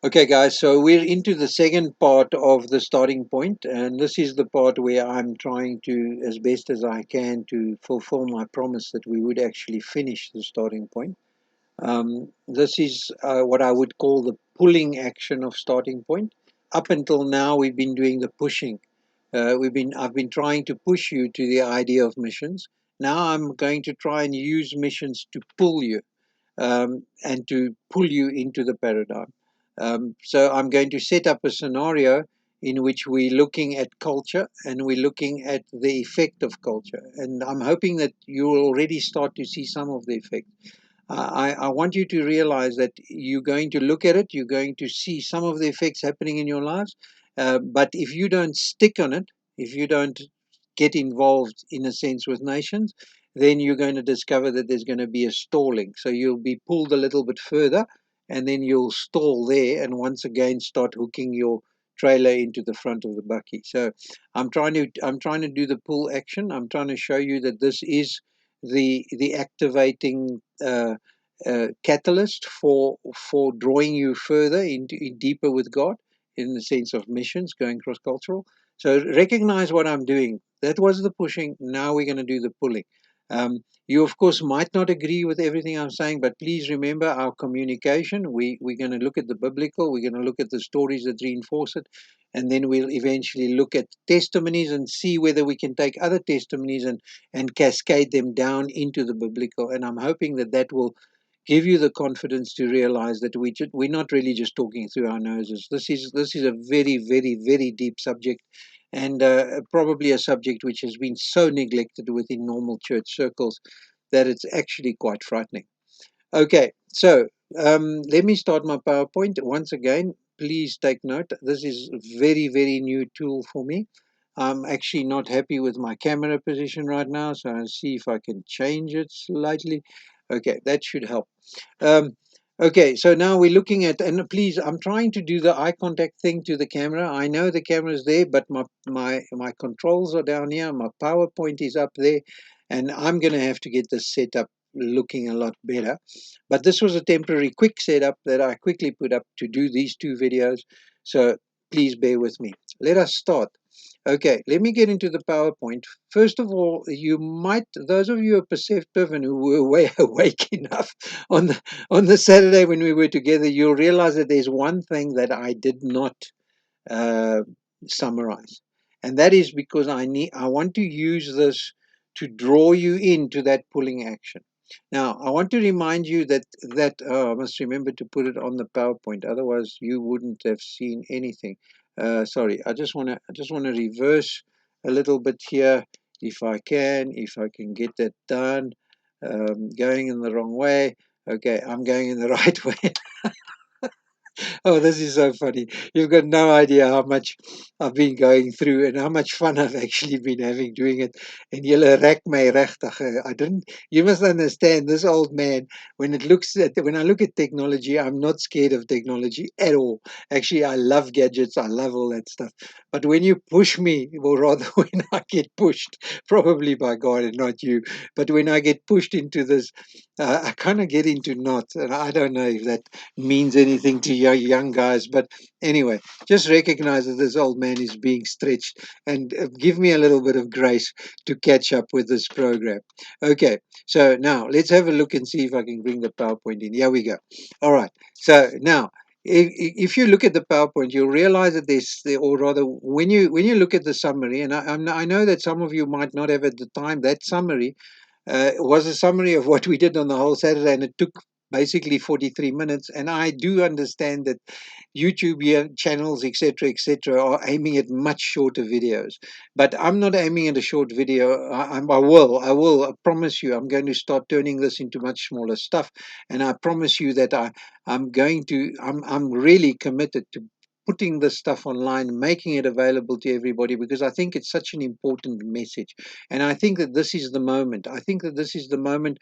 Okay, guys, so we're into the second part of the starting point, and this is the part where I'm trying to, as best as I can, to fulfill my promise that we would actually finish the starting point. This is what I would call the pulling action of starting point. Up until now, we've been doing the pushing. I've been trying to push you to the idea of missions. Now I'm going to try and use missions to pull you and to pull you into the paradigm. So I'm going to set up a scenario in which we're looking at culture and we're looking at the effect of culture. And I'm hoping that you will already start to see some of the effect. I want you to realize that you're going to look at it, you're going to see some of the effects happening in your lives. But if you don't stick on it, if you don't get involved in a sense with nations, then you're going to discover that there's going to be a stalling. So you'll be pulled a little bit further and then you'll stall there and once again start hooking your trailer into the front of the bucky. So I'm trying to do the pull action. I'm trying to show you that this is the activating catalyst for drawing you further into in deeper with God in the sense of missions going cross cultural. So recognize what I'm doing. That was the pushing. Now we're going to do the pulling. You of course might not agree with everything I'm saying, but please remember our communication. We're going to look at the biblical. We're going to look at the stories that reinforce it, and then we'll eventually look at testimonies and see whether we can take other testimonies and cascade them down into the biblical. And I'm hoping that that will give you the confidence to realize that we're not really just talking through our noses. This is a very, very, very deep subject, and probably a subject which has been so neglected within normal church circles that it's actually quite frightening. Okay, so let me start my PowerPoint. Once again, please take note. This is a very, very new tool for me. I'm actually not happy with my camera position right now, so I'll see if I can change it slightly. Okay, that should help. Um, okay, so now we're looking at, and please, I'm trying to do the eye contact thing to the camera. I know the camera is there, but my controls are down here. My PowerPoint is up there, and I'm going to have to get this set up looking a lot better. But this was a temporary quick setup that I quickly put up to do these two videos. So please bear with me. Let us start. Okay, let me get into the PowerPoint. First of all, you might, those of you who are perceptive and who were way awake enough on the Saturday when we were together, you'll realize that there's one thing that I did not uh, summarize, and that is because I want to use this to draw you into that pulling action. Now, I want to remind you that I must remember to put it on the PowerPoint, otherwise you wouldn't have seen anything. Sorry, I just want to reverse a little bit here, if I can get that done. Going in the wrong way. Okay, I'm going in the right way. Oh, this is so funny. You've got no idea how much I've been going through and how much fun I've actually been having doing it. And julle raak my regtig. I didn't you must understand this old man when I look at technology, I'm not scared of technology at all. Actually, I love gadgets, I love all that stuff. But when you push me, or rather when I get pushed, probably by God and not you, but when I get pushed into this, I kind of get into knots, and I don't know if that means anything to young guys. But anyway, just recognize that this old man is being stretched and give me a little bit of grace to catch up with this program. Okay, so now let's have a look and see if I can bring the PowerPoint in. Here we go. All right, so now. If you look at the PowerPoint, you'll realize that or rather, when you look at the summary, and I know that some of you might not have at the time that summary, was a summary of what we did on the whole Saturday, and it took basically 43 minutes. And I do understand that YouTube channels, etc., are aiming at much shorter videos. But I'm not aiming at a short video. I promise you, I'm going to start turning this into much smaller stuff. And I promise you that I'm really committed to putting this stuff online, making it available to everybody, because I think it's such an important message. And I think that this is the moment. I think that this is the moment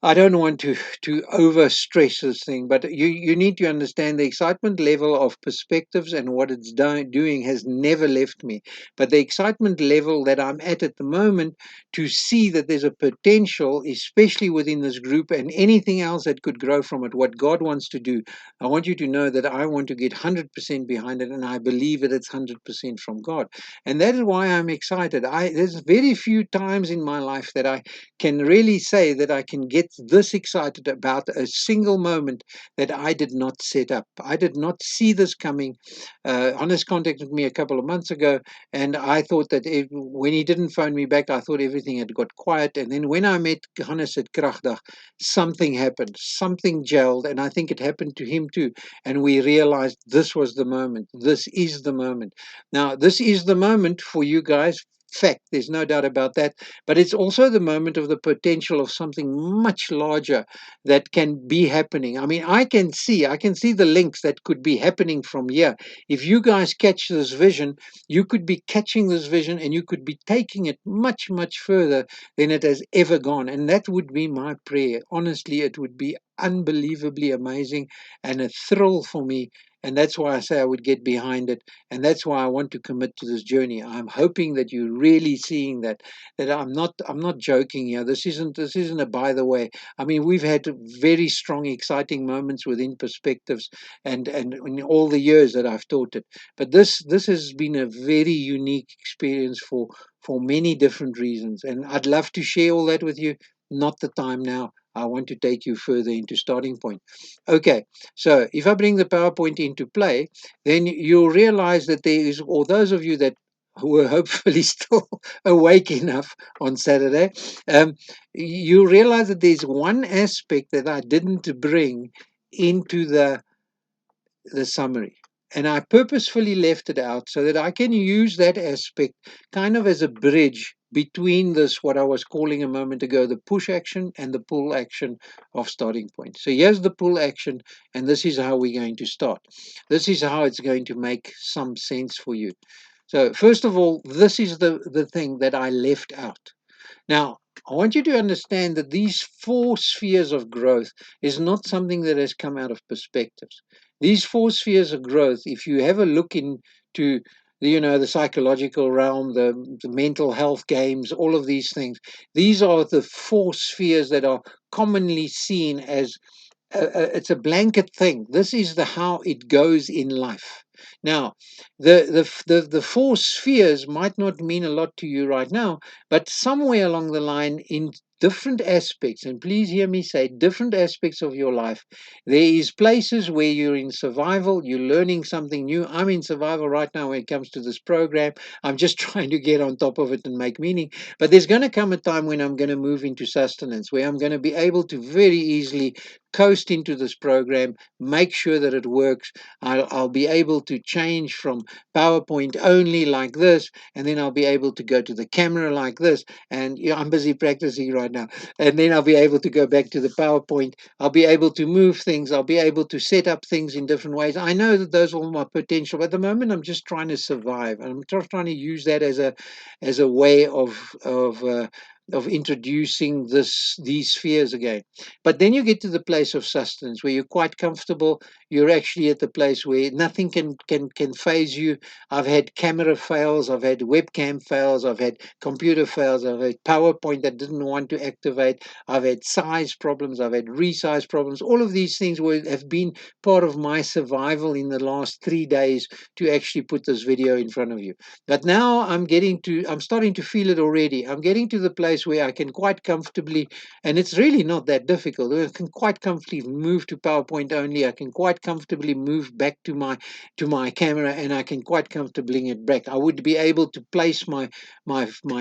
I don't want to over stress this thing, but you need to understand the excitement level of perspectives and what it's doing has never left me. But the excitement level that I'm at the moment, to see that there's a potential, especially within this group and anything else that could grow from it, what God wants to do. I want you to know that I want to get 100% behind it, and I believe that it's 100% from God, and that is why I'm excited. There's very few times in my life that I can really say that I can get this excited about a single moment that I did not set up. I did not see this coming. Hannes contacted me a couple of months ago, and I thought that when he didn't phone me back, I thought everything had got quiet. And then when I met Hannes at Kragdag, something happened, something gelled, and I think it happened to him too. And we realized this was the moment. This is the moment. Now, this is the moment for you guys. Fact, there's no doubt about that, but it's also the moment of the potential of something much larger that can be happening. I mean, I can see the links that could be happening from here. If you guys catch this vision, you could be catching this vision and you could be taking it much, much further than it has ever gone. And that would be my prayer. Honestly, it would be unbelievably amazing and a thrill for me. And that's why I say I would get behind it. And that's why I want to commit to this journey. I'm hoping that you're really seeing that I'm not joking here. This isn't a by the way. I mean, we've had very strong, exciting moments within perspectives, and in all the years that I've taught it. But this has been a very unique experience for many different reasons, and I'd love to share all that with you. Not the time now. I want to take you further into starting point. Okay, so if I bring the PowerPoint into play, then you'll realize that there is, or those of you that who are hopefully still awake enough on Saturday, you realize that there's one aspect that I didn't bring into the summary. And I purposefully left it out so that I can use that aspect kind of as a bridge between this, what I was calling a moment ago, the push action and the pull action of starting point. So here's the pull action, and this is how we're going to start. This is how it's going to make some sense for you. So, first of all, this is the thing that I left out. Now, I want you to understand that these four spheres of growth is not something that has come out of perspectives. These four spheres of growth, if you have a look into the psychological realm, the mental health games, all of these things, these are the four spheres that are commonly seen as it's a blanket thing. This is the how it goes in life. Now, the four spheres might not mean a lot to you right now, but somewhere along the line, in different aspects, and please hear me say different aspects of your life, there is places where you're in survival, you're learning something new. I'm in survival right now when it comes to this program. I'm just trying to get on top of it and make meaning. But there's going to come a time when I'm going to move into sustenance, where I'm going to be able to very easily coast into this program, make sure that it works. I'll be able to change from PowerPoint only like this, and then I'll be able to go to the camera like this. And I'm busy practicing right now. And then I'll be able to go back to the PowerPoint. I'll be able to move things. I'll be able to set up things in different ways. I know that those are all my potential. But at the moment, I'm just trying to survive. I'm just trying to use that as a way of introducing these spheres again. But then you get to the place of sustenance where you're quite comfortable. You're actually at the place where nothing can phase you. I've had camera fails, I've had webcam fails, I've had computer fails, I've had PowerPoint that didn't want to activate, I've had size problems, I've had resize problems. All of these things have been part of my survival in the last 3 days to actually put this video in front of you. But now I'm starting to feel it already. I'm getting to the place where I can quite comfortably, and it's really not that difficult. I can quite comfortably move to PowerPoint only. I can quite comfortably move back to my camera, and I can quite comfortably bring it back. I would be able to place my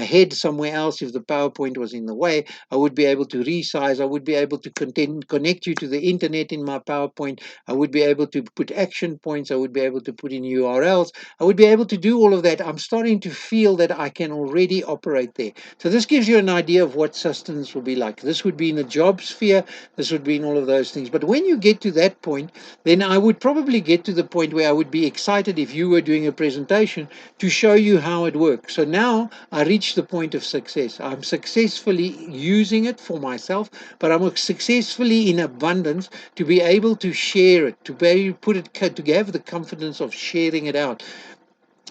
head somewhere else if the PowerPoint was in the way. I would be able to resize. I would be able to connect you to the internet in my PowerPoint. I would be able to put action points. I would be able to put in URLs. I would be able to do all of that. I'm starting to feel that I can already operate there. So this gives you an an idea of what sustenance will be like. This would be in the job sphere, this would be in all of those things. But when you get to that point, then I would probably get to the point where I would be excited if you were doing a presentation to show you how it works. So now I reach the point of success. I'm successfully using it for myself, but I'm successfully in abundance to be able to share it, to be able to put it, to have the confidence of sharing it out.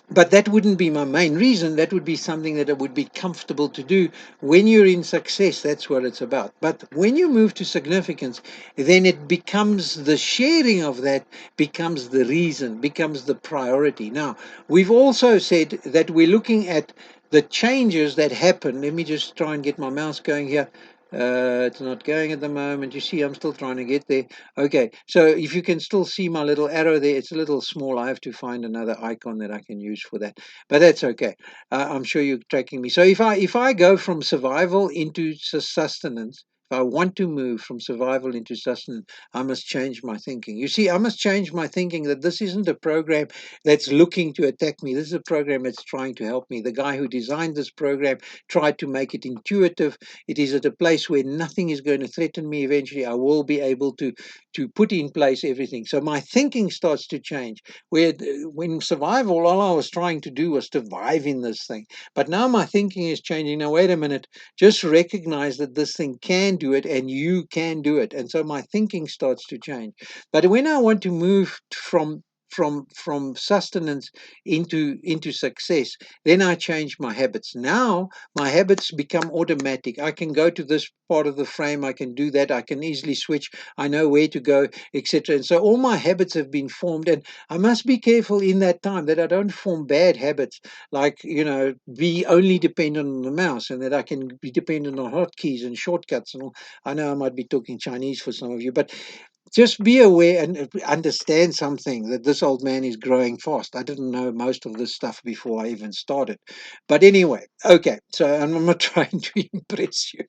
But that wouldn't be my main reason. That would be something that I would be comfortable to do. When you're in success, that's what it's about. But when you move to significance, then it becomes the sharing of that becomes the reason, becomes the priority. Now, we've also said that we're looking at the changes that happen. Let me just try and get my mouse going here. It's not going at the moment. You see, I'm still trying to get there. Okay, so if you can still see my little arrow there, it's a little small. I have to find another icon that I can use for that, but that's okay. I'm sure you're tracking me. So if I go from survival into sustenance, if I want to move from survival into sustenance, I must change my thinking. You see, I must change my thinking that this isn't a program that's looking to attack me. This is a program that's trying to help me. The guy who designed this program tried to make it intuitive. It is at a place where nothing is going to threaten me. Eventually, I will be able to put in place everything. So my thinking starts to change. Where when survival, all I was trying to do was survive in this thing. But now my thinking is changing. Now, wait a minute, just recognize that this thing can do it and you can do it. And so my thinking starts to change. But when I want to move from sustenance into success, then I change my habits. Now my habits become automatic. I can go to this part of the frame, I can do that, I can easily switch, I know where to go, etc. And so all my habits have been formed, and I must be careful in that time that I don't form bad habits, like, be only dependent on the mouse, and that I can be dependent on hotkeys and shortcuts and all. I know I might be talking Chinese for some of you, but just be aware and understand something, that this old man is growing fast. I didn't know most of this stuff before I even started. But anyway, okay, so I'm not trying to impress you.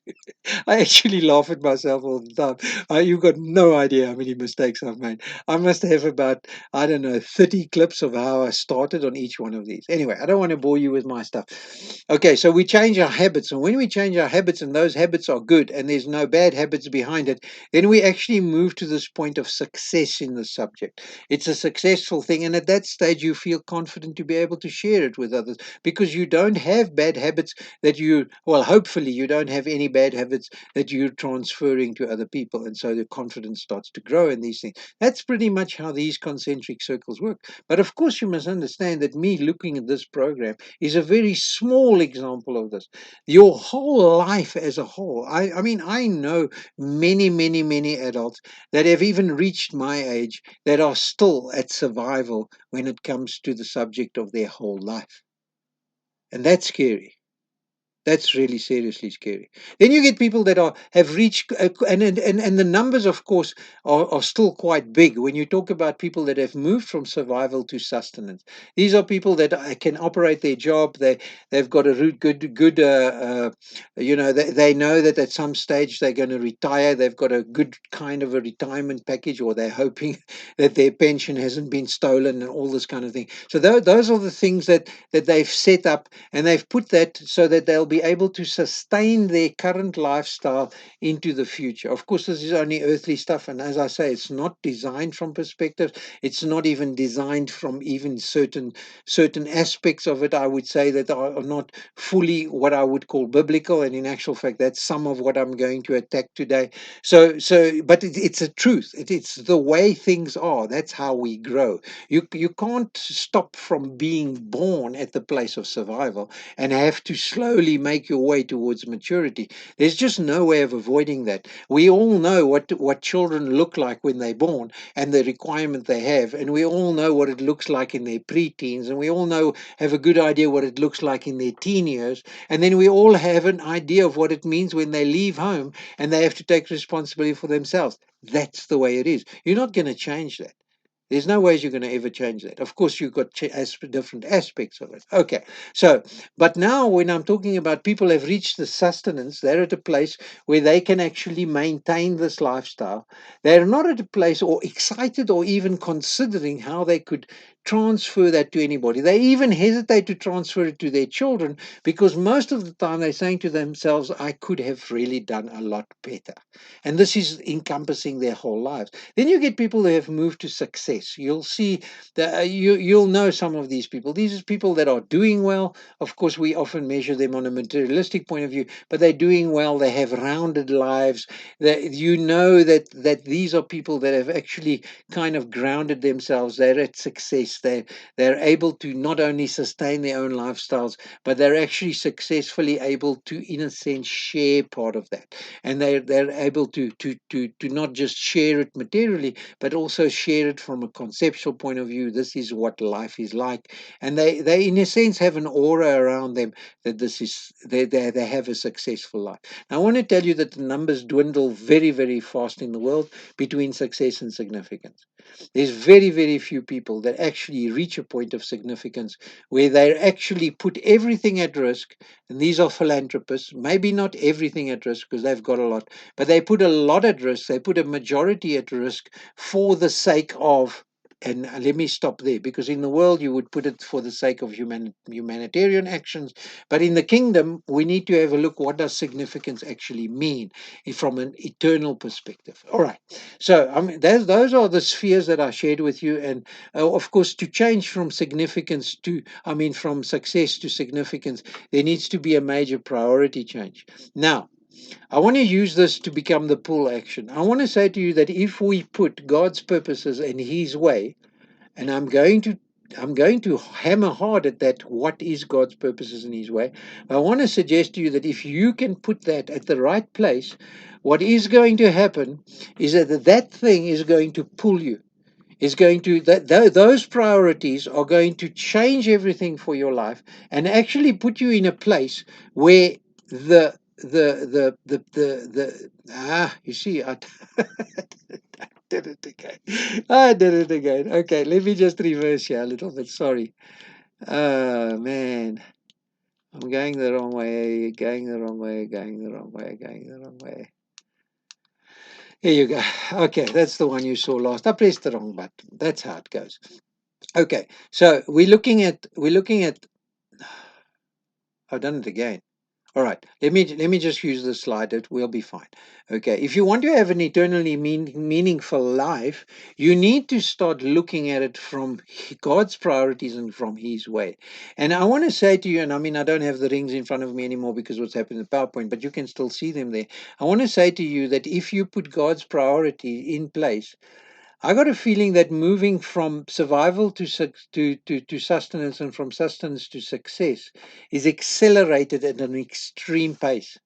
I actually laugh at myself all the time. You've got no idea how many mistakes I've made. I must have about, I don't know, 30 clips of how I started on each one of these. Anyway, I don't want to bore you with my stuff. Okay, so we change our habits. And when we change our habits and those habits are good and there's no bad habits behind it, then we actually move to this point of success in the subject. It's a successful thing. And at that stage, you feel confident to be able to share it with others because you don't have bad habits that well, hopefully, you don't have any bad habits that you're transferring to other people. And so the confidence starts to grow in these things. That's pretty much how these concentric circles work. But of course, you must understand that me looking at this program is a very small example of this. Your whole life as a whole. I mean, I know many, many, many adults that have even reached my age that are still at survival when it comes to the subject of their whole life. And that's scary. That's really seriously scary. Then you get people that have reached, and the numbers, of course, are still quite big. When you talk about people that have moved from survival to sustenance, these are people that can operate their job. They've got a good. They know that at some stage they're going to retire. They've got a good kind of a retirement package, or they're hoping that their pension hasn't been stolen and all this kind of thing. So those are the things that they've set up, and they've put that so that they'll be able to sustain their current lifestyle into the future. Of course, this is only earthly stuff, and as I say, it's not designed from perspective. It's not even designed from even certain aspects of it, I would say, that are not fully what I would call biblical. And in actual fact, that's some of what I'm going to attack today. But it's a truth. It's the way things are. That's how we grow. You can't stop from being born at the place of survival and have to slowly make your way towards maturity. There's just no way of avoiding that. We all know what children look like when they're born and the requirement they have, and we all know what it looks like in their preteens, and we all have a good idea what it looks like in their teen years, and then we all have an idea of what it means when they leave home and they have to take responsibility for themselves. That's the way it is. You're not going to change that. There's no ways you're going to ever change that. Of course, you've got different aspects of it. Okay, so, but now when I'm talking about people have reached the sustenance, they're at a place where they can actually maintain this lifestyle. They're not at a place or excited or even considering how they could transfer that to anybody. They even hesitate to transfer it to their children because most of the time they're saying to themselves, I could have really done a lot better. And this is encompassing their whole lives. Then you get people who have moved to success. You'll see that you'll know some of these people. These are people that are doing well. Of course, we often measure them on a materialistic point of view, but they're doing well. They have rounded lives. That you know that these are people that have actually kind of grounded themselves. They're at success. They're able to not only sustain their own lifestyles, but they're actually successfully able to, in a sense, share part of that. And they're able to not just share it materially, but also share it from a conceptual point of view. This is what life is like. And they in a sense have an aura around them that this is they have a successful life. Now, I want to tell you that the numbers dwindle very, very fast in the world between success and significance. There's very, very few people that actually reach a point of significance where they actually put everything at risk. And these are philanthropists, maybe not everything at risk because they've got a lot, but they put a lot at risk. They put a majority at risk for the sake of, and let me stop there, because in the world you would put it for the sake of humanitarian actions, but in the kingdom we need to have a look, what does significance actually mean from an eternal perspective. All right, so I mean those are the spheres that I shared with you. And of course, to change from significance to, I mean, from success to significance, there needs to be a major priority change. Now, I want to use this to become the pull action. I want to say to you that if we put God's purposes in His way, and I'm going to hammer hard at that. What is God's purposes in His way? I want to suggest to you that if you can put that at the right place, what is going to happen is that thing is going to pull you. Is going to those priorities are going to change everything for your life and actually put you in a place where you see, I did it again. I did it again. Okay, let me just reverse here a little bit. Sorry. Oh man, I'm going the wrong way, going the wrong way, going the wrong way, going the wrong way. Here you go. Okay, that's the one you saw last. I pressed the wrong button. That's how it goes. Okay, so we're looking at. I've done it again. All right, let me just use this slide. It will be fine. Okay, if you want to have an eternally meaningful life, you need to start looking at it from God's priorities and from His way. And I want to say to you, and I mean, I don't have the rings in front of me anymore because what's happened in PowerPoint, but you can still see them there. I want to say to you that if you put God's priority in place, I got a feeling that moving from survival to sustenance, and from sustenance to success, is accelerated at an extreme pace,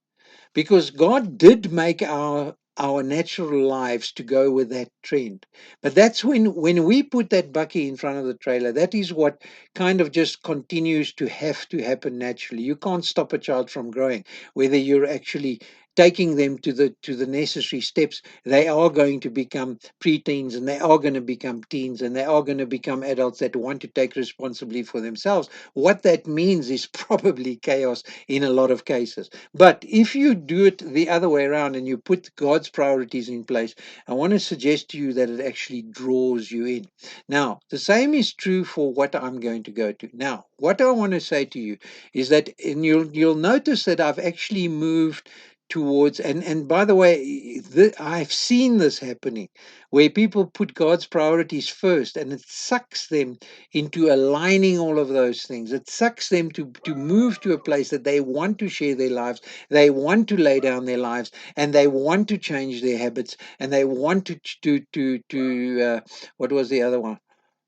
because God did make our natural lives to go with that trend. But that's when we put that bucky in front of the trailer, that is what kind of just continues to have to happen naturally. You can't stop a child from growing, whether you're actually taking them to the necessary steps. They are going to become preteens, and they are going to become teens, and they are going to become adults that want to take responsibility for themselves. What that means is probably chaos in a lot of cases. But if you do it the other way around and you put God's priorities in place, I want to suggest to you that it actually draws you in. Now, the same is true for what I'm going to go to. Now, what I want to say to you is that, and you'll notice that I've actually moved towards, and by the way, I've seen this happening where people put God's priorities first, and it sucks them into aligning all of those things. It sucks them to move to a place that they want to share their lives, they want to lay down their lives, and they want to change their habits, and they want what was the other one?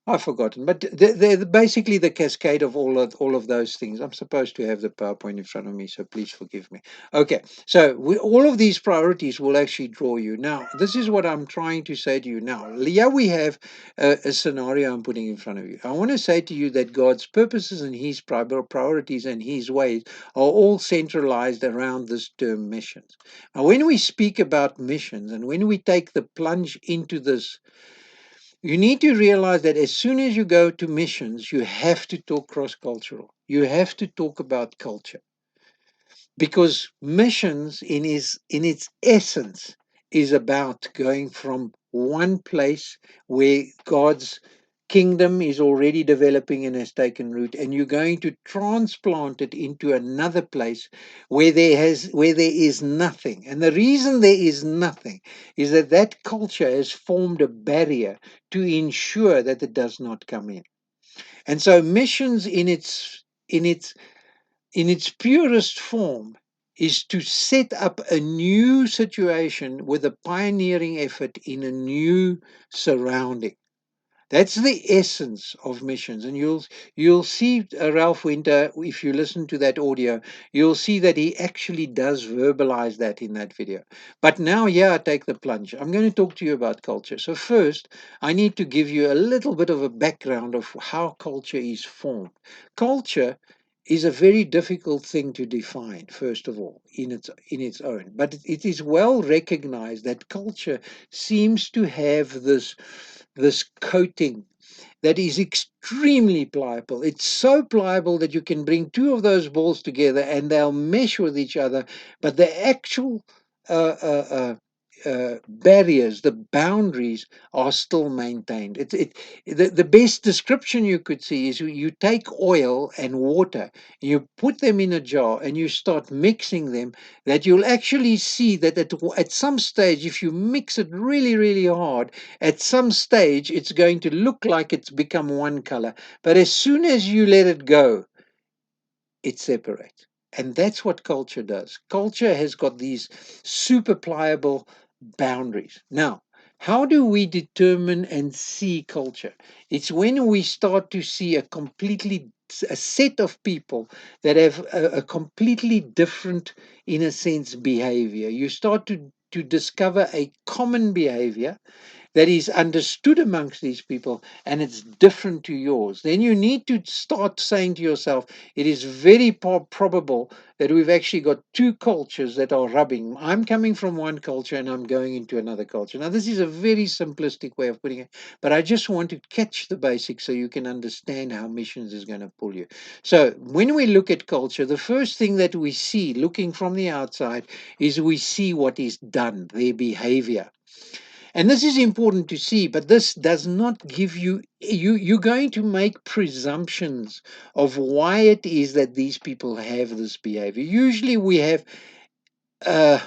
I've forgotten, but they're basically the cascade of all of those things. I'm supposed to have the PowerPoint in front of me, so please forgive me. Okay, so all of these priorities will actually draw you. Now, this is what I'm trying to say to you. Now, yeah, we have a scenario I'm putting in front of you. I want to say to you that God's purposes and His priorities and His ways are all centralized around this term missions. Now, when we speak about missions and when we take the plunge into this, you need to realize that as soon as you go to missions, you have to talk cross cultural. You have to talk about culture, because missions in its essence is about going from one place where God's kingdom is already developing and has taken root, and you're going to transplant it into another place where there is nothing. And the reason there is nothing is that that culture has formed a barrier to ensure that it does not come in. And so missions in its in its purest form is to set up a new situation with a pioneering effort in a new surrounding. That's the essence of missions, and you'll see Ralph Winter. If you listen to that audio, you'll see that he actually does verbalize that in that video. But now, yeah, I take the plunge. I'm going to talk to you about culture. So first, I need to give you a little bit of a background of how culture is formed. Culture is a very difficult thing to define, first of all, in its own. But it is well recognized that culture seems to have this coating that is extremely pliable. It's so pliable that you can bring two of those balls together and they'll mesh with each other, but the actual barriers, the boundaries are still maintained. The best description you could see is you take oil and water, you put them in a jar and you start mixing them, that you'll actually see that at some stage, if you mix it really, really hard, at some stage it's going to look like it's become one color. But as soon as you let it go, it separates. And that's what culture does. Culture has got these super pliable boundaries. Now, how do we determine and see culture? It's when we start to see a set of people that have a completely different, in a sense, behavior. You start to discover a common behavior that is understood amongst these people and it's different to yours, then you need to start saying to yourself, it is very probable that we've actually got two cultures that are rubbing. I'm coming from one culture and I'm going into another culture. Now, this is a very simplistic way of putting it, but I just want to catch the basics so you can understand how missions is going to pull you. So, when we look at culture, the first thing that we see looking from the outside is we see what is done, their behavior. And this is important to see, but this does not give you're going to make presumptions of why it is that these people have this behavior. Usually we have uh,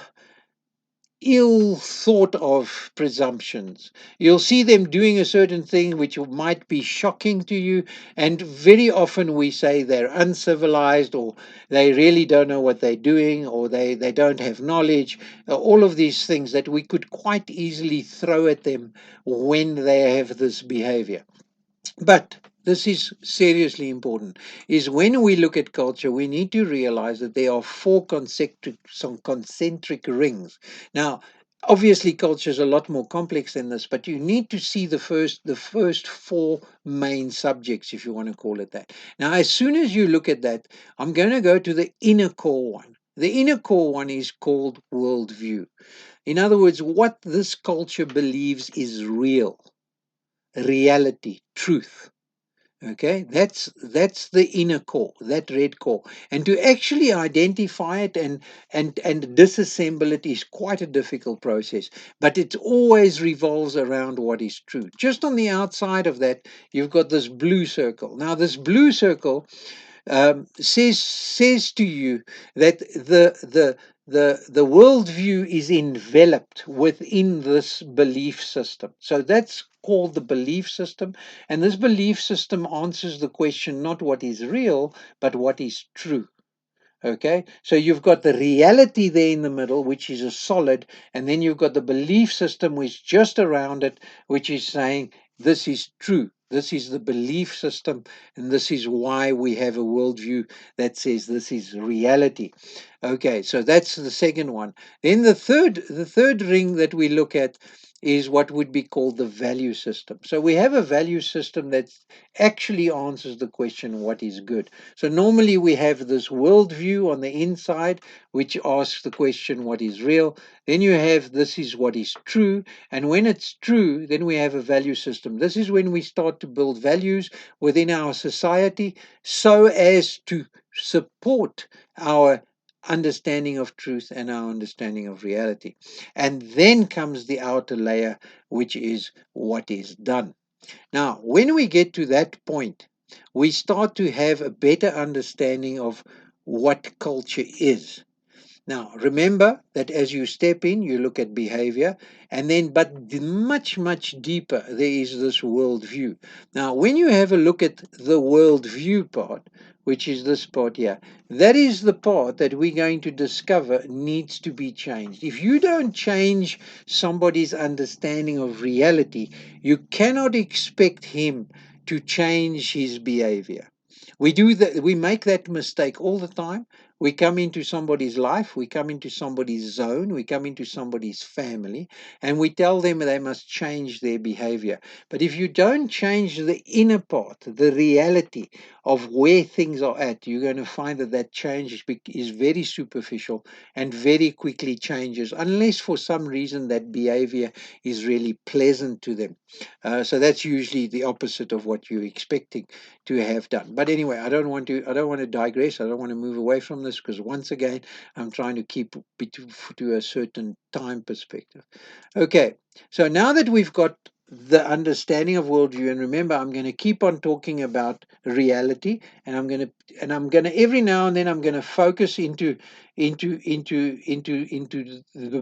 ill thought of presumptions. You'll see them doing a certain thing which might be shocking to you, and very often we say they're uncivilized, or they really don't know what they're doing, or they don't have knowledge. All of these things that we could quite easily throw at them when they have this behavior. But this is seriously important, is when we look at culture, we need to realize that there are some concentric rings. Now, obviously culture is a lot more complex than this, but you need to see the first four main subjects, if you want to call it that. Now, as soon as you look at that, I'm going to go to the inner core one. The inner core one is called worldview. In other words, what this culture believes is real, reality, truth. Okay, that's the inner core, that red core. And to actually identify it and disassemble it is quite a difficult process, but it always revolves around what is true. Just on the outside of that, you've got this blue circle. Now, this blue circle says to you that the worldview is enveloped within this belief system. So that's called the belief system, and this belief system answers the question not what is real, but what is true. Okay, so you've got the reality there in the middle, which is a solid, and then you've got the belief system, which just around it, which is saying this is true. This is the belief system, and this is why we have a worldview that says this is reality. Okay, so that's the second one. Then the third ring that we look at is what would be called the value system. So we have a value system that actually answers the question, what is good? So normally we have this worldview on the inside, which asks the question, what is real? Then you have, this is what is true. And when it's true, then we have a value system. This is when we start to build values within our society so as to support our understanding of truth and our understanding of reality. And then comes the outer layer, which is what is done. Now, when we get to that point, we start to have a better understanding of what culture is. Now, remember that as you step in, you look at behavior, and then, but much, much deeper, there is this worldview. Now, when you have a look at the worldview part, which is this part here, that is the part that we're going to discover needs to be changed. If you don't change somebody's understanding of reality, you cannot expect him to change his behavior. We do that, we make that mistake all the time. We come into somebody's life, we come into somebody's zone, we come into somebody's family, and we tell them they must change their behavior. But if you don't change the inner part, the reality of where things are at, you're going to find that that change is very superficial and very quickly changes, unless for some reason that behavior is really pleasant to them. So that's usually the opposite of what you're expecting to have done. But anyway, I don't want to digress. I don't want to move away from this, because once again, I'm trying to keep to a certain time perspective. Okay, so now that we've got the understanding of worldview, and remember, I'm going to keep on talking about reality, and I'm going to every now and then I'm going to focus into the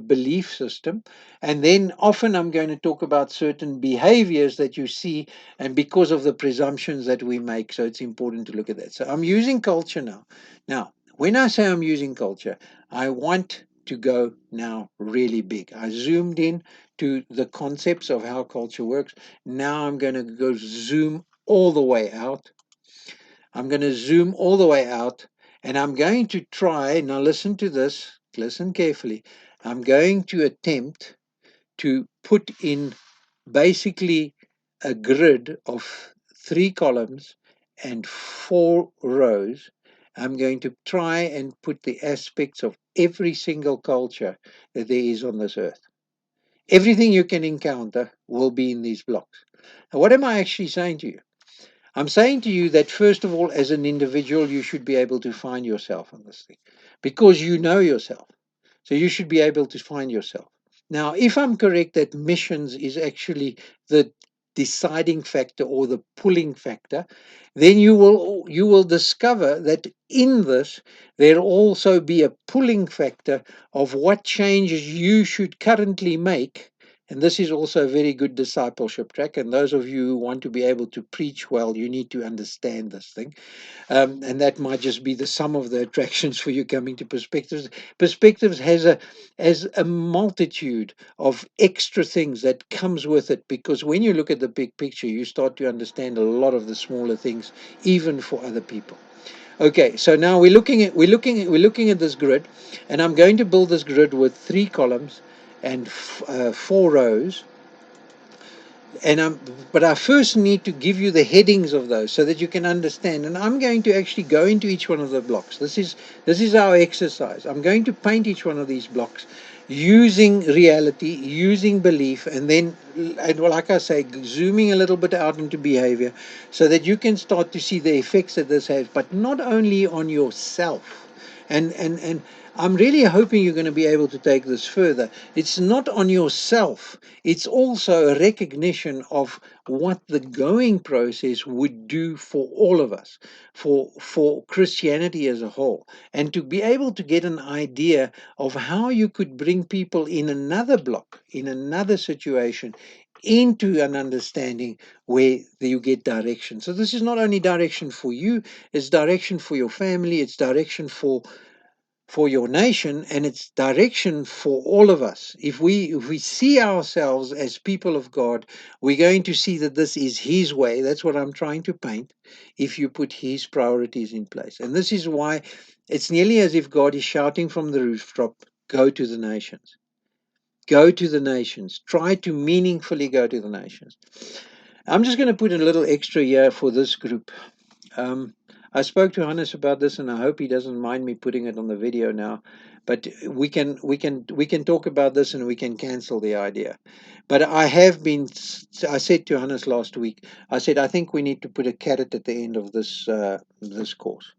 belief system, and then often I'm going to talk about certain behaviors that you see, and because of the presumptions that we make. So it's important to look at that. So I'm using culture now. Now, when I say I'm using culture, I want to go now really big. I zoomed in to the concepts of how culture works. Now I'm going to go zoom all the way out. I'm going to zoom all the way out, and I'm going to try, now listen to this, listen carefully. I'm going to attempt to put in basically a grid of 3 columns and 4 rows. I'm going to try and put the aspects of every single culture that there is on this earth. Everything you can encounter will be in these blocks. Now, what am I actually saying to you? I'm saying to you that, first of all, as an individual, you should be able to find yourself on this thing, because you know yourself. So you should be able to find yourself. Now, if I'm correct that missions is actually the deciding factor or the pulling factor, then you will discover that in this there'll also be a pulling factor of what changes you should currently make. And this is also a very good discipleship track. And those of you who want to be able to preach well, you need to understand this thing. And that might just be the sum of the attractions for you coming to Perspectives. Perspectives has a multitude of extra things that comes with it, because when you look at the big picture, you start to understand a lot of the smaller things, even for other people. Okay, so now we're looking at this grid, and I'm going to build this grid with 3 columns and 4 rows. But I first need to give you the headings of those so that you can understand. And I'm going to actually go into each one of the blocks. This is our exercise. I'm going to paint each one of these blocks using reality, using belief, and like I say, zooming a little bit out into behavior, so that you can start to see the effects that this has, but not only on yourself. And I'm really hoping you're going to be able to take this further. It's not on yourself. It's also a recognition of what the going process would do for all of us, for Christianity as a whole, and to be able to get an idea of how you could bring people in another block, in another situation, into an understanding where you get direction. So this is not only direction for you, it's direction for your family, it's direction for your nation, and its direction for all of us. If we see ourselves as people of God, we're going to see that this is his way. That's what I'm trying to paint. If you put his priorities in place, and this is why it's nearly as if God is shouting from the rooftop, go to the nations, go to the nations, try to meaningfully go to the nations. I'm just going to put a little extra here for this group. um, I spoke to Hannes about this, and I hope he doesn't mind me putting it on the video now. But we can talk about this, and we can cancel the idea. But I said to Hannes last week, I said I think we need to put a caret at the end of this course.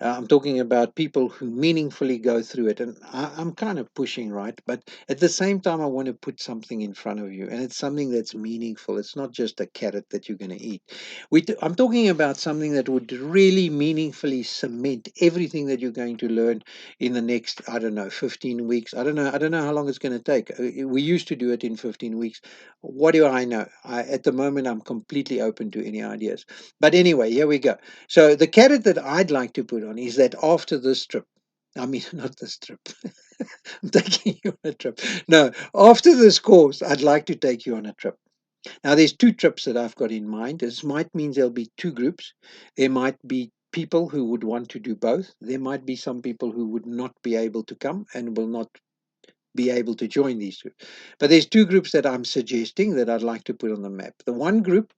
I'm talking about people who meaningfully go through it. And I'm kind of pushing, right? But at the same time, I want to put something in front of you. And it's something that's meaningful. It's not just a carrot that you're going to eat. I'm talking about something that would really meaningfully cement everything that you're going to learn in the next, I don't know, 15 weeks. I don't know how long it's going to take. We used to do it in 15 weeks. What do I know? At the moment, I'm completely open to any ideas. But anyway, here we go. So the carrot that I'd like to put on is that after this trip, I mean, not this trip, I'm taking you on a trip. No, after this course, I'd like to take you on a trip. Now, there's two trips that I've got in mind. This might mean there'll be two groups. There might be people who would want to do both. There might be some people who would not be able to come and will not be able to join these two. But there's two groups that I'm suggesting that I'd like to put on the map. The one group,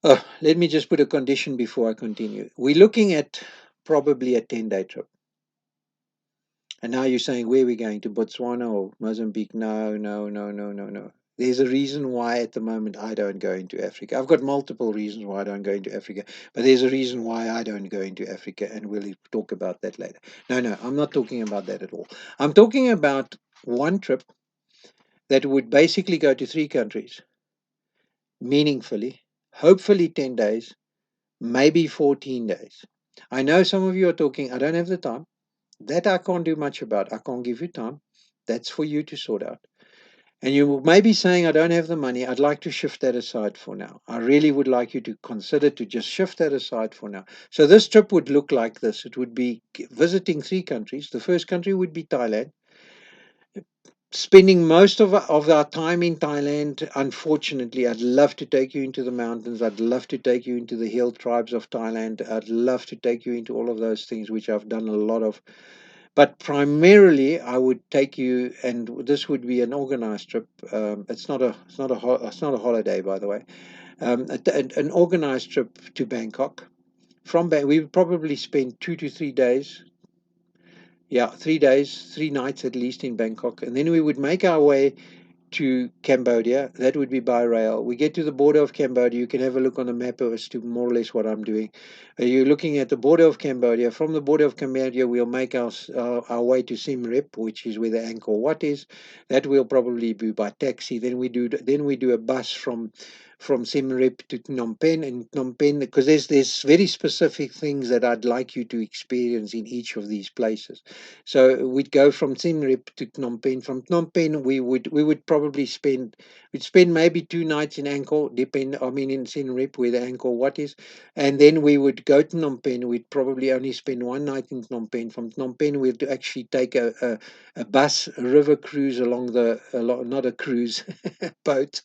oh, let me just put a condition before I continue. We're looking at probably a 10-day trip. And now you're saying, where are we going? To Botswana or Mozambique? No, no, no, no, no, no. There's a reason why at the moment I don't go into Africa. I've got multiple reasons why I don't go into Africa, but there's a reason why I don't go into Africa, and we'll talk about that later. No, no, I'm not talking about that at all. I'm talking about one trip that would basically go to three countries meaningfully, hopefully 10 days, maybe 14 days. I know some of you are talking, I don't have the time. That I can't do much about. I can't give you time. That's for you to sort out. And you may be saying, I don't have the money. I'd like to shift that aside for now. I really would like you to consider to just shift that aside for now. So this trip would look like this. It would be visiting three countries. The first country would be Thailand. Spending most of our time in Thailand, unfortunately, I'd love to take you into the mountains. I'd love to take you into the hill tribes of Thailand. I'd love to take you into all of those things, which I've done a lot of. But primarily, I would take you, and this would be an organized trip. It's not a holiday, by the way. An organized trip to Bangkok. We would probably spend 2 to 3 days. Yeah, 3 days, 3 nights at least in Bangkok, and then we would make our way to Cambodia. That would be by rail. We get to the border of Cambodia. You can have a look on the map as to more or less what I'm doing. You're looking at the border of Cambodia. From the border of Cambodia, we'll make our way to Siem Reap, which is where the Angkor Wat is. That will probably be by taxi. Then we do a bus from Siem Reap to Phnom Penh, and Phnom Penh, because there's very specific things that I'd like you to experience in each of these places. So we'd go from Siem Reap to Phnom Penh. From Phnom Penh, we would probably spend maybe 2 nights in Angkor, in Siem Reap where the Angkor Wat is, and then we would go to Phnom Penh. We'd probably only spend 1 night in Phnom Penh. From Phnom Penh, we'd actually take a bus, a river cruise not a cruise, boat.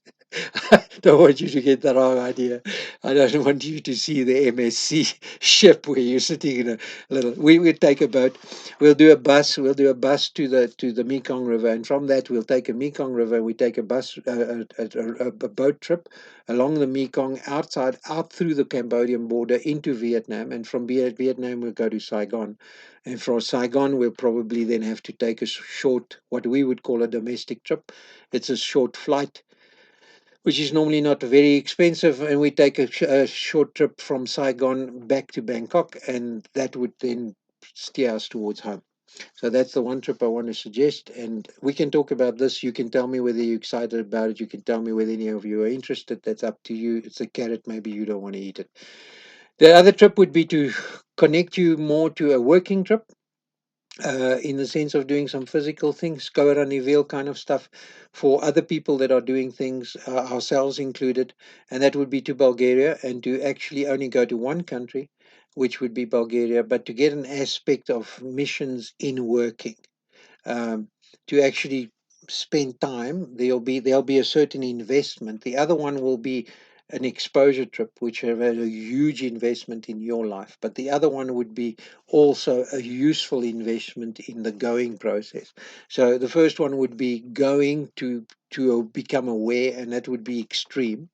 I don't want you to get the wrong idea. I don't want you to see the MSC ship where you're sitting in a little. We would take a boat. We'll do a bus. We'll do a bus to the Mekong River, and from that we'll take a Mekong River. We take a bus, a boat trip along the Mekong, out through the Cambodian border into Vietnam, and from Vietnam we'll go to Saigon, and from Saigon we'll probably then have to take a short, what we would call a domestic trip. It's a short flight, which is normally not very expensive, and we take a short trip from Saigon back to Bangkok, and that would then steer us towards home. So that's the one trip I want to suggest, and we can talk about this. You can tell me whether you're excited about it. You can tell me whether any of you are interested. That's up to you. It's a carrot. Maybe you don't want to eat it. The other trip would be to connect you more to a working trip, in the sense of doing some physical things, go around reveal kind of stuff for other people that are doing things, ourselves included, and that would be to Bulgaria, and to actually only go to one country, which would be Bulgaria, but to get an aspect of missions in working, um, to actually spend time. There'll be a certain investment. The other one will be an exposure trip, which have had a huge investment in your life. But the other one would be also a useful investment in the going process. So the first one would be going to become aware, and that would be extreme.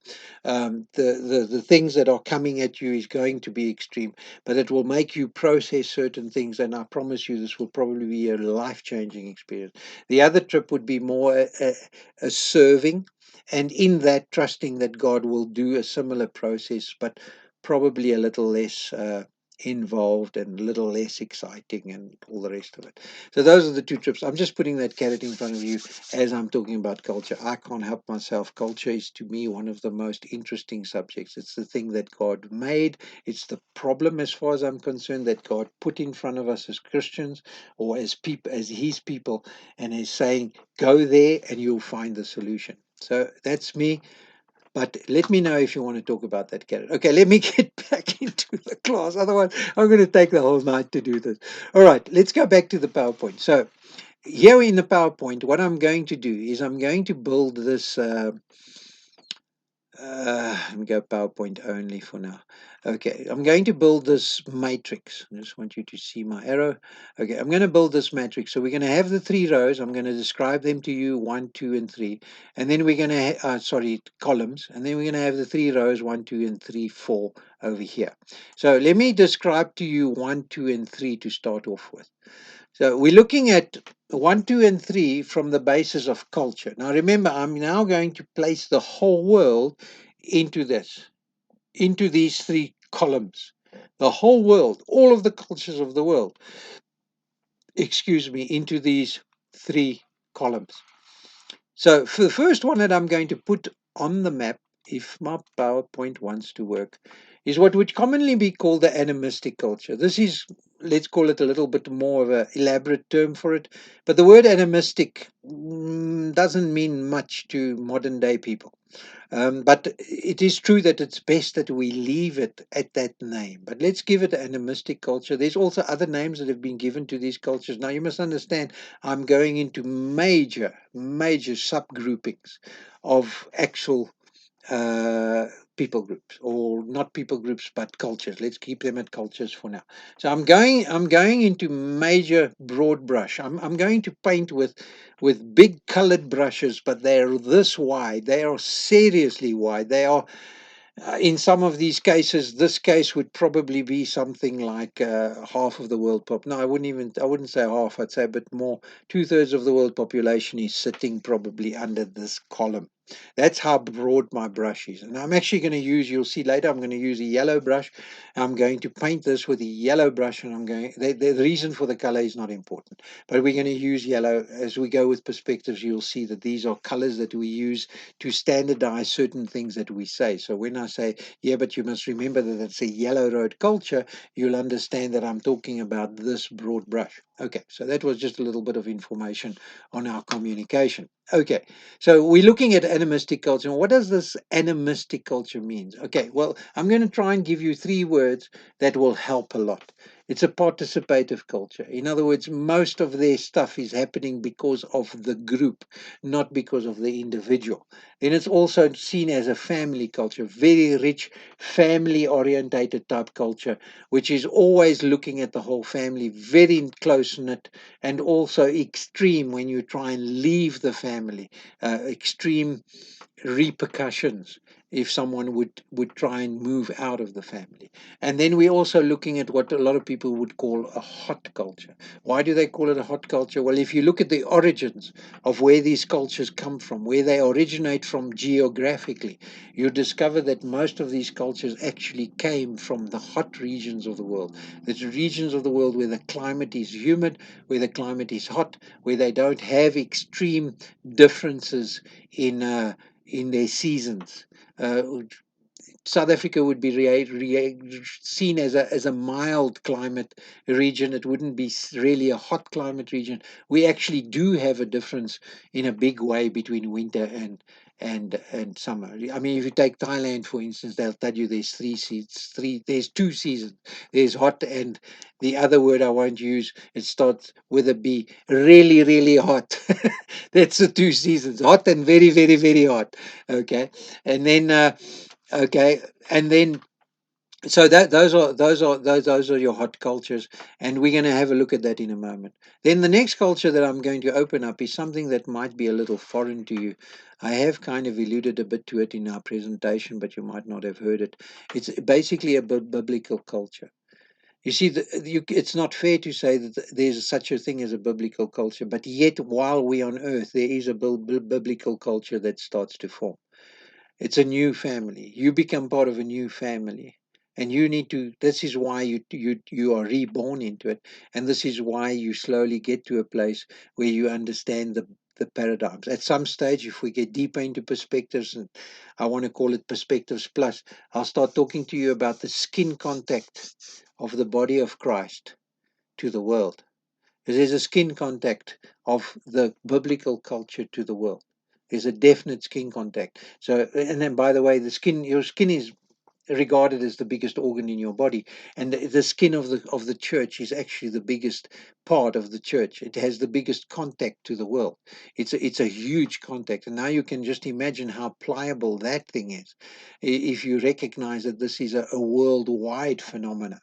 The things that are coming at you is going to be extreme, but it will make you process certain things, and I promise you this will probably be a life-changing experience. The other trip would be more a serving, and in that trusting that God will do a similar process, but probably a little less. involved and a little less exciting and all the rest of it. So those are the two trips. I'm just putting that carrot in front of you as I'm talking about culture. I can't help myself. Culture is to me one of the most interesting subjects. It's the thing that God made. It's the problem, as far as I'm concerned, that God put in front of us as Christians or as people, as his people, and is saying, go there and you'll find the solution. So that's me. But let me know if you want to talk about that, carrot. Okay, let me get back into the class. Otherwise, I'm going to take the whole night to do this. All right, let's go back to the PowerPoint. So here in the PowerPoint, what I'm going to do is I'm going to build this. Let me go PowerPoint only for now. Okay, I'm going to build this matrix. I just want you to see my arrow. Okay, I'm going to build this matrix. So we're going to have the 3 rows. I'm going to describe them to you, 1, 2, and 3. And then we're going to, sorry, columns. And then we're going to have the 3 rows, 1, 2, and 3, 4 over here. So let me describe to you 1, 2, and 3 to start off with. So we're looking at 1, 2, and 3 from the basis of culture. Now remember, I'm now going to place the whole world into this, into these 3 columns. The whole world, all of the cultures of the world, excuse me, into these 3 columns. So for the first one that I'm going to put on the map, if my PowerPoint wants to work, is what would commonly be called the animistic culture. This is, let's call it a little bit more of an elaborate term for it, but the word animistic doesn't mean much to modern day people. But it is true that it's best that we leave it at that name. But let's give it animistic culture. There's also other names that have been given to these cultures. Now, you must understand, I'm going into major subgroupings of actual uh, people groups, or not people groups but cultures. Let's keep them at cultures for now. So I'm going into major broad brush. I'm going to paint with big colored brushes, but they're this wide. They are seriously wide. They are in some of these cases, this case would probably be something like half of the world pop. No, I wouldn't say half. I'd say a bit more. 2/3 of the world population is sitting probably under this column. That's how broad my brush is. And I'm actually going to use, you'll see later, I'm going to use a yellow brush. I'm going to paint this with a yellow brush, and the reason for the color is not important, but we're going to use yellow. As we go with perspectives, you'll see that these are colors that we use to standardize certain things that we say. So when I say, yeah, but you must remember that it's a yellow road culture, you'll understand that I'm talking about this broad brush. Okay, so that was just a little bit of information on our communication. Okay, so we're looking at animistic culture. What does this animistic culture mean? Okay, well, I'm going to try and give you 3 words that will help a lot. It's a participative culture. In other words, most of their stuff is happening because of the group, not because of the individual. Then it's also seen as a family culture, very rich, family orientated type culture, which is always looking at the whole family, very close knit, and also extreme when you try and leave the family, extreme repercussions if someone would try and move out of the family. And then we're also looking at what a lot of people would call a hot culture. Why do they call it a hot culture? Well, if you look at the origins of where these cultures come from, where they originate from geographically, you discover that most of these cultures actually came from the hot regions of the world. The regions of the world where the climate is humid, where the climate is hot, where they don't have extreme differences in their seasons. Uh, South Africa would be seen as a mild climate region. It wouldn't be really a hot climate region. We actually do have a difference in a big way between winter and summer. I mean, if you take Thailand for instance, they'll tell you there's 3 seasons. There's 2 seasons. There's hot, and the other word I won't use. It starts with a B. Really, really hot. That's the 2 seasons. Hot and very, very, very hot. Okay, and then. Okay, and then so that those are your hot cultures, and we're going to have a look at that in a moment. Then the next culture that I'm going to open up is something that might be a little foreign to you. I have kind of alluded a bit to it in our presentation, but you might not have heard it. It's basically a biblical culture. You see, it's not fair to say that there's such a thing as a biblical culture, but yet while we're on earth, there is a biblical culture that starts to form. It's a new family. You become part of a new family. And you need to, this is why you are reborn into it. And this is why you slowly get to a place where you understand the paradigms. At some stage, if we get deeper into perspectives, and I want to call it perspectives plus, I'll start talking to you about the skin contact of the body of Christ to the world. Because there's a skin contact of the biblical culture to the world. There's a definite skin contact. So, and then by the way, your skin is regarded as the biggest organ in your body, and the skin of the church is actually the biggest part of the church. It has the biggest contact to the world. It's a huge contact, and now you can just imagine how pliable that thing is, if you recognize that this is a worldwide phenomena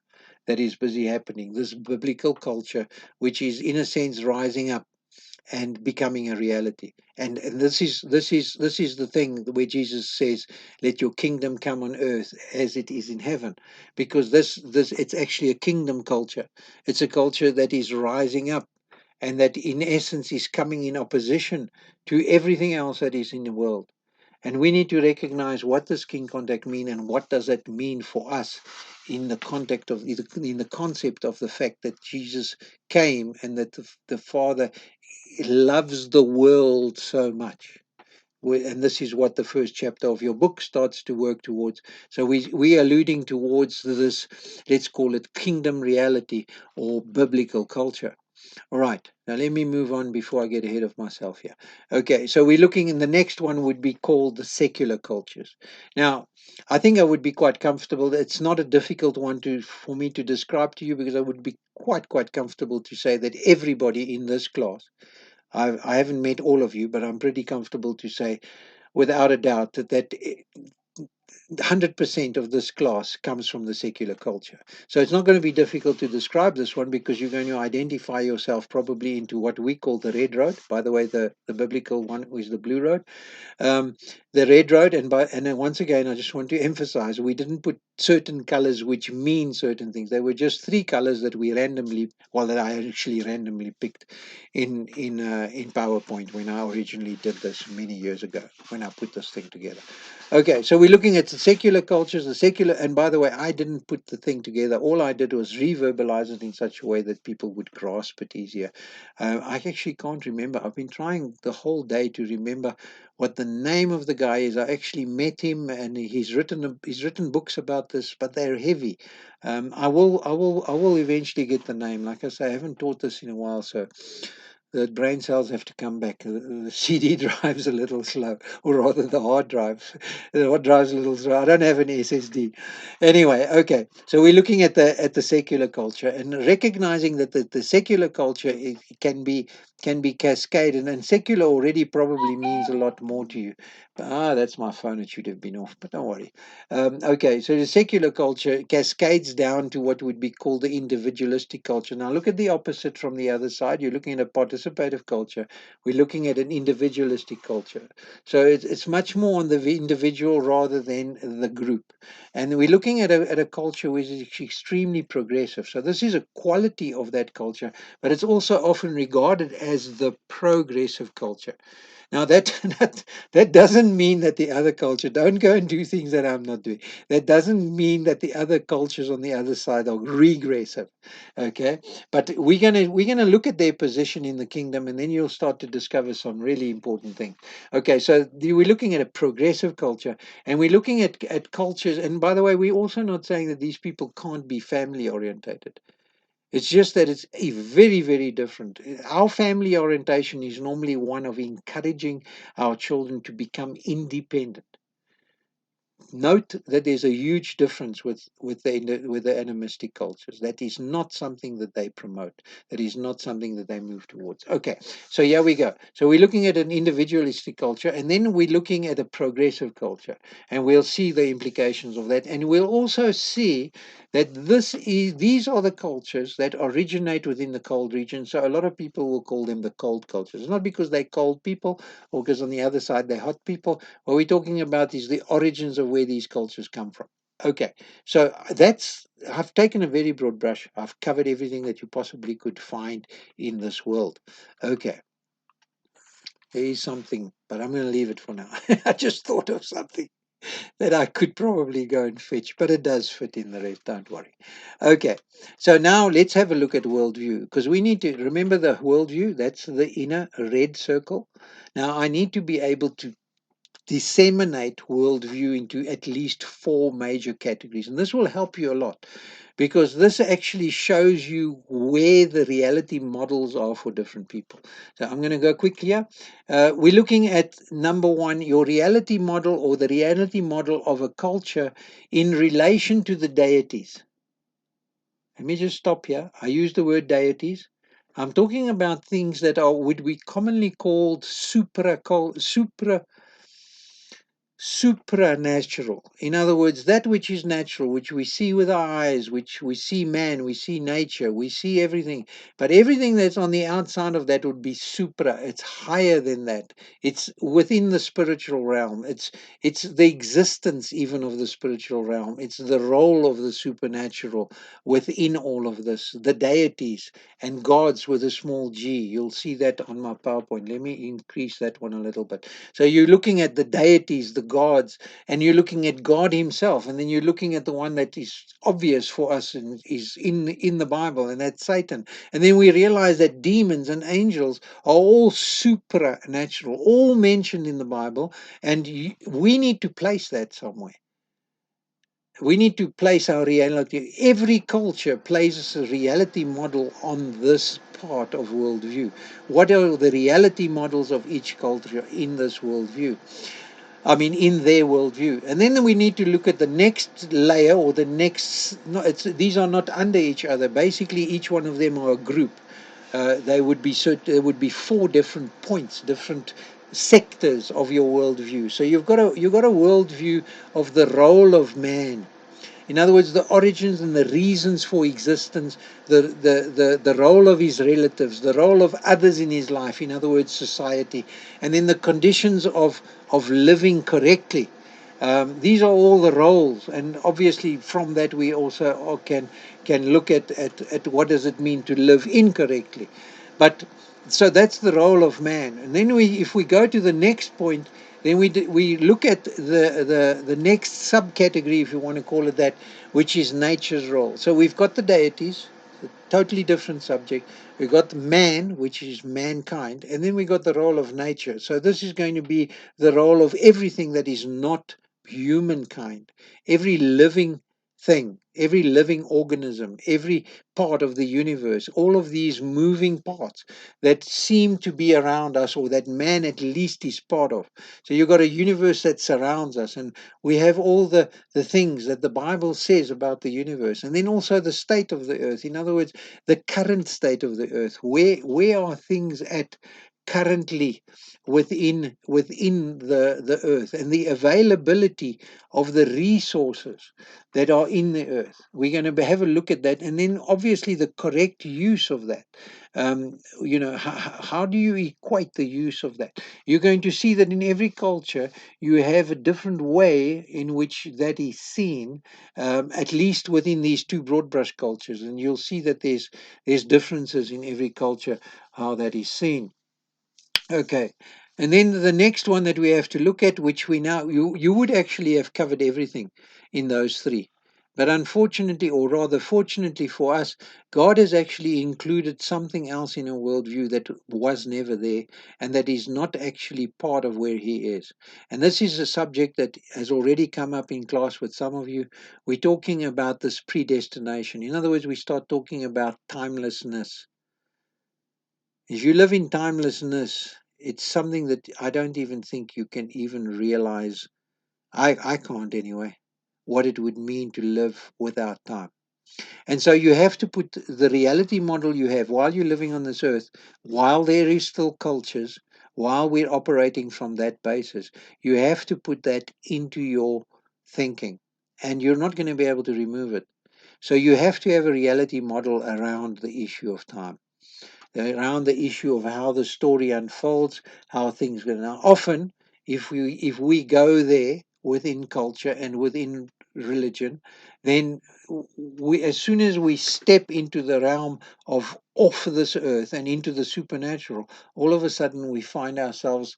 that is busy happening, this biblical culture, which is in a sense rising up and becoming a reality. And this is the thing where Jesus says, "Let your kingdom come on earth as it is in heaven," because this it's actually a kingdom culture. It's a culture that is rising up, and that in essence is coming in opposition to everything else that is in the world. And we need to recognize what does skin contact mean, and what does that mean for us in the context of in the concept of the fact that Jesus came, and that the Father loves the world so much. And this is what the first chapter of your book starts to work towards. So we are alluding towards this, let's call it kingdom reality or biblical culture. All right, now let me move on before I get ahead of myself here. Okay, so we're looking in the next one would be called the secular cultures. Now, I think I would be quite comfortable. It's not a difficult one for me to describe to you, because I would be quite comfortable to say that everybody in this class, I haven't met all of you, but I'm pretty comfortable to say, without a doubt, that 100% of this class comes from the secular culture. So it's not going to be difficult to describe this one, because you're going to identify yourself probably into what we call the red road. By the way, the biblical one is the blue road, um, the red road. And then once again, I just want to emphasize, we didn't put certain colors which mean certain things. They were just three colors that we randomly, well, that I actually randomly picked in PowerPoint when I originally did this many years ago, when I put this thing together. Okay, so we're looking at the secular cultures, the secular, and by the way, I didn't put the thing together. All I did was reverbalize it in such a way that people would grasp it easier. I actually can't remember. I've been trying the whole day to remember what the name of the guy is. I actually met him, and he's written books about this, but they're heavy. I will eventually get the name. Like I say, I haven't taught this in a while, so the brain cells have to come back. The CD drive's a little slow, or rather the hard drive. The hard drive's a little slow. I don't have an SSD. Anyway, okay. So we're looking at the secular culture, and recognizing that the secular culture can be cascaded, and secular already probably means a lot more to you. That's my phone. It should have been off, but don't worry. Okay, so the secular culture cascades down to what would be called the individualistic culture. Now, look at the opposite from the other side. You're looking at a participative culture. We're looking at an individualistic culture. So it's much more on the individual rather than the group. And we're looking at a culture which is extremely progressive. So this is a quality of that culture, but it's also often regarded as the progressive culture. Now that that doesn't mean that the other culture don't go and do things that I'm not doing. That doesn't mean that the other cultures on the other side are regressive. Okay, but we're gonna look at their position in the kingdom, and then you'll start to discover some really important things. Okay, so we're looking at a progressive culture, and we're looking at cultures. And by the way, we're also not saying that these people can't be family orientated. It's just that it's a very different. Our family orientation is normally one of encouraging our children to become independent. Note that there's a huge difference with the animistic cultures. That is not something that they promote. That is not something that they move towards. Okay, so here we go. So we're looking at an individualistic culture, and then we're looking at a progressive culture, and we'll see the implications of that, and we'll also see that these are the cultures that originate within the cold region. So a lot of people will call them the cold cultures. It's not because they're cold people, or because on the other side they're hot people. What we're talking about is the origins of where these cultures come from. Okay, so I've taken a very broad brush. I've covered everything that you possibly could find in this world. Okay, there is something, but I'm going to leave it for now. I just thought of something. that I could probably go and fetch, but it does fit in the rest, don't worry. Okay, so now let's have a look at worldview, because we need to remember the worldview, that's the inner red circle. Now I need to be able to disseminate worldview into at least four major categories. And this will help you a lot because this actually shows you where the reality models are for different people. So I'm going to go quickly here. We're looking at number one, your reality model or the reality model of a culture in relation to the deities. Let me just stop here. I use the word deities. I'm talking about things that are would we commonly called supranatural. In other words, that which is natural, which we see with our eyes, which we see man, we see nature, we see everything. But everything that's on the outside of that would be supra. It's higher than that. It's within the spiritual realm. It's the existence even of the spiritual realm. It's the role of the supernatural within all of this. The deities and gods with a small g. You'll see that on my PowerPoint. Let me increase that one a little bit. So you're looking at the deities, the gods, and you're looking at God Himself, and then you're looking at the one that is obvious for us and is in the Bible, and that's Satan. And then we realize that demons and angels are all supernatural, all mentioned in the Bible, and we need to place that somewhere. We need to place our reality. Every culture places a reality model on this part of worldview. What are the reality models of each culture in this worldview? I mean, in their worldview. And then we need to look at the next layer or the next. No, these are not under each other. Basically, each one of them are a group. They would be there would be four different points, different sectors of your worldview. So you've got a worldview of the role of man. In other words, the origins and the reasons for existence, the role of his relatives, the role of others in his life, in other words, society, and then the conditions of living correctly. These are all the roles, and obviously from that we also can look at what does it mean to live incorrectly. But so that's the role of man. And then if we go to the next point, then we look at the next subcategory, if you want to call it that, which is nature's role. So we've got the deities, a totally different subject. We've got man, which is mankind, and then we got the role of nature. So this is going to be the role of everything that is not humankind, every living thing, every living organism, every part of the universe, all of these moving parts that seem to be around us or that man at least is part of. So you've got a universe that surrounds us, and we have all the things that the Bible says about the universe, and then also the state of the earth. In other words, the current state of the earth. Where are things at currently within the earth, and the availability of the resources that are in the earth. We're going to have a look at that, and then obviously the correct use of that. How do you equate the use of that? You're going to see that in every culture you have a different way in which that is seen, at least within these two broad brush cultures, and you'll see that there's differences in every culture how that is seen. Okay. And then the next one that we have to look at, which we now, you would actually have covered everything in those three. But unfortunately, or rather fortunately for us, God has actually included something else in our worldview that was never there and that is not actually part of where He is. And this is a subject that has already come up in class with some of you. We're talking about this predestination. In other words, we start talking about timelessness. If you live in timelessness, it's something that I don't even think you can even realize. I can't anyway, what it would mean to live without time. And so you have to put the reality model you have while you're living on this earth, while there is still cultures, while we're operating from that basis, you have to put that into your thinking. And you're not going to be able to remove it. So you have to have a reality model around the issue of time, around the issue of how the story unfolds, how things go. Now, often, if we go there within culture and within religion, then we, as soon as we step into the realm of off this earth and into the supernatural, all of a sudden we find ourselves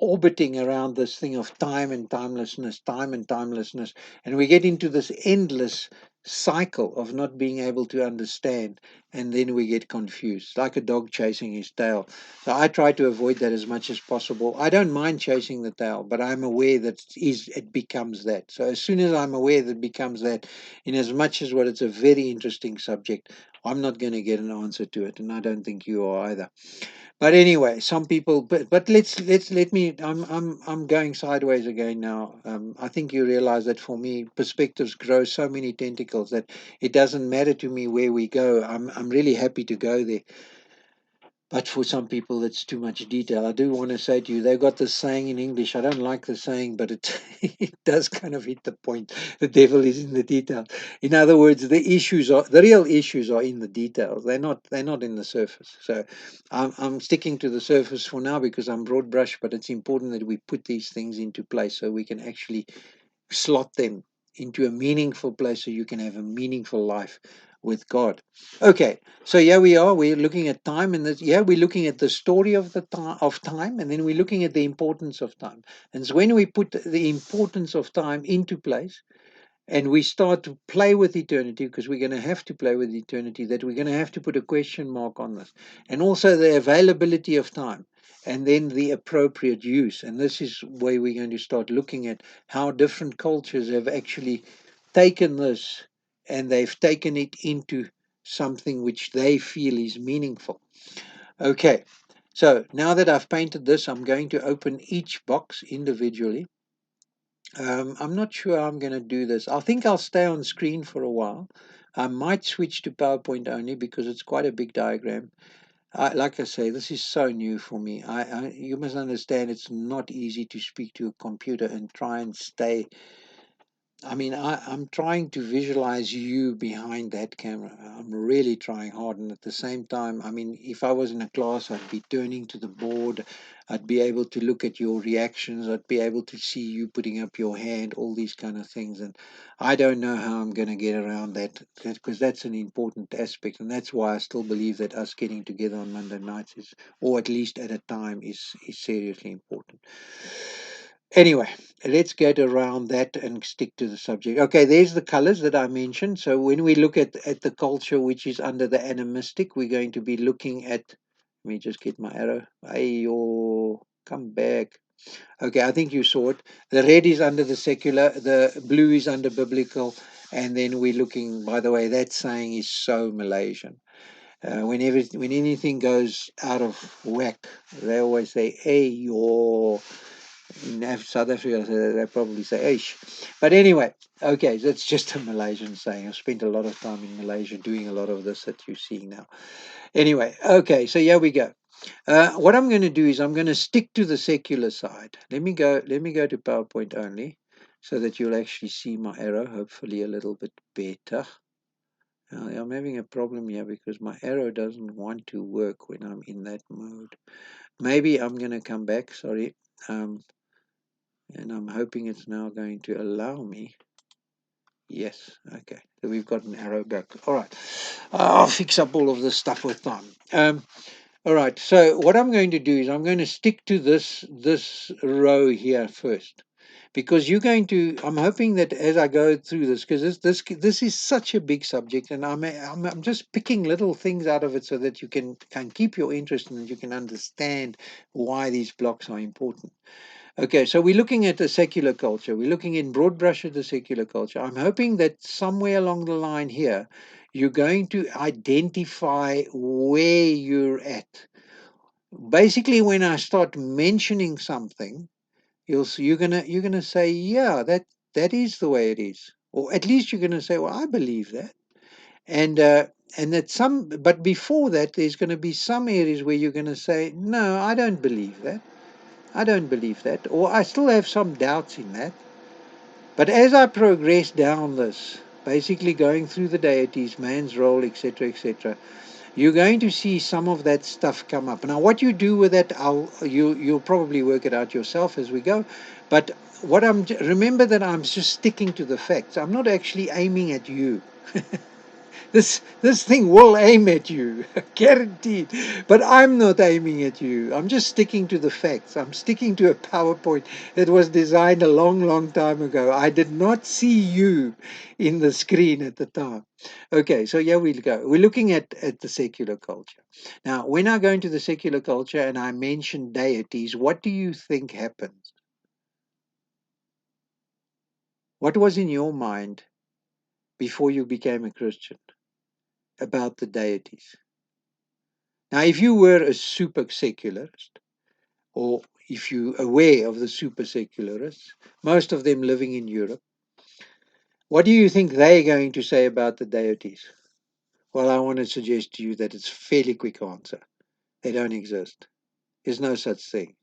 orbiting around this thing of time and timelessness, and we get into this endless cycle of not being able to understand, and then we get confused, like a dog chasing his tail. So I try to avoid that as much as possible. I don't mind chasing the tail, but I'm aware that it becomes that. So as soon as I'm aware that it becomes that, in as much as what it's a very interesting subject, I'm not going to get an answer to it, and I don't think you are either. But anyway, some people. But let's let me. I'm going sideways again now. I think you realize that for me, perspectives grow so many tentacles that it doesn't matter to me where we go. I'm really happy to go there. But for some people, it's too much detail. I do want to say to you, they've got this saying in English. I don't like the saying, but it it does kind of hit the point. The devil is in the detail. In other words, the real issues are in the details. They're not in the surface. So I'm sticking to the surface for now because I'm broad brush. But it's important that we put these things into place so we can actually slot them into a meaningful place so you can have a meaningful life with God. Okay, so yeah, we are. We're looking at time, and this, yeah, we're looking at the story of the of time, and then we're looking at the importance of time. And so when we put the importance of time into place, and we start to play with eternity, because we're going to have to play with eternity, that we're going to have to put a question mark on this, and also the availability of time, and then the appropriate use. And this is where we're going to start looking at how different cultures have actually taken this, and they've taken it into something which they feel is meaningful. Okay, so now that I've painted this, I'm going to open each box individually. I'm not sure how I'm going to do this. I think I'll stay on screen for a while. I might switch to PowerPoint only because it's quite a big diagram. Like I say, this is so new for me. You must understand it's not easy to speak to a computer and try and stay. I mean, I'm trying to visualize you behind that camera. I'm really trying hard. And at the same time, I mean, if I was in a class, I'd be turning to the board. I'd be able to look at your reactions. I'd be able to see you putting up your hand, all these kind of things. And I don't know how I'm going to get around that, because that's an important aspect. And that's why I still believe that us getting together on Monday nights is, or at least at a time, is seriously important. Anyway, let's get around that and stick to the subject. Okay, there's the colors that I mentioned. So when we look at the culture which is under the animistic, we're going to be looking at. Let me just get my arrow. Ayo, come back. Okay, I think you saw it. The red is under the secular, the blue is under biblical, and then we're looking. By the way, that saying is so Malaysian. When anything goes out of whack, they always say, "Hey, yo." In South Africa, they probably say "ish." But anyway, okay, that's just a Malaysian saying. I've spent a lot of time in Malaysia doing a lot of this that you're seeing now. Anyway, okay, so here we go. What I'm going to do is I'm going to stick to the secular side. Let me go. Let me go to PowerPoint only, so that you'll actually see my arrow. Hopefully, a little bit better. I'm having a problem here because my arrow doesn't want to work when I'm in that mode. Maybe I'm going to come back. Sorry. Um, and I'm hoping it's now going to allow me. Yes, okay. So we've got an arrow back. All right. I'll fix up all of this stuff with time. All right. So what I'm going to do is I'm going to stick to this row here first, because you're going to. I'm hoping that as I go through this, because this is such a big subject, and I'm just picking little things out of it so that you can keep your interest and that you can understand why these blocks are important. Okay, so we're looking at the secular culture. We're looking in broad brush at the secular culture. I'm hoping that somewhere along the line here, you're going to identify where you're at. Basically, when I start mentioning something, you're gonna say, yeah, that is the way it is, or at least you're gonna say, well, I believe that, and but before that, there's going to be some areas where you're going to say, no, I don't believe that. I don't believe that, or I still have some doubts in that. But as I progress down this, basically going through the deities, man's role, etc., you're going to see some of that stuff come up. Now, what you do with that, you'll probably work it out yourself as we go. But remember that I'm just sticking to the facts. I'm not actually aiming at you. This thing will aim at you, guaranteed. But I'm not aiming at you. I'm just sticking to the facts. I'm sticking to a PowerPoint that was designed a long, long time ago. I did not see you in the screen at the time. Okay, so here we go. We're looking at the secular culture. Now, when I go into the secular culture and I mention deities, what do you think happens? What was in your mind before you became a Christian about the deities? Now, if you were a super secularist, or if you aware of the super secularists, most of them living in Europe, what do you think they're going to say about the deities? Well, I want to suggest to you that it's a fairly quick answer. They don't exist. There's no such thing.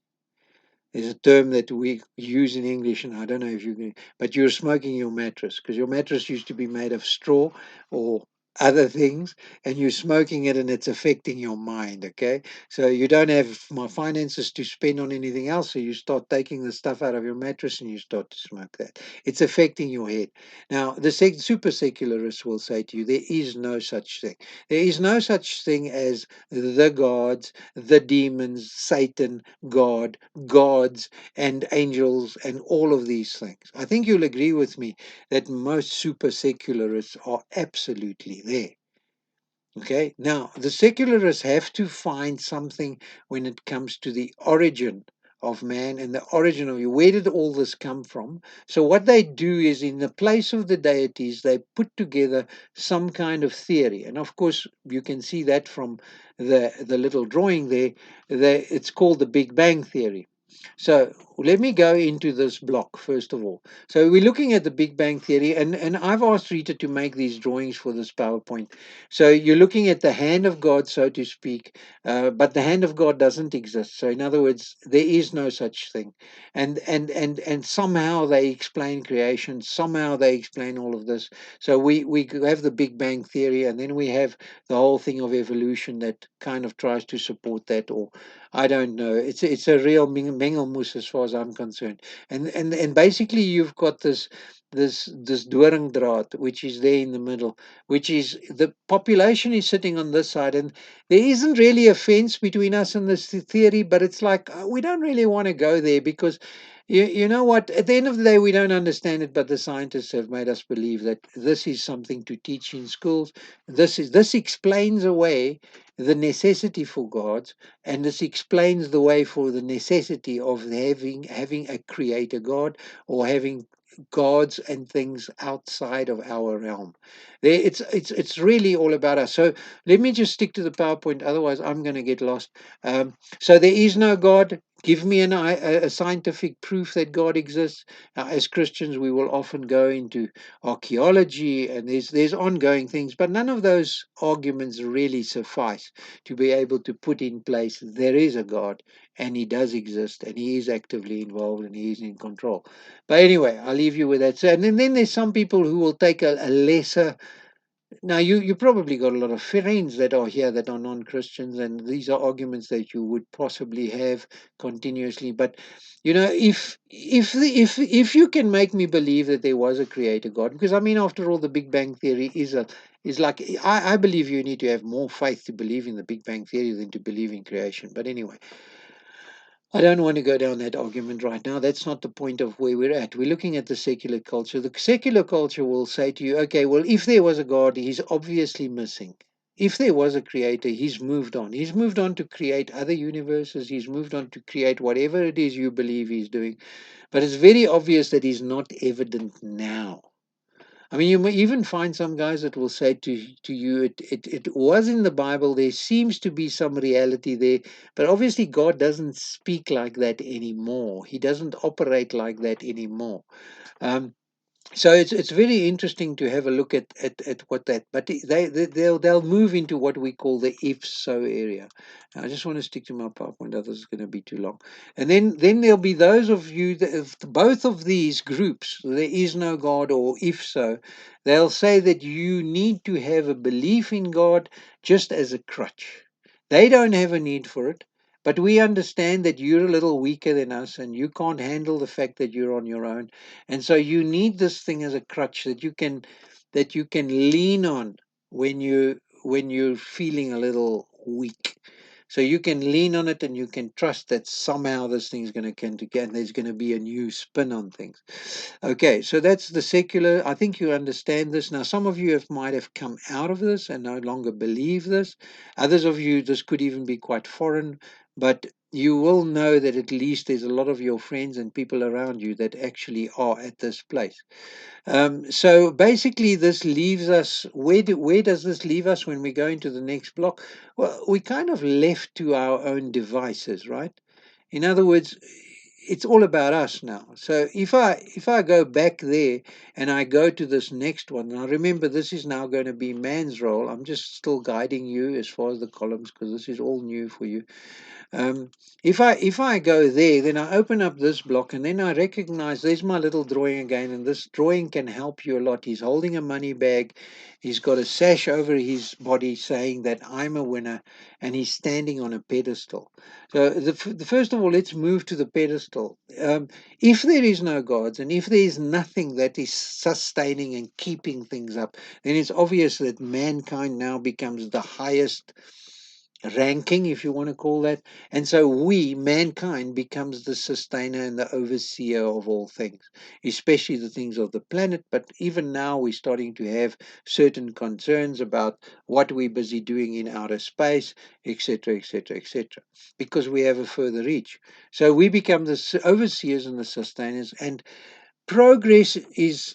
There's a term that we use in English, and I don't know if you can, but you're smoking your mattress because your mattress used to be made of straw or other things, and you're smoking it, and it's affecting your mind. Okay, so you don't have my finances to spend on anything else, so you start taking the stuff out of your mattress and you start to smoke that. It's affecting your head. Now, the super secularists will say to you, there is no such thing. There is no such thing as the gods, the demons, Satan, God, gods and angels and all of these things. I think you'll agree with me that most super secularists are absolutely there. Okay, now the secularists have to find something when it comes to the origin of man and the origin of you. Where did all this come from? So, what they do is, in the place of the deities, they put together some kind of theory. And of course, you can see that from the little drawing there. It's called the Big Bang Theory. So let me go into this block first of all. So we're looking at the Big Bang Theory, and I've asked Rita to make these drawings for this PowerPoint. So you're looking at the hand of God, so to speak, but the hand of God doesn't exist. So in other words, there is no such thing. And somehow they explain creation, somehow they explain all of this. So we have the Big Bang Theory, and then we have the whole thing of evolution that kind of tries to support that, or I don't know. It's a real mengelmoes as far as I'm concerned. And basically you've got this doringdraad which is there in the middle, which is the population is sitting on this side, and there isn't really a fence between us and this theory, but it's like we don't really want to go there because you know what? At the end of the day, we don't understand it, but the scientists have made us believe that this is something to teach in schools. This explains away the necessity for God, and this explains the way for the necessity of having a creator God, or having gods and things outside of our realm. It's really all about us. So let me just stick to the PowerPoint, otherwise I'm going to get lost. So there is no God. Give me a scientific proof that God exists. As Christians, we will often go into archaeology, and there's ongoing things, but none of those arguments really suffice to be able to put in place there is a God, and he does exist, and he is actively involved, and he is in control. But anyway, I'll leave you with that. So, and then there's some people who will take a lesser. Now, you probably got a lot of friends that are here that are non-Christians, and these are arguments that you would possibly have continuously. But you know, if you can make me believe that there was a creator God, because I mean, after all, the Big Bang Theory is like I believe you need to have more faith to believe in the Big Bang Theory than to believe in creation. But anyway, I don't want to go down that argument right now. That's not the point of where we're at. We're looking at the secular culture. The secular culture will say to you, okay, well, if there was a God, he's obviously missing. If there was a creator, he's moved on. He's moved on to create other universes. He's moved on to create whatever it is you believe he's doing. But it's very obvious that he's not evident now. I mean, you may even find some guys that will say to you, it was in the Bible. There seems to be some reality there, but obviously God doesn't speak like that anymore. He doesn't operate like that anymore. Um, so it's very interesting to have a look at what that, but they'll move into what we call the if so area. Now, I just want to stick to my PowerPoint, others is going to be too long. And then there'll be those of you that, if both of these groups, there is no God or if so, they'll say that you need to have a belief in God just as a crutch. They don't have a need for it. But we understand that you're a little weaker than us, and you can't handle the fact that you're on your own, and so you need this thing as a crutch that you can lean on when you're feeling a little weak. So you can lean on it and you can trust that somehow this thing's going to come together and there's going to be a new spin on things. Okay, so that's the secular. I think you understand this. Now, some of you might have come out of this and no longer believe this. Others of you, this could even be quite foreign, but you will know that at least there's a lot of your friends and people around you that actually are at this place. So basically, this leaves us. Where does this leave us when we go into the next block? Well, we kind of left to our own devices, right? In other words, it's all about us now. So if I go back there and I go to this next one, now remember this is now going to be man's role. I'm just still guiding you as far as the columns because this is all new for you. If I go there, then I open up this block and then I recognize there's my little drawing again, and this drawing can help you a lot. He's holding a money bag, he's got a sash over his body saying that I'm a winner, and he's standing on a pedestal. So the first of all, let's move to the pedestal. If there is no gods and if there is nothing that is sustaining and keeping things up, then it's obvious that mankind now becomes the highest ranking, if you want to call that. And so we, mankind, becomes the sustainer and the overseer of all things, especially the things of the planet. But even now, we're starting to have certain concerns about what we're busy doing in outer space, etc., etc., etc., because we have a further reach. So we become the overseers and the sustainers, and progress is,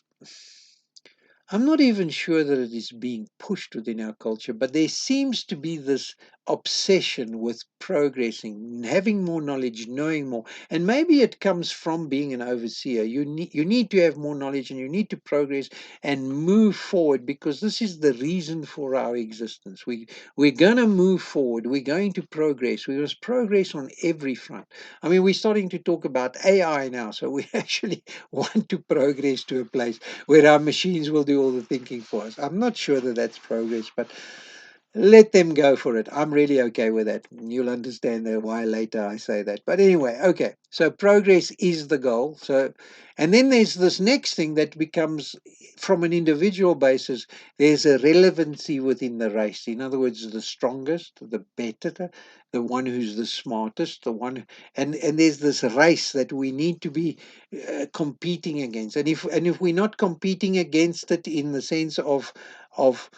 I'm not even sure that it is being pushed within our culture, but there seems to be this obsession with progressing, having more knowledge, knowing more. And maybe it comes from being an overseer. You need to have more knowledge and you need to progress and move forward because this is the reason for our existence. We're going to move forward. We're going to progress. We must progress on every front. I mean, we're starting to talk about AI now, so we actually want to progress to a place where our machines will do all the thinking for us. I'm not sure that that's progress, but let them go for it. I'm really okay with that. You'll understand why later I say that. But anyway, okay. So progress is the goal. So, and then there's this next thing that becomes, from an individual basis, there's a relevancy within the race. In other words, the strongest, the better, the one who's the smartest, the one, and there's this race that we need to be competing against. And if we're not competing against it in the sense of of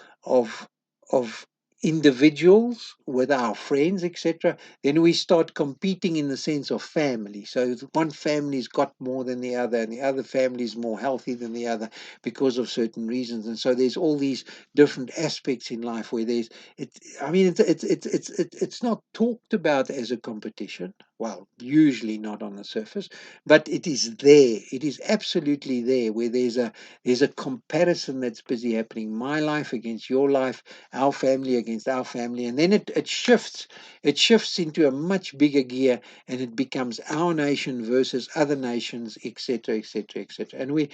of individuals with our friends, etc., then we start competing in the sense of family. So one family's got more than the other, and the other family is more healthy than the other because of certain reasons. And so there's all these different aspects in life where there's it. I mean, it's not talked about as a competition. Well, usually not on the surface, but it is there. It is absolutely there, where there's a comparison that's busy happening. My life against your life, our family against our family, and then it shifts into a much bigger gear, and it becomes our nation versus other nations, etc., etc., etc. And we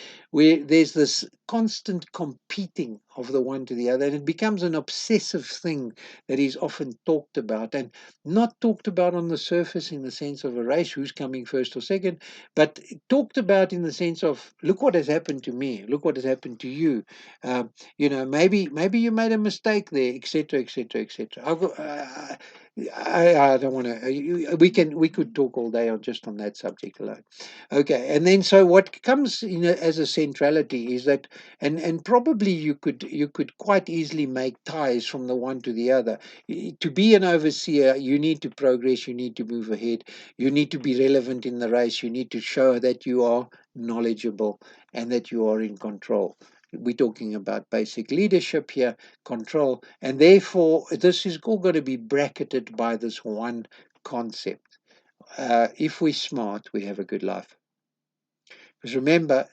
there's this constant competing of the one to the other, and it becomes an obsessive thing that is often talked about and not talked about on the surface in the sense of a race, who's coming first or second, but talked about in the sense of, look what has happened to me, look what has happened to you. Maybe you made a mistake there, etc., etc., etc. I don't want to. We could talk all day on just on that subject alone. Okay, and then so what comes as a centrality is that, and probably you could quite easily make ties from the one to the other. To be an overseer, you need to progress, you need to move ahead, you need to be relevant in the race, you need to show that you are knowledgeable and that you are in control. We're talking about basic leadership here, control, and therefore this is all going to be bracketed by this one concept. If we're smart, we have a good life. Because remember,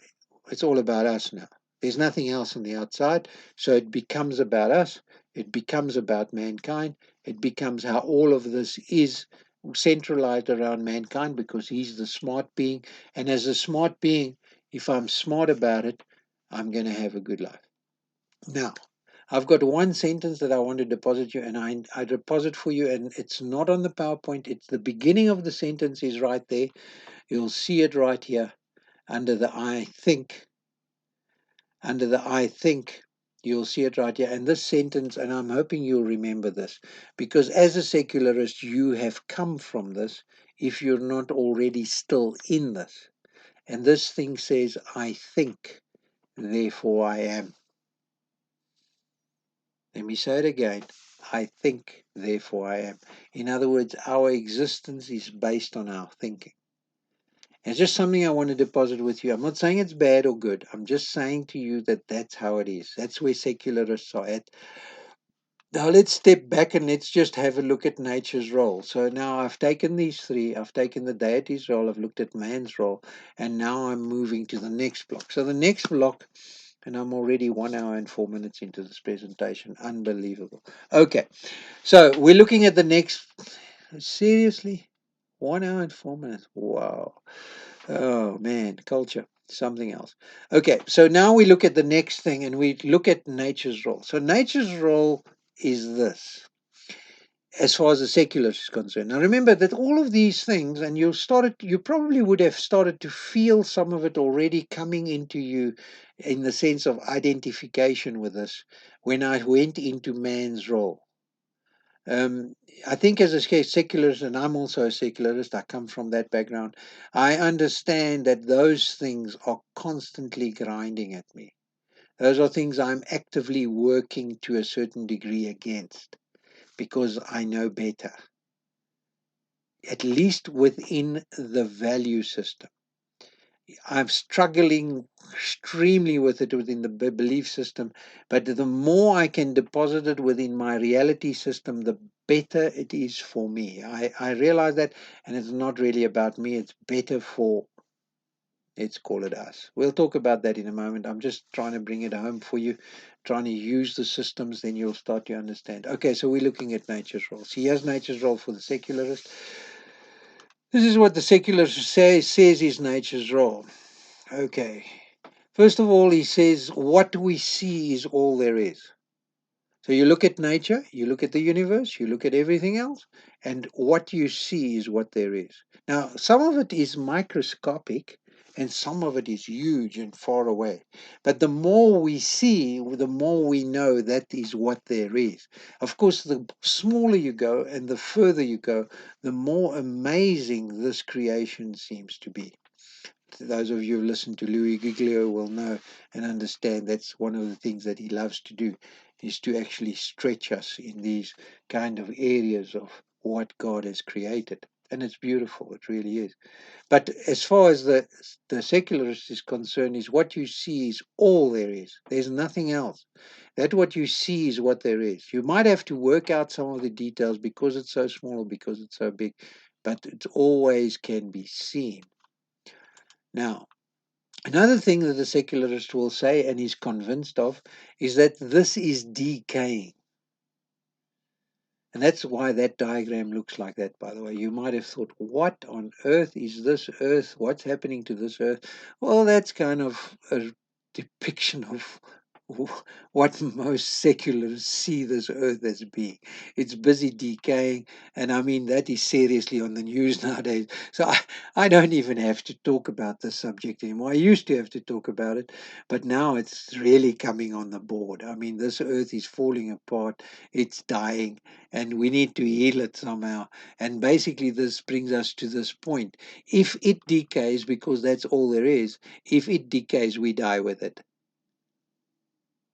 it's all about us now. There's nothing else on the outside. So it becomes about us. It becomes about mankind. It becomes how all of this is centralized around mankind because he's the smart being. And as a smart being, if I'm smart about it, I'm going to have a good life. Now, I've got one sentence that I want to deposit you, and I deposit for you, and it's not on the PowerPoint. It's the beginning of the sentence is right there. You'll see it right here under the I think, under the I think. You'll see it right here. And this sentence, and I'm hoping you'll remember this, because as a secularist, you have come from this if you're not already still in this. And this thing says, I think, therefore I am. Let me say it again. I think, therefore I am. In other words, our existence is based on our thinking. It's just something I want to deposit with you. I'm not saying it's bad or good. I'm just saying to you that that's how it is. That's where secularists are at. Now let's step back and let's just have a look at nature's role. So now I've taken these three. I've taken the deity's role. I've looked at man's role. And now I'm moving to the next block. So the next block, and I'm already 1 hour and 4 minutes into this presentation. Unbelievable. Okay. So we're looking at the next. Seriously? 1 hour and 4 minutes. Wow. Oh man, culture, something else. Okay, so now we look at the next thing and we look at nature's role. So nature's role is this, as far as the secular is concerned. Now remember that all of these things, and you probably would have started to feel some of it already coming into you in the sense of identification with this when I went into man's role. Um, I think as a secularist, and I'm also a secularist, I come from that background, I understand that those things are constantly grinding at me. Those are things I'm actively working to a certain degree against because I know better, at least within the value system. I'm struggling extremely with it within the belief system, but the more I can deposit it within my reality system, the better it is for me. I realize that, and it's not really about me, it's better for, let's call it us. We'll talk about that in a moment. I'm just trying to bring it home for you, trying to use the systems, then you'll start to understand. Okay, so we're looking at nature's role. See, here's nature's role for the secularist. This is what the secularist says is nature's role. Okay. First of all, he says, what we see is all there is. So you look at nature, you look at the universe, you look at everything else, and what you see is what there is. Now, some of it is microscopic and some of it is huge and far away. But the more we see, the more we know that is what there is. Of course, the smaller you go and the further you go, the more amazing this creation seems to be. Those of you who listen to Louis Giglio will know and understand that's one of the things that he loves to do is to actually stretch us in these kind of areas of what God has created. And it's beautiful, it really is. But as far as the secularist is concerned, is what you see is all there is. There's nothing else. That what you see is what there is. You might have to work out some of the details because it's so small, because it's so big, but it always can be seen. Now, another thing that the secularist will say and is convinced of is that this is decaying. And that's why that diagram looks like that, by the way. You might have thought, what on earth is this earth? What's happening to this earth? Well, that's kind of a depiction of what most seculars see this earth as being. It's busy decaying, and I mean that is seriously on the news nowadays. So I don't even have to talk about this subject anymore. I used to have to talk about it, but now it's really coming on the board. I mean, this earth is falling apart, it's dying, and we need to heal it somehow. And basically, this brings us to this point. If it decays, because that's all there is, if it decays, we die with it.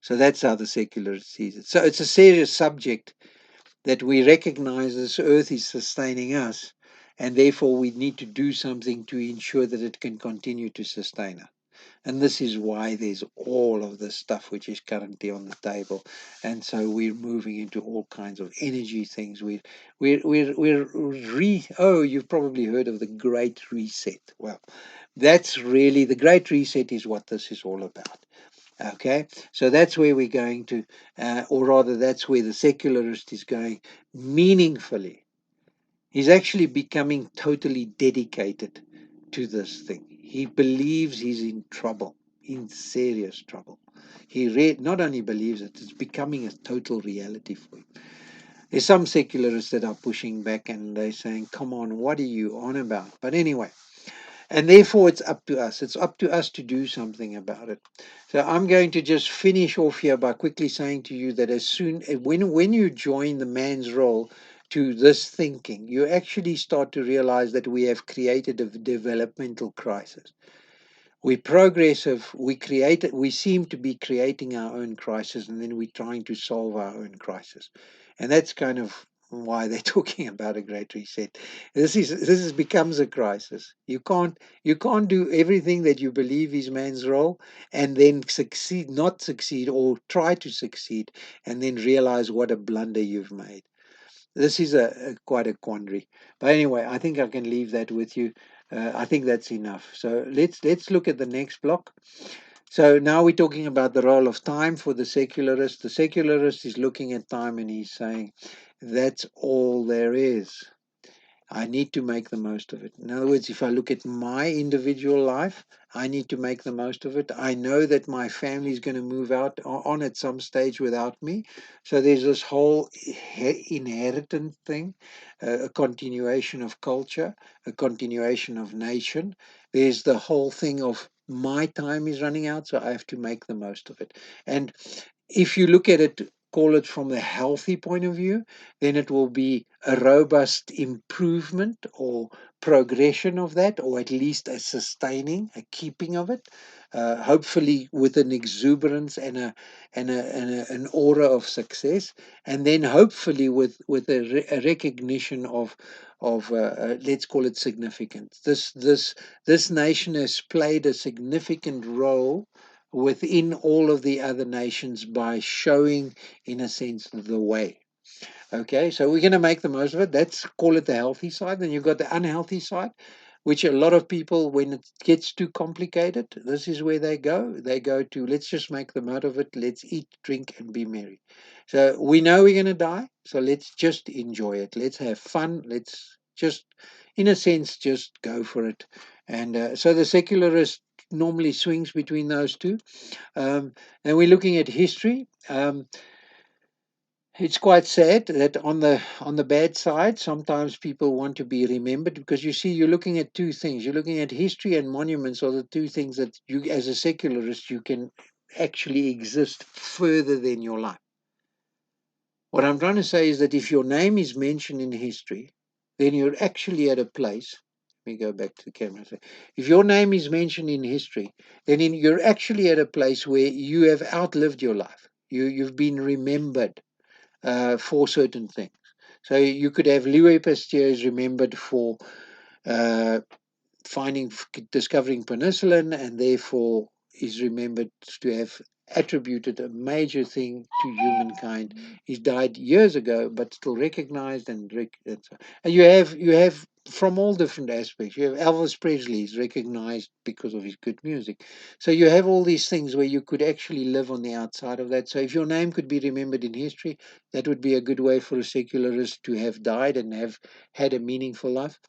So that's how the secularist sees it. So it's a serious subject that we recognize this earth is sustaining us, and therefore we need to do something to ensure that it can continue to sustain us. And this is why there's all of this stuff which is currently on the table. And so we're moving into all kinds of energy things. Oh, you've probably heard of the Great Reset. Well, that's really the Great Reset is what this is all about. Okay, so that's where we're going to, or rather, that's where the secularist is going meaningfully. He's actually becoming totally dedicated to this thing. He believes he's in trouble, in serious trouble. Not only believes it, it's becoming a total reality for him. There's some secularists that are pushing back and they're saying, come on, what are you on about? But anyway, And therefore, it's up to us. It's up to us to do something about it. So I'm going to just finish off here by quickly saying to you that when you join the man's role to this thinking, you actually start to realize that we have created a developmental crisis. We progressive, we seem to be creating our own crisis, and then we're trying to solve our own crisis. And that's kind of why they're talking about a great reset. This becomes a crisis. You can't do everything that you believe is man's role and then succeed, not succeed, or try to succeed, and then realize what a blunder you've made. This is a quite a quandary. But anyway, I think I can leave that with you. I think that's enough. So let's look at the next block. So now we're talking about the role of time for the secularist. The secularist is looking at time and he's saying, that's all there is. I need to make the most of it. In other words, if I look at my individual life, I need to make the most of it. I know that my family is going to move out on at some stage without me. So there's this whole inheritant thing, a continuation of culture, a continuation of nation. There's the whole thing of my time is running out, so I have to make the most of it. And if you look at it, call it from the healthy point of view, then it will be a robust improvement or progression of that, or at least a sustaining, a keeping of it, hopefully with an exuberance and an aura of success, and then hopefully with a recognition of let's call it significance. This nation has played a significant role within all of the other nations by showing, in a sense, the way. Okay, so we're going to make the most of it. Let's call it the healthy side. Then you've got the unhealthy side, which a lot of people, when it gets too complicated, this is where they go. They go to, let's just make the most of it. Let's eat, drink, and be merry. So we know we're going to die. So let's just enjoy it. Let's have fun. Let's just, in a sense, just go for it. And so the secularist normally swings between those two. Um, and we're looking at history. It's quite sad that on the bad side, sometimes people want to be remembered because you see, you're looking at two things. You're looking at history and monuments are the two things that you, as a secularist, you can actually exist further than your life. What I'm trying to say is that if your name is mentioned in history, then you're actually at a place. Let me go back to the camera. If your name is mentioned in history, then you're actually at a place where you have outlived your life. You've been remembered for certain things. So you could have Louis Pasteur is remembered for uh, discovering penicillin, and therefore is remembered to have attributed a major thing to humankind. He died years ago, but still recognized and you have from all different aspects. You have Elvis Presley is recognized because of his good music. So you have all these things where you could actually live on the outside of that. So if your name could be remembered in history, that would be a good way for a secularist to have died and have had a meaningful life.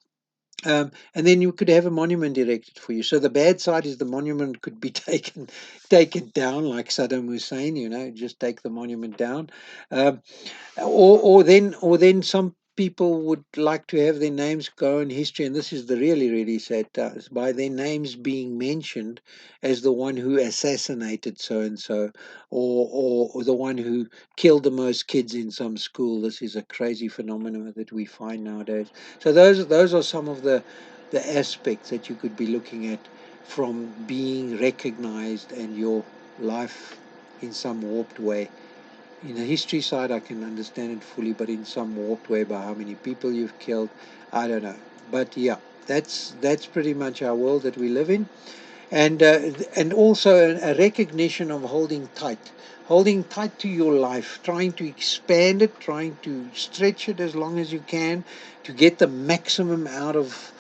And then you could have a monument erected for you. So the bad side is the monument could be taken down, like Saddam Hussein. Just take the monument down. Um, or then some people would like to have their names go in history, and this is the really sad part, is by their names being mentioned as the one who assassinated so and so, or the one who killed the most kids in some school. This is a crazy phenomenon that we find nowadays. So those are some of the aspects that you could be looking at from being recognized and your life in some warped way. In the history side, I can understand it fully, but in some warped way by how many people you've killed, I don't know. But yeah, that's pretty much our world that we live in, and also a recognition of holding tight to your life, trying to expand it, trying to stretch it as long as you can, to get the maximum out of.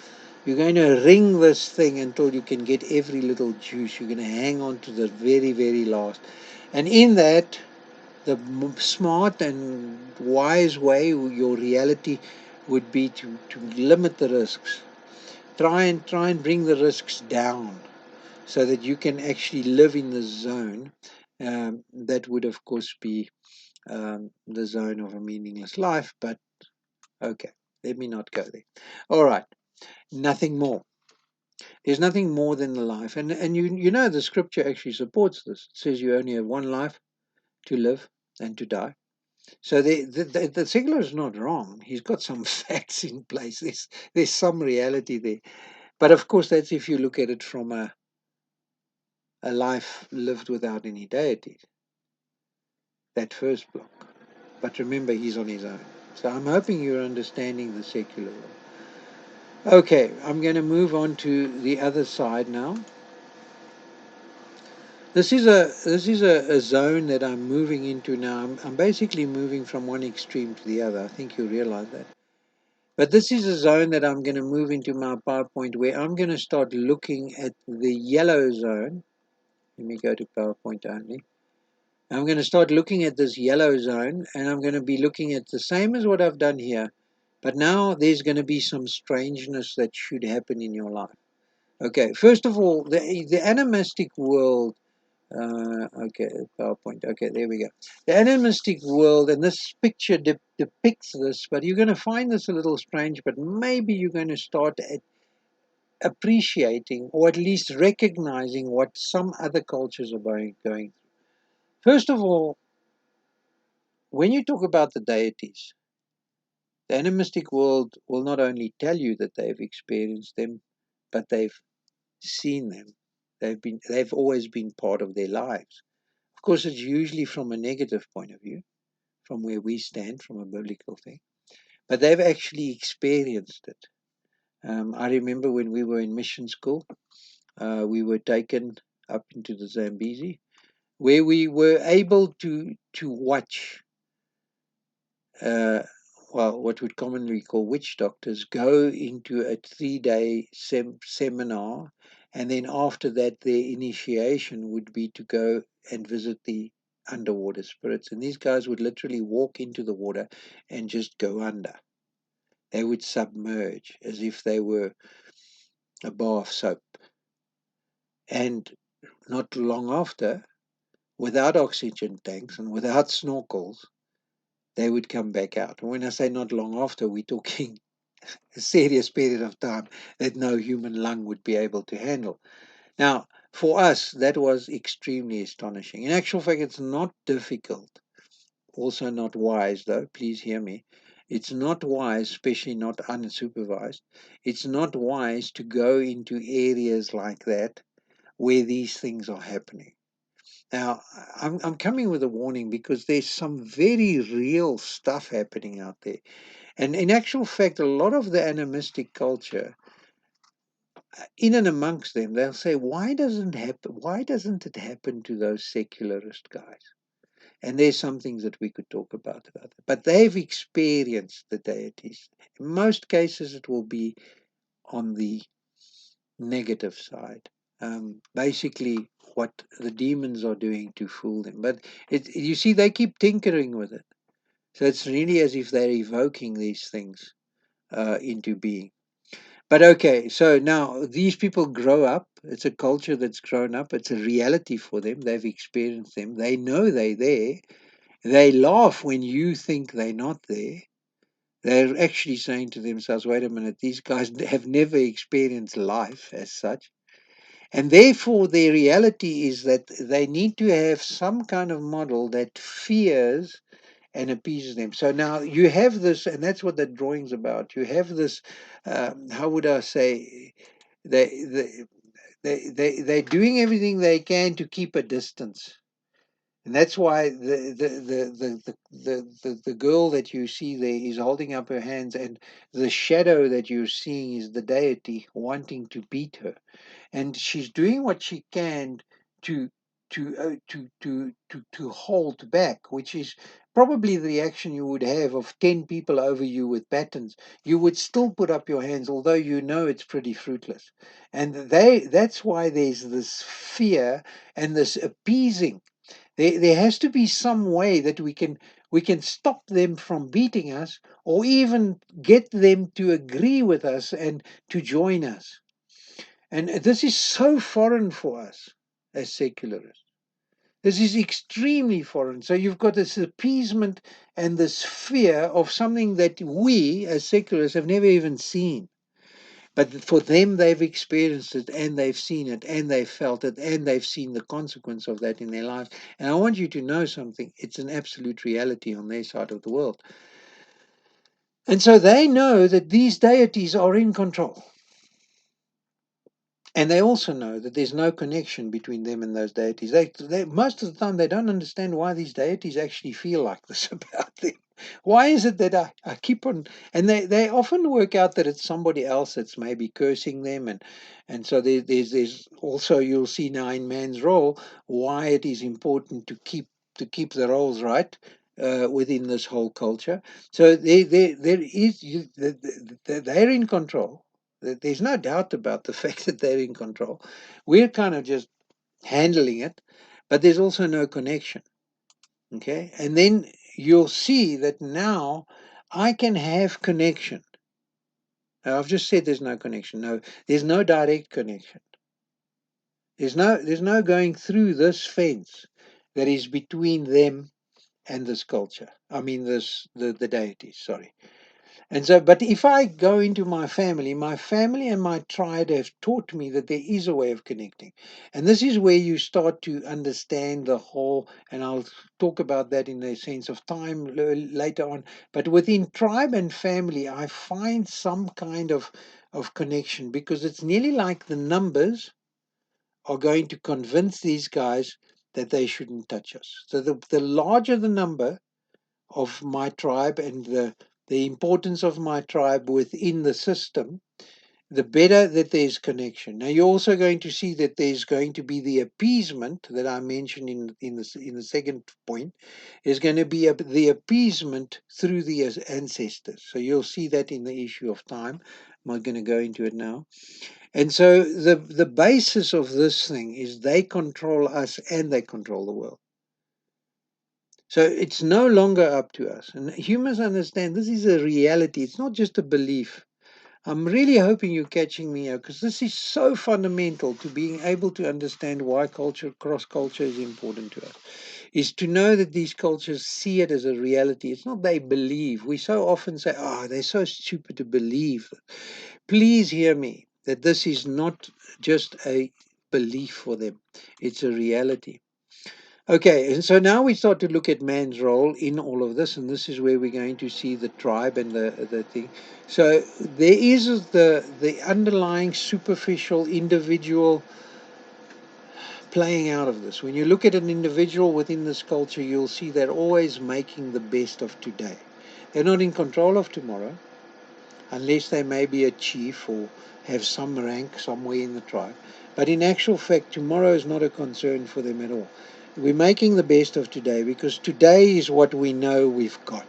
You're going to wring this thing until you can get every little juice. You're going to hang on to the very, very last, and in that the smart and wise way, your reality would be to limit the risks. Try and bring the risks down so that you can actually live in the zone. That would, of course, be the zone of a meaningless life. But okay, let me not go there. All right, nothing more. There's nothing more than the life. And you know the scripture actually supports this. It says you only have one life to live and to die. So the secular is not wrong. He's got some facts in place. There's some reality there. But of course, that's if you look at it from a life lived without any deity, that first block. But remember, he's on his own. So I'm hoping you're understanding the secular world. Okay, I'm going to move on to the other side now. This is a zone that I'm moving into now. I'm basically moving from one extreme to the other. I think you realize that. But this is a zone that I'm going to move into my PowerPoint where I'm going to start looking at the yellow zone. Let me go to PowerPoint only. I'm going to start looking at this yellow zone, and I'm going to be looking at the same as what I've done here. But now there's going to be some strangeness that should happen in your life. Okay, first of all, the animistic world. Okay, PowerPoint. Okay, there we go. The animistic world, and this picture depicts this, but you're going to find this a little strange, but maybe you're going to start appreciating or at least recognizing what some other cultures are going through. First of all, when you talk about the deities, the animistic world will not only tell you that they've experienced them, but they've seen them. They've always been part of their lives. Of course, it's usually from a negative point of view, from where we stand, from a biblical thing, but they've actually experienced it. I remember when we were in mission school, we were taken up into the Zambezi, where we were able to watch uh, well, what we'd commonly call witch doctors go into a 3-day seminar, and then after that, their initiation would be to go and visit the underwater spirits. And these guys would literally walk into the water and just go under. They would submerge as if they were a bar of soap. And not long after, without oxygen tanks and without snorkels, they would come back out. And when I say not long after, we're talking a serious period of time that no human lung would be able to handle. Now, for us, that was extremely astonishing. In actual fact, it's not difficult, also not wise, though, please hear me. It's not wise, especially not unsupervised. It's not wise to go into areas like that where these things are happening. Now, I'm coming with a warning because there's some very real stuff happening out there. And in actual fact, a lot of the animistic culture, in and amongst them, they'll say, why doesn't it happen to those secularist guys? And there's some things that we could talk about it. But they've experienced the deities. In most cases, it will be on the negative side. Basically, what the demons are doing to fool them. But you see, they keep tinkering with it. So it's really as if they're evoking these things into being. But okay, so now these people grow up. It's a culture that's grown up. It's a reality for them. They've experienced them. They know they're there. They laugh when you think they're not there. They're actually saying to themselves, wait a minute, these guys have never experienced life as such. And therefore, their reality is that they need to have some kind of model that fears and appeases them. So now you have this, and that's what the drawing's about. You have this, how would I say, they, they, they're doing everything they can to keep a distance. And that's why the girl that you see there is holding up her hands, and the shadow that you're seeing is the deity wanting to beat her, and she's doing what she can to to hold back, which is probably the reaction you would have of 10 people over you with batons. You would still put up your hands, although you know it's pretty fruitless. And that's why there's this fear and this appeasing. There has to be some way that we can stop them from beating us, or even get them to agree with us and to join us. And this is so foreign for us as secularists. This is extremely foreign. So you've got this appeasement and this fear of something that we as secularists have never even seen. But for them, they've experienced it and they've seen it and they've felt it and they've seen the consequence of that in their lives. And I want you to know something, it's an absolute reality on their side of the world. And so they know that these deities are in control. And they also know that there's no connection between them and those deities. Most of the time, they don't understand why these deities actually feel like this about them. Why is it that I keep on, and they often work out that it's somebody else that's maybe cursing them, and so there's also, you'll see now in man's role why it is important to keep the roles right within this whole culture. So there is they're in control. There's no doubt about the fact that they're in control. We're kind of just handling it, but there's also no connection. Okay. And then you'll see that now I can have connection. Now, I've just said there's no connection. No, there's no direct connection. There's no going through this fence that is between them and this culture. I mean, the deities, sorry. And so, but if I go into my family and my tribe have taught me that there is a way of connecting. And this is where you start to understand the whole, and I'll talk about that in the sense of time later on. But within tribe and family, I find some kind of connection because it's nearly like the numbers are going to convince these guys that they shouldn't touch us. So the larger the number, of my tribe and the importance of my tribe within the system, the better that there's connection. Now, you're also going to see that there's going to be the appeasement that I mentioned in the second point. Is going to be the appeasement through the ancestors. So you'll see that in the issue of time. I'm not going to go into it now. And so the basis of this thing is they control us and they control the world. So it's no longer up to us. And humans understand this is a reality. It's not just a belief. I'm really hoping you're catching me out because this is so fundamental to being able to understand why cross culture is important to us. Is to know that these cultures see it as a reality. It's not they believe. We so often say, oh, they're so stupid to believe. Please hear me that this is not just a belief for them, it's a reality. Okay, and so now we start to look at man's role in all of this, and this is where we're going to see the tribe and the thing. So there is the underlying superficial individual playing out of this. When you look at an individual within this culture, you'll see they're always making the best of today. They're not in control of tomorrow, unless they may be a chief or have some rank somewhere in the tribe. But in actual fact, tomorrow is not a concern for them at all. We're making the best of today because today is what we know we've got.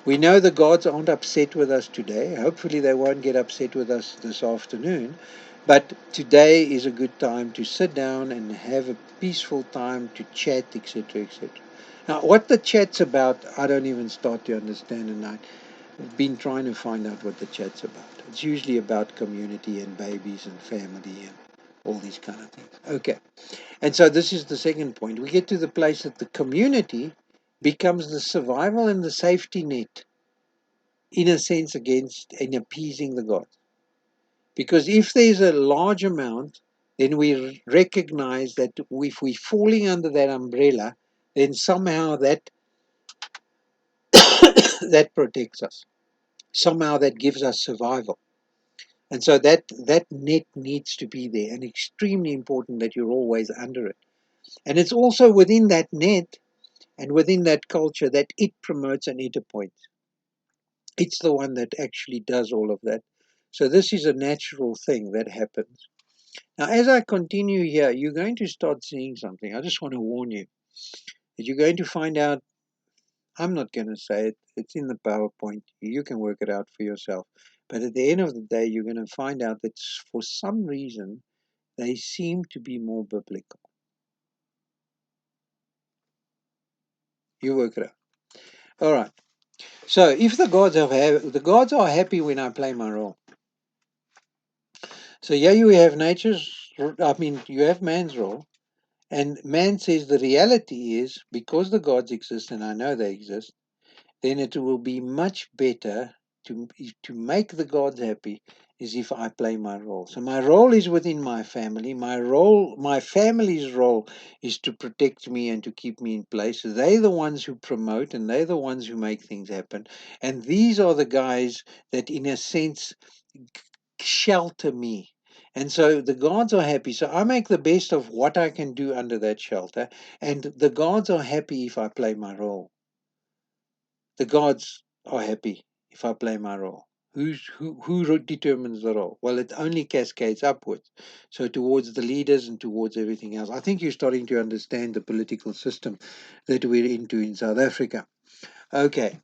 We know the gods aren't upset with us today. Hopefully, they won't get upset with us this afternoon. But today is a good time to sit down and have a peaceful time to chat, etc., etc. Now, what the chat's about, I don't even start to understand, and I've been trying to find out what the chat's about. It's usually about community and babies and family and all these kind of things. Okay. And so this is the second point. We get to the place that the community becomes the survival and the safety net, in a sense, against and appeasing the gods. Because if there's a large amount, then we recognize that if we're falling under that umbrella, then somehow that that protects us. Somehow that gives us survival. And so that net needs to be there, and extremely important that you're always under it. And it's also within that net and within that culture that it promotes and it appoints. It's the one that actually does all of that. So this is a natural thing that happens. Now, as I continue here, you're going to start seeing something. I just want to warn you that you're going to find out. I'm not going to say it. It's in the PowerPoint. You can work it out for yourself. But at the end of the day, you're going to find out that for some reason, they seem to be more biblical. You work it out. All right. So if the gods are happy when I play my role. So here you have you have man's role, and man says the reality is because the gods exist, and I know they exist, then it will be much better to make the gods happy is if I play my role. So my role is within my family. My family's role is to protect me and to keep me in place. So they're the ones who promote and they're the ones who make things happen. And these are the guys that, in a sense, shelter me. And so the gods are happy. So I make the best of what I can do under that shelter. And the gods are happy if I play my role. The gods are happy if I play my role. Who determines the role? Well, it only cascades upwards. So towards the leaders and towards everything else. I think you're starting to understand the political system that we're into in South Africa. Okay.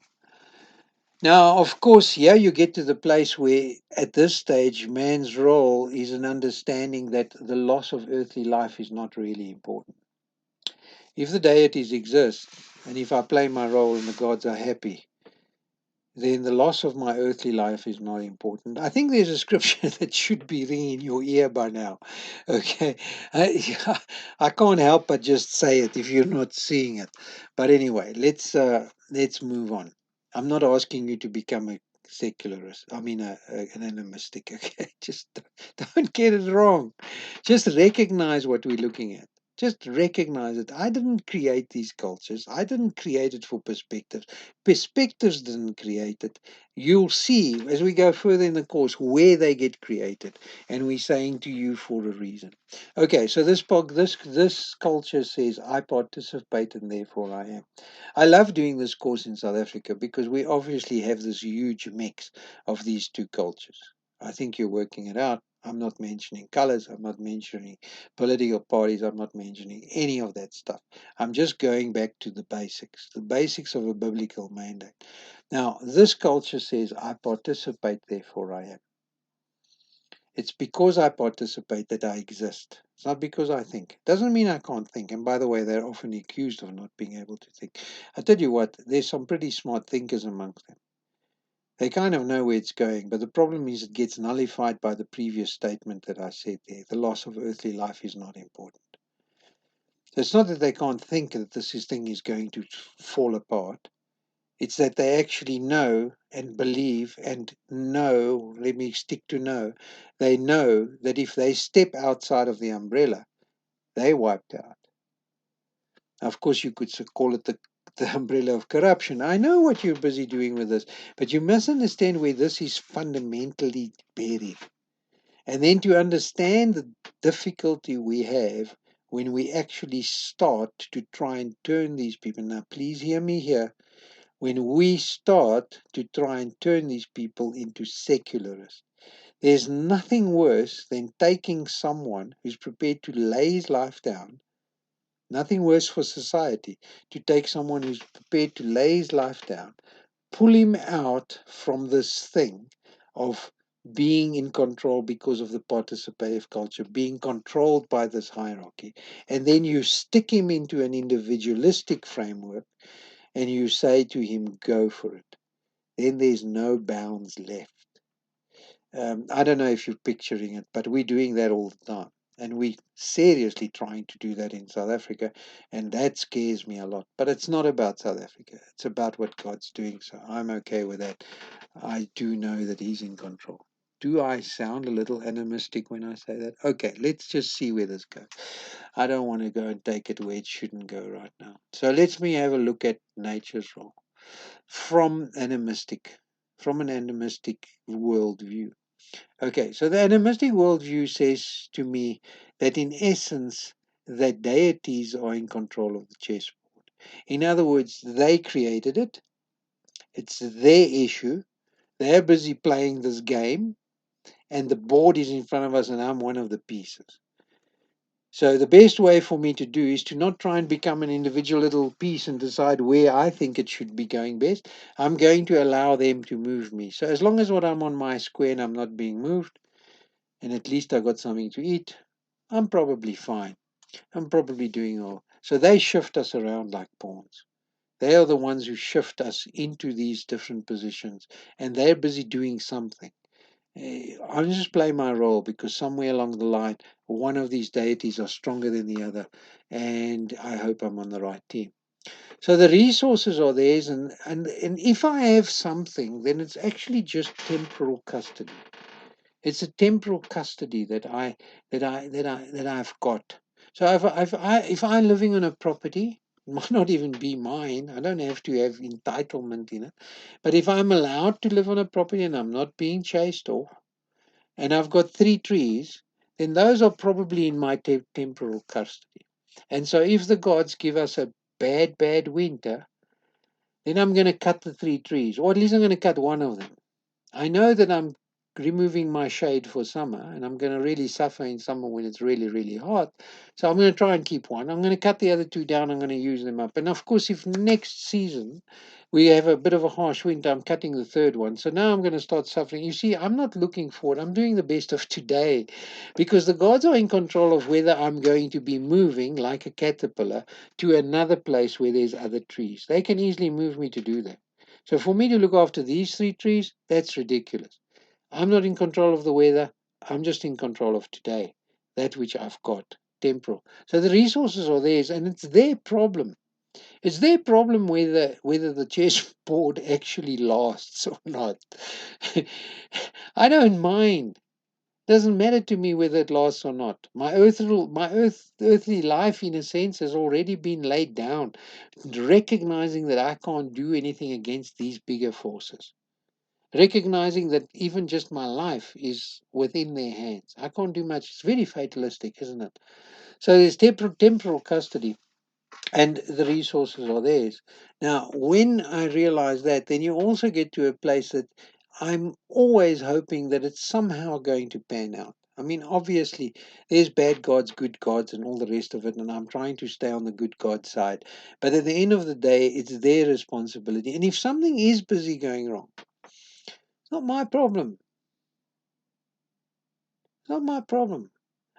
Now, of course, here you get to the place where, at this stage, man's role is an understanding that the loss of earthly life is not really important. If the deities exist, and if I play my role and the gods are happy, then the loss of my earthly life is not important. I think there's a scripture that should be ringing in your ear by now. Okay. I can't help but just say it if you're not seeing it. But anyway, let's move on. I'm not asking you to become a secularist. I mean, an animistic. Okay. Just don't get it wrong. Just recognize what we're looking at. Just recognize it. I didn't create these cultures. I didn't create it for perspectives. Perspectives didn't create it. You'll see as we go further in the course where they get created, and we're saying to you for a reason. Okay, so this culture says I participate and therefore I am. I love doing this course in South Africa because we obviously have this huge mix of these two cultures. I think you're working it out. I'm not mentioning colors. I'm not mentioning political parties. I'm not mentioning any of that stuff. I'm just going back to the basics of a biblical mandate. Now, this culture says, I participate, therefore I am. It's because I participate that I exist. It's not because I think. Doesn't mean I can't think. And by the way, they're often accused of not being able to think. I tell you what, there's some pretty smart thinkers amongst them. They kind of know where it's going, but the problem is it gets nullified by the previous statement that I said there. The loss of earthly life is not important. So it's not that they can't think that this thing is going to fall apart. It's that they actually know and believe and know, let me stick to know, they know that if they step outside of the umbrella, they wiped out. Now, of course, you could call it the umbrella of corruption. I know what you're busy doing with this, but you must understand where this is fundamentally buried. And then to understand the difficulty we have when we actually start to try and turn these people. Now, please hear me here. When we start to try and turn these people into secularists, there's nothing worse than taking someone who's prepared to lay his life down, nothing worse for society, to take someone who's prepared to lay his life down, pull him out from this thing of being in control because of the participative culture, being controlled by this hierarchy, and then you stick him into an individualistic framework and you say to him, go for it. Then there's no bounds left. I don't know if you're picturing it, but we're doing that all the time. And we seriously trying to do that in South Africa, and that scares me a lot. But it's not about South Africa; it's about what God's doing. So I'm okay with that. I do know that He's in control. Do I sound a little animistic when I say that? Okay, let's just see where this goes. I don't want to go and take it where it shouldn't go right now. So let me have a look at nature's role from an animistic worldview. Okay, so the animistic worldview says to me that in essence, that deities are in control of the chessboard. In other words, they created it. It's their issue. They're busy playing this game, and the board is in front of us, and I'm one of the pieces. So the best way for me to do is to not try and become an individual little piece and decide where I think it should be going best. I'm going to allow them to move me. So as long as what I'm on my square and I'm not being moved, and at least I got something to eat, I'm probably fine. I'm probably doing all. So they shift us around like pawns. They are the ones who shift us into these different positions, and they're busy doing something. I'll just play my role because somewhere along the line, one of these deities are stronger than the other, and I hope I'm on the right team. So the resources are theirs, and if I have something, then it's actually just temporal custody. It's a temporal custody that I've got. So if I'm living on a property, it might not even be mine. I don't have to have entitlement in it. But if I'm allowed to live on a property and I'm not being chased off, and I've got 3 trees, then those are probably in my temporal custody. And so if the gods give us a bad winter, then I'm going to cut the 3 trees, or at least I'm going to cut one of them. I know that I'm removing my shade for summer, and I'm going to really suffer in summer when it's really, really hot. So I'm going to try and keep one. I'm going to cut the other 2 down. I'm going to use them up. And of course, if next season we have a bit of a harsh winter, I'm cutting the 3rd one. So now I'm going to start suffering. You see, I'm not looking forward. I'm doing the best of today, because the gods are in control of whether I'm going to be moving like a caterpillar to another place where there's other trees. They can easily move me to do that. So for me to look after these 3 trees, that's ridiculous. I'm not in control of the weather. I'm just in control of today, that which I've got, temporal. So the resources are theirs, and it's their problem. It's their problem whether the chessboard actually lasts or not. I don't mind. Doesn't matter to me whether it lasts or not. Earthly life, in a sense, has already been laid down, recognizing that I can't do anything against these bigger forces. Recognizing that even just my life is within their hands. I can't do much. It's very fatalistic, isn't it? So there's temporal custody, and the resources are theirs. Now, when I realize that, then you also get to a place that I'm always hoping that it's somehow going to pan out. I mean, obviously, there's bad gods, good gods, and all the rest of it, and I'm trying to stay on the good God side. But at the end of the day, it's their responsibility. And if something is busy going wrong, it's not my problem. It's not my problem.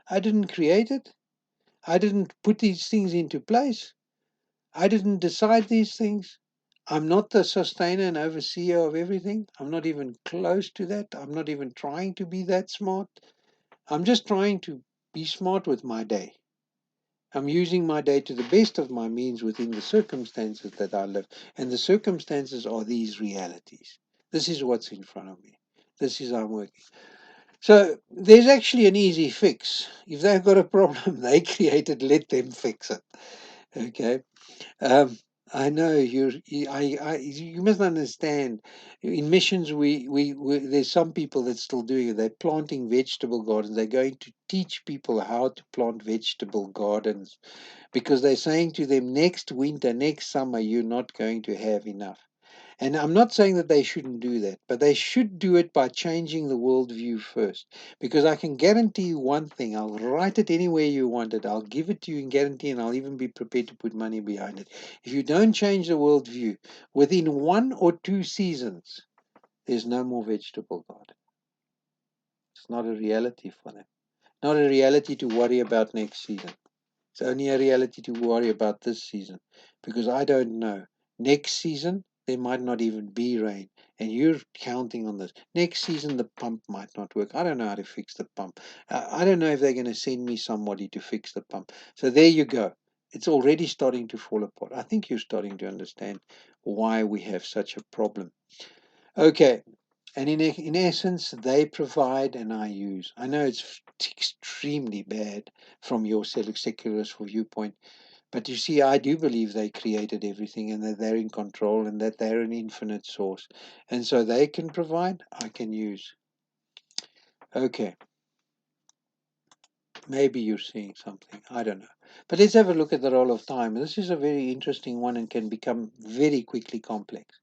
I didn't create it. I didn't put these things into place. I didn't decide these things. I'm not the sustainer and overseer of everything. I'm not even close to that. I'm not even trying to be that smart. I'm just trying to be smart with my day. I'm using my day to the best of my means within the circumstances that I live. And the circumstances are these realities. This is what's in front of me. This is I'm working. So there's actually an easy fix. If they've got a problem they created, let them fix it. Okay. Um, I know you must understand. In missions, we there's some people that still doing it. They're planting vegetable gardens. They're going to teach people how to plant vegetable gardens, because they're saying to them, next winter, next summer, you're not going to have enough. And I'm not saying that they shouldn't do that, but they should do it by changing the worldview first. Because I can guarantee you one thing: I'll write it anywhere you want it, I'll give it to you in guarantee, and I'll even be prepared to put money behind it. If you don't change the worldview, within 1 or 2 seasons, there's no more vegetable garden. It's not a reality for them. Not a reality to worry about next season. It's only a reality to worry about this season, because I don't know. Next season, there might not even be rain, and you're counting on this. Next season, the pump might not work. I don't know how to fix the pump. I don't know if they're going to send me somebody to fix the pump. So there you go. It's already starting to fall apart. I think you're starting to understand why we have such a problem. Okay, and in essence, they provide and I use. I know it's extremely bad from your secularist viewpoint, but you see, I do believe they created everything and that they're in control and that they're an infinite source. And so they can provide, I can use. Okay, maybe you're seeing something. I don't know. But let's have a look at the role of time. This is a very interesting one and can become very quickly complex.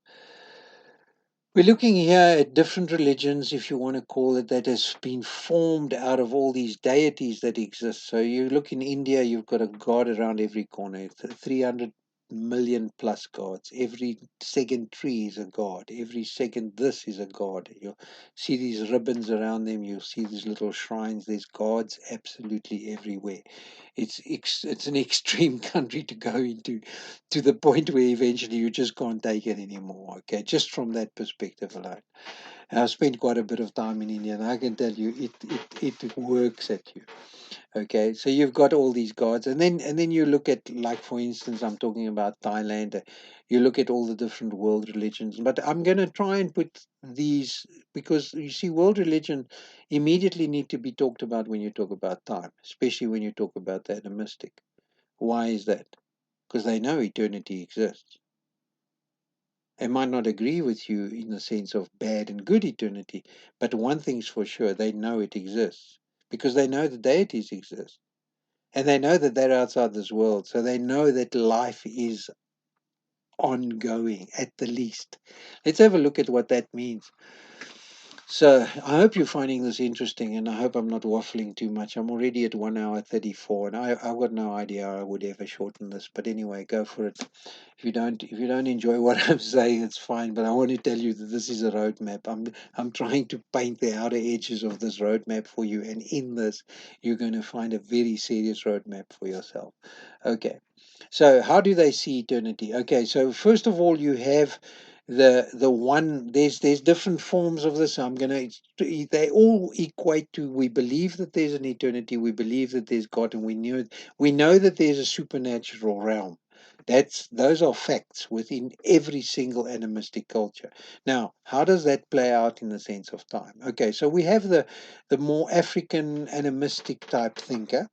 We're looking here at different religions, if you want to call it, that has been formed out of all these deities that exist. So you look in India, you've got a god around every corner, 300 million plus gods. Every second tree is a god. Every second this is a god. You'll see these ribbons around them. You'll see these little shrines. There's gods absolutely everywhere. It's an extreme country to go into, to the point where eventually you just can't take it anymore. Okay, just from that perspective alone. I've spent quite a bit of time in India, and I can tell you, it works at you. Okay, so you've got all these gods, and then you look at, like, for instance, I'm talking about Thailand. You look at all the different world religions, but I'm going to try and put these, because you see, world religion immediately need to be talked about when you talk about time, especially when you talk about the animistic. Why is that? Because they know eternity exists. They might not agree with you in the sense of bad and good eternity, but one thing's for sure, they know it exists because they know the deities exist. And they know that they're outside this world. So they know that life is ongoing at the least. Let's have a look at what that means. So I hope you're finding this interesting, and I hope I'm not waffling too much. I'm already at 1 hour 34, and I've got no idea I would ever shorten this. But anyway, go for it. If you don't enjoy what I'm saying, it's fine. But I want to tell you that this is a roadmap. I'm trying to paint the outer edges of this roadmap for you, and in this, you're going to find a very serious roadmap for yourself. Okay. So how do they see eternity? Okay, so first of all, you have the one. There's different forms of this. I'm gonna. They all equate to, we believe that there's an eternity. We believe that there's God, and we know that there's a supernatural realm. Those are facts within every single animistic culture. Now, how does that play out in the sense of time? Okay, so we have the more African animistic type thinker,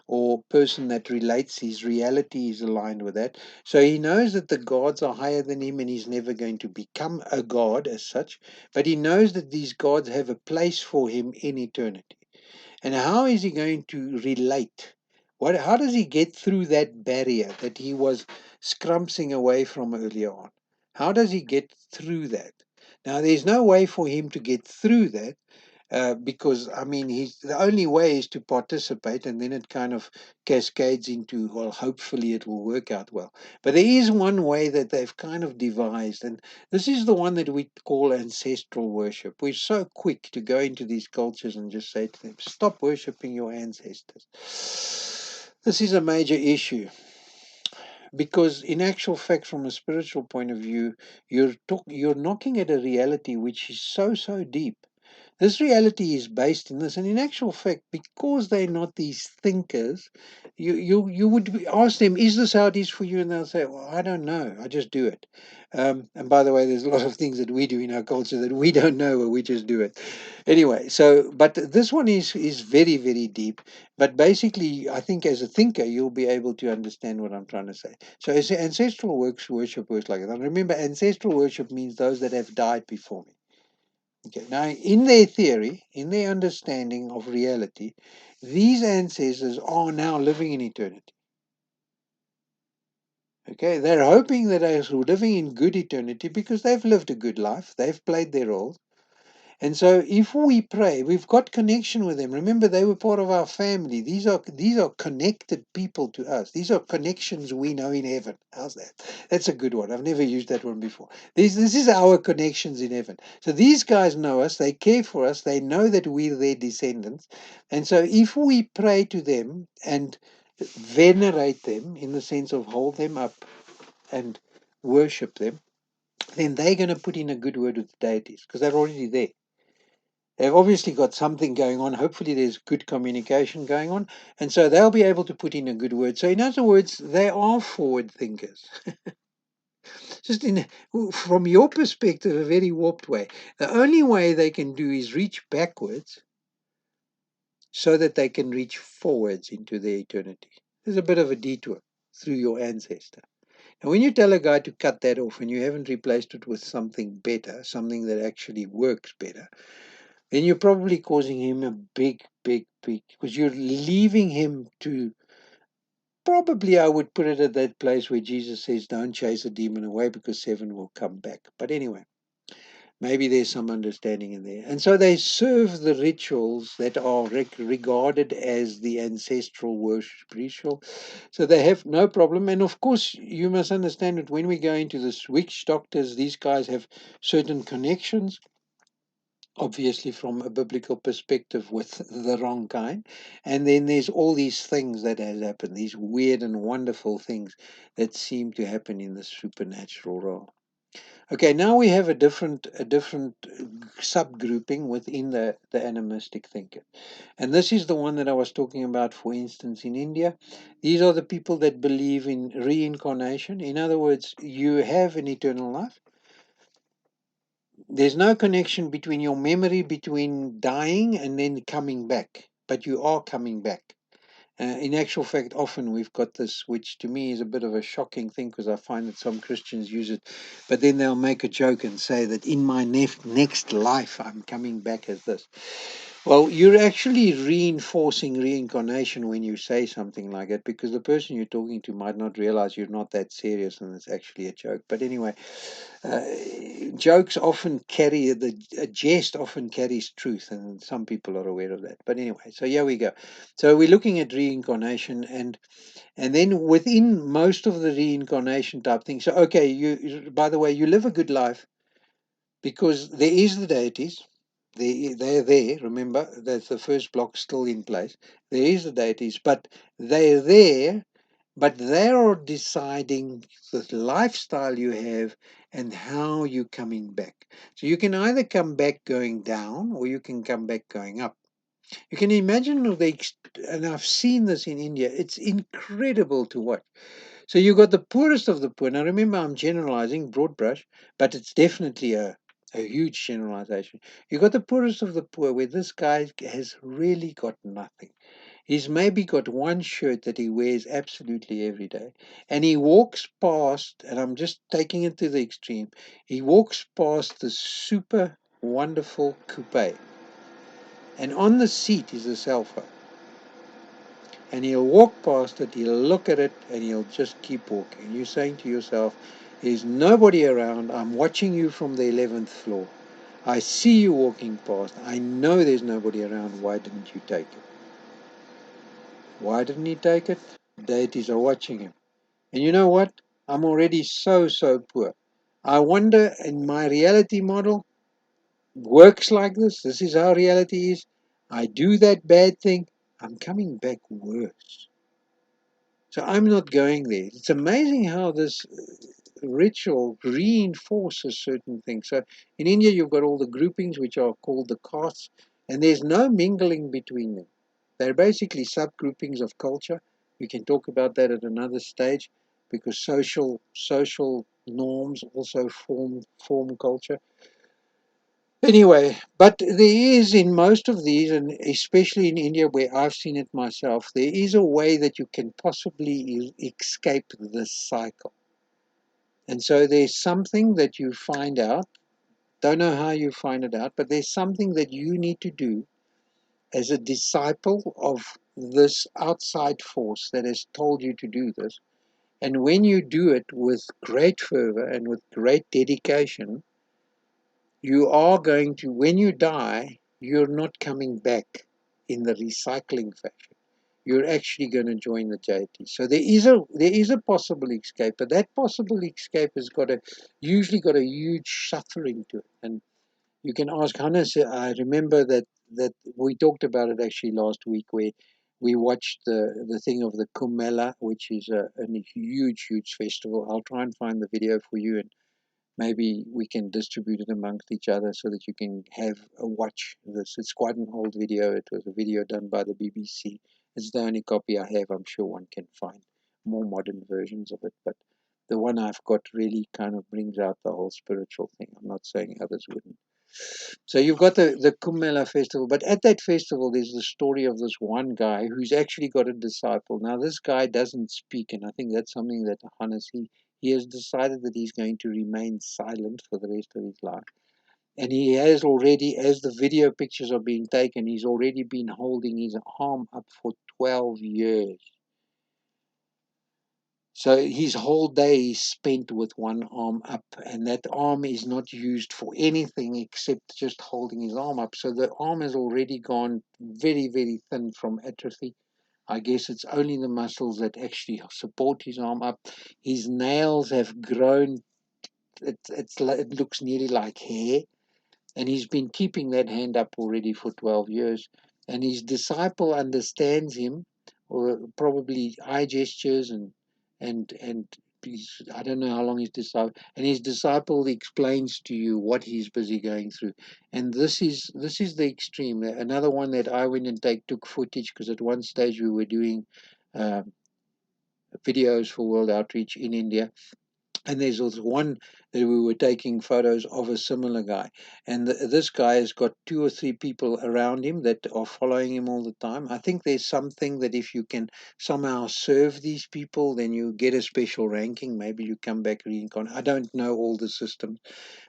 or person that relates, his reality is aligned with that. So he knows that the gods are higher than him and he's never going to become a god as such, but he knows that these gods have a place for him in eternity. And how is he going to relate? How does he get through that barrier that he was scrumpsing away from earlier on? How does he get through that? Now, there's no way for him to get through that, because I mean, the only way is to participate, and then it kind of cascades into, well, hopefully it will work out well. But there is one way that they've kind of devised, and this is the one that we call ancestral worship. We're so quick to go into these cultures and just say to them, stop worshiping your ancestors. This is a major issue, because in actual fact, from a spiritual point of view, you're knocking at a reality which is so deep. This reality is based in this, and in actual fact, because they're not these thinkers, you would ask them, "Is this how it is for you?" And they'll say, "Well, I don't know. I just do it." And by the way, there's a lot of things that we do in our culture that we don't know, but we just do it. Anyway, so but this one is very deep. But basically, I think as a thinker, you'll be able to understand what I'm trying to say. So, as ancestral worship works like that. And remember, ancestral worship means those that have died before me. Okay, now in their theory, in their understanding of reality, these ancestors are now living in eternity. Okay, they're hoping that they're living in good eternity because they've lived a good life, they've played their role. And so if we pray, we've got connection with them. Remember, they were part of our family. These are connected people to us. These are connections we know in heaven. How's that? That's a good one. I've never used that one before. This is our connections in heaven. So these guys know us, they care for us, they know that we're their descendants. And so if we pray to them and venerate them in the sense of hold them up and worship them, then they're going to put in a good word with the deities because they're already there. They've obviously got something going on. Hopefully, there's good communication going on. And so they'll be able to put in a good word. So, in other words, they are forward thinkers. Just from your perspective, a very warped way. The only way they can do is reach backwards so that they can reach forwards into their eternity. There's a bit of a detour through your ancestor. And when you tell a guy to cut that off and you haven't replaced it with something better, something that actually works better, then you're probably causing him a big, because you're leaving him to, probably I would put it at that place where Jesus says, don't chase a demon away because seven will come back. But anyway, maybe there's some understanding in there. And so they serve the rituals that are regarded as the ancestral worship ritual. So they have no problem. And of course, you must understand that when we go into the witch doctors, these guys have certain connections, obviously from a biblical perspective, with the wrong kind. And then there's all these things that has happened, these weird and wonderful things that seem to happen in the supernatural realm. Okay, now we have a different subgrouping within the animistic thinker. And this is the one that I was talking about, for instance, in India. These are the people that believe in reincarnation. In other words, you have an eternal life. There's no connection between your memory between dying and then coming back, but you are coming back. In actual fact, often we've got this, which to me is a bit of a shocking thing because I find that some Christians use it, but then they'll make a joke and say that in my next life I'm coming back as this. Well, you're actually reinforcing reincarnation when you say something like that, because the person you're talking to might not realize you're not that serious and it's actually a joke. But anyway, uh, jokes often carry a jest often carries truth, and some people are aware of that. But anyway, so here we go. So we're looking at reincarnation, and then within most of the reincarnation type things. So okay, by the way, you live a good life because there is the deities. They're there. Remember, that's the first block still in place. There is the deities, but they're there, but they're deciding the lifestyle you have and how you're coming back. So you can either come back going down or you can come back going up. You can imagine and I've seen this in India. It's incredible to watch. So you got the poorest of the poor. Now remember, I'm generalizing, broad brush, but it's definitely a huge generalization. You got the poorest of the poor, where this guy has really got nothing. He's maybe got one shirt that he wears absolutely every day. And he walks past, and I'm just taking it to the extreme, he walks past the super wonderful coupe. And on the seat is a cell phone. And he'll walk past it, he'll look at it, and he'll just keep walking. And you're saying to yourself, there's nobody around. I'm watching you from the 11th floor. I see you walking past. I know there's nobody around. Why didn't you take it? Why didn't he take it? Deities are watching him. And you know what? I'm already so poor. I wonder, in my reality model works like this. This is how reality is. I do that bad thing. I'm coming back worse. So I'm not going there. It's amazing how this ritual reinforces certain things. So in India, you've got all the groupings, which are called the castes, and there's no mingling between them. They're basically subgroupings of culture. We can talk about that at another stage, because social norms also form culture. Anyway, but there is, in most of these, and especially in India where I've seen it myself, there is a way that you can possibly escape this cycle. And so there's something that you find out, don't know how you find it out, but there's something that you need to do as a disciple of this outside force that has told you to do this. And when you do it with great fervor and with great dedication, you are going to, when you die, you're not coming back in the recycling fashion. You're actually going to join the JT. So there is a possible escape, but that possible escape has usually got a huge suffering to it. And you can ask Hannes. I remember that we talked about it actually last week, where we watched the thing of the Kumbh, which is a huge festival. I'll try and find the video for you, and maybe we can distribute it amongst each other so that you can have a watch this. It's quite an old video. It was a video done by the BBC. It's the only copy I have. I'm sure one can find more modern versions of it, but the one I've got really kind of brings out the whole spiritual thing. I'm not saying others wouldn't. So you've got the Kumbh Mela festival, but at that festival, there's the story of this one guy who's actually got a disciple. Now, this guy doesn't speak, and I think that's something that Hannes, he has decided that he's going to remain silent for the rest of his life. And he has already, as the video pictures are being taken, he's already been holding his arm up for 12 years. So his whole day is spent with one arm up, and that arm is not used for anything except just holding his arm up. So the arm has already gone very thin from atrophy. I guess it's only the muscles that actually support his arm up. His nails have grown. It looks nearly like hair, and he's been keeping that hand up already for 12 years. And his disciple understands him, or probably eye gestures and I don't know how long his disciple, and his disciple explains to you what he's busy going through. And this is the extreme. Another one that I went and took footage, because at one stage we were doing uh, videos for World Outreach in India, and there's also one that we were taking photos of a similar guy, and this guy has got two or three people around him that are following him all the time. I think there's something that if you can somehow serve these people, then you get a special ranking. Maybe you come back reincarnated. I don't know all the systems,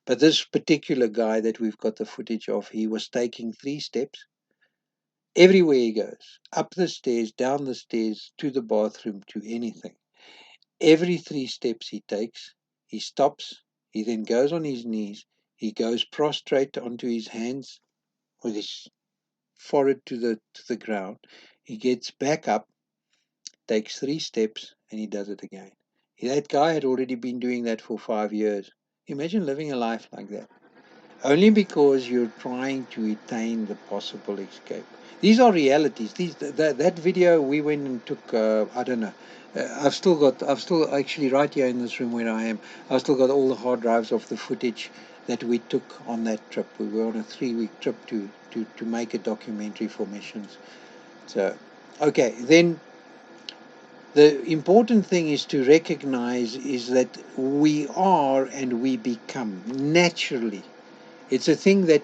but this particular guy that we've got the footage of, he was taking 3 steps everywhere he goes, up the stairs, down the stairs, to the bathroom, to anything. Every 3 steps he takes, he stops, he then goes on his knees, he goes prostrate onto his hands with his forehead to the ground. He gets back up, takes 3 steps, and he does it again. That guy had already been doing that for 5 years. Imagine living a life like that, only because you're trying to attain the possible escape. These are realities. That video we went and took. I don't know. I've still actually right here in this room where I am. I've still got all the hard drives of the footage that we took on that trip. We were on a 3-week trip to make a documentary for missions. So, okay, then the important thing is to recognize is that we are and we become naturally. It's a thing that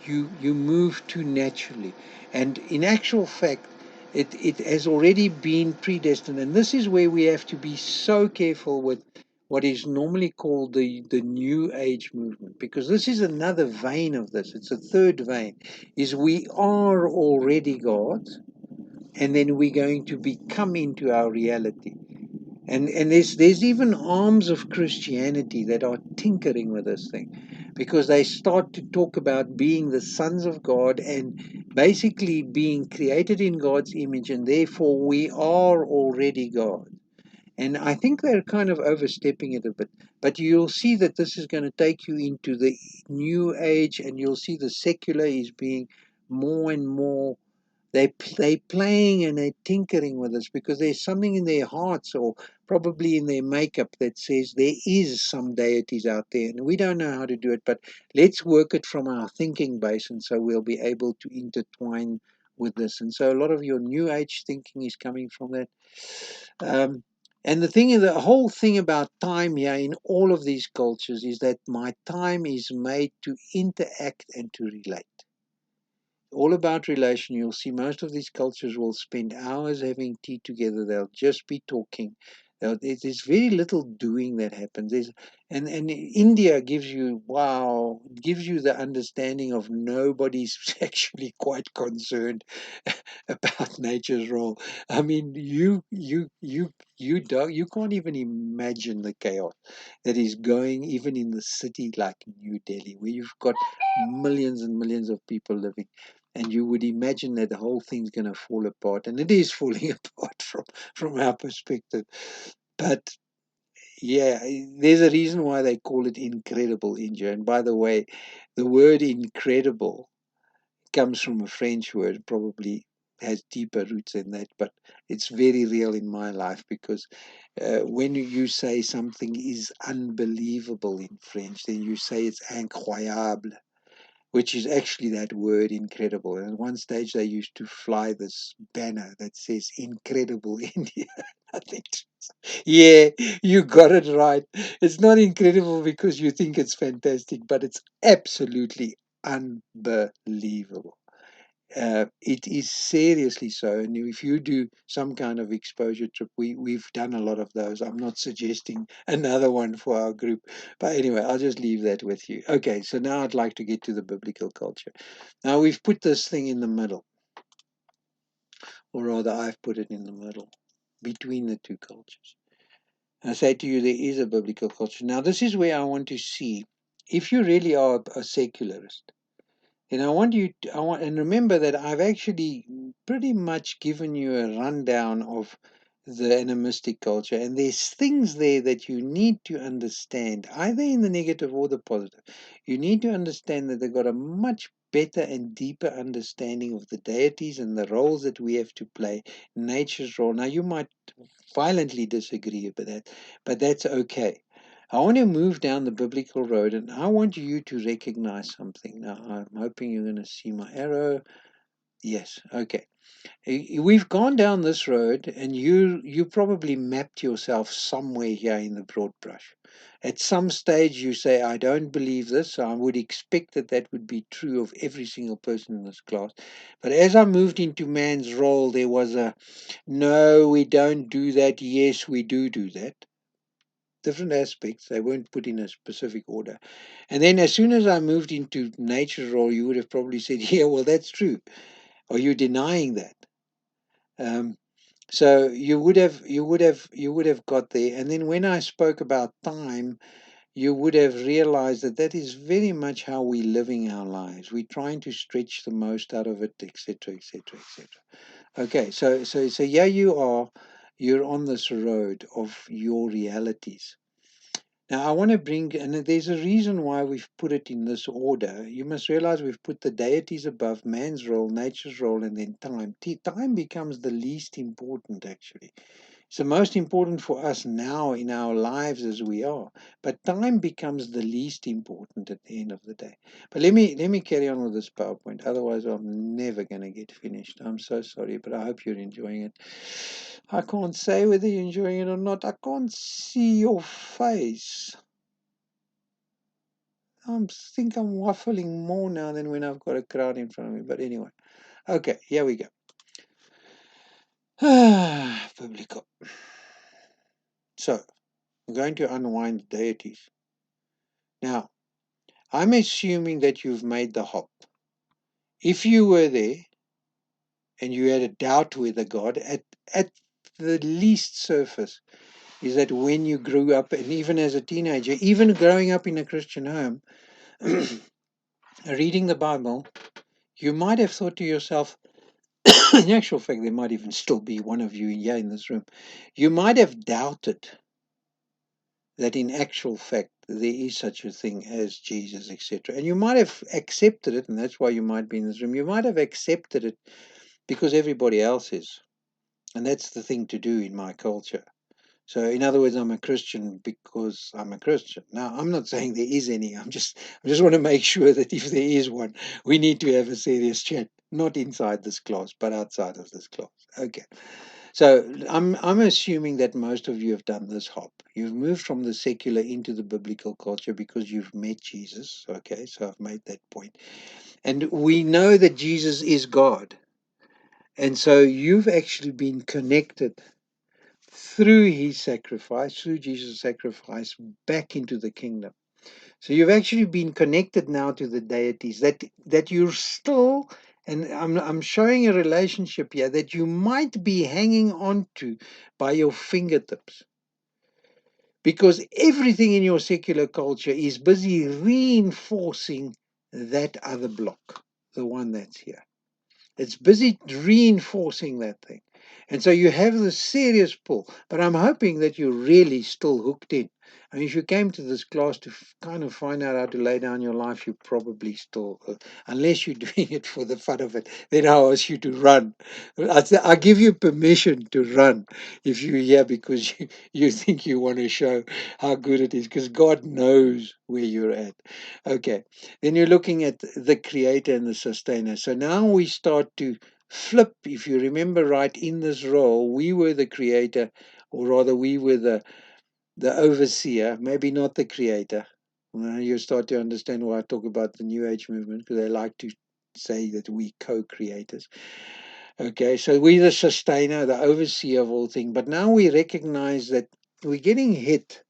you move to naturally, and in actual fact, it has already been predestined. And this is where we have to be so careful with what is normally called the New Age movement, because this is another vein of this. It's a third vein. Is we are already God, and then we're going to become into our reality. And there's even arms of Christianity that are tinkering with this thing, because they start to talk about being the sons of God and basically being created in God's image, and therefore we are already God. And I think they're kind of overstepping it a bit. But you'll see that this is going to take you into the new age, and you'll see the secular is being more and more, they playing and they're tinkering with us, because there's something in their hearts or probably in their makeup that says there is some deities out there, and we don't know how to do it, but let's work it from our thinking base, and so we'll be able to intertwine with this. And so a lot of your new age thinking is coming from that. um, and the thing is, the whole thing about time here in all of these cultures is that my time is made to interact and to relate, all about relation. You'll see most of these cultures will spend hours having tea together. They'll just be talking. There's very little doing that happens. And India gives you, wow, gives you the understanding of nobody's actually quite concerned about nature's role. I mean, you can't even imagine the chaos that is going even in the city like New Delhi, where you've got millions and millions of people living, and you would imagine that the whole thing's going to fall apart, and it is falling apart from our perspective. But yeah, there's a reason why they call it incredible India. And by the way, the word incredible comes from a French word, probably has deeper roots than that, but it's very real in my life, because when you say something is unbelievable in French, then you say it's incroyable, which is actually that word incredible. And at one stage, they used to fly this banner that says "Incredible India." I think, yeah, you got it right. It's not incredible because you think it's fantastic, but it's absolutely unbelievable. It is seriously so. And if you do some kind of exposure trip, we've done a lot of those. I'm not suggesting another one for our group. But anyway, I'll just leave that with you. Okay, so now I'd like to get to the biblical culture. Now we've put this thing in the middle, or rather, I've put it in the middle between the two cultures. I say to you, there is a biblical culture. Now, this is where I want to see if you really are a secularist. And I want, and remember that I've actually pretty much given you a rundown of the animistic culture. And there's things there that you need to understand, either in the negative or the positive. You need to understand that they've got a much better and deeper understanding of the deities and the roles that we have to play, nature's role. Now, you might violently disagree with that, but that's okay. I want to move down the biblical road, and I want you to recognize something. Now, I'm hoping you're going to see my arrow. Yes, okay. We've gone down this road, and you probably mapped yourself somewhere here in the broad brush. At some stage, you say, "I don't believe this." I would expect that that would be true of every single person in this class. But as I moved into man's role, there was a no, we don't do that. Yes, we do that. Different aspects. They weren't put in a specific order. And then as soon as I moved into nature's role, you would have probably said, "Yeah, well, that's true." Are you denying that? Um, so you would have got there. And then when I spoke about time, you would have realized that that is very much how we're living our lives. We're trying to stretch the most out of it, etc., etc., etc. Okay, so yeah, you're on this road of your realities. Now, I want to bring, and there's a reason why we've put it in this order. You must realize we've put the deities above man's role, nature's role, and then time. Time becomes the least important, actually. It's the most important for us now in our lives as we are, but time becomes the least important at the end of the day. But let me carry on with this PowerPoint. Otherwise, I'm never going to get finished. I'm so sorry, but I hope you're enjoying it. I can't say whether you're enjoying it or not. I can't see your face. I think I'm waffling more now than when I've got a crowd in front of me. But anyway, okay, here we go. Public. So, I'm going to unwind deities. Now, I'm assuming that you've made the hop. If you were there and you had a doubt whether God, at the least surface, is that when you grew up, and even as a teenager, even growing up in a Christian home, reading the Bible, you might have thought to yourself, in actual fact, there might even still be one of you here in this room, you might have doubted that in actual fact there is such a thing as Jesus, etc. And you might have accepted it, and that's why you might be in this room. You might have accepted it because everybody else is. And that's the thing to do in my culture. So, in other words, I'm a Christian because I'm a Christian. Now, I'm not saying there is any. I just want to make sure that if there is one, we need to have a serious chat, not inside this class, but outside of this class. Okay. So, I'm assuming that most of you have done this hop. You've moved from the secular into the biblical culture because you've met Jesus. Okay. So, I've made that point. And we know that Jesus is God. And so, you've actually been connected through his sacrifice, through Jesus' sacrifice, back into the kingdom. So you've actually been connected now to the deities that you're still, and I'm showing a relationship here that you might be hanging on to by your fingertips. Because everything in your secular culture is busy reinforcing that other block, the one that's here. It's busy reinforcing that thing. And so you have this serious pull. But I'm hoping that you're really still hooked in. I mean, if you came to this class to kind of find out how to lay down your life, you probably still, unless you're doing it for the fun of it, then I'll ask you to run. I give you permission to run if you're here because you think you want to show how good it is, because God knows where you're at. Okay. Then you're looking at the creator and the sustainer. So now we start to flip. If you remember right, in this role, we were the creator, or rather, we were the overseer, maybe not the creator. Now you start to understand why I talk about the New Age movement, because they like to say that we co-creators. Okay, so we're the sustainer, the overseer of all things. But now we recognize that we're getting hit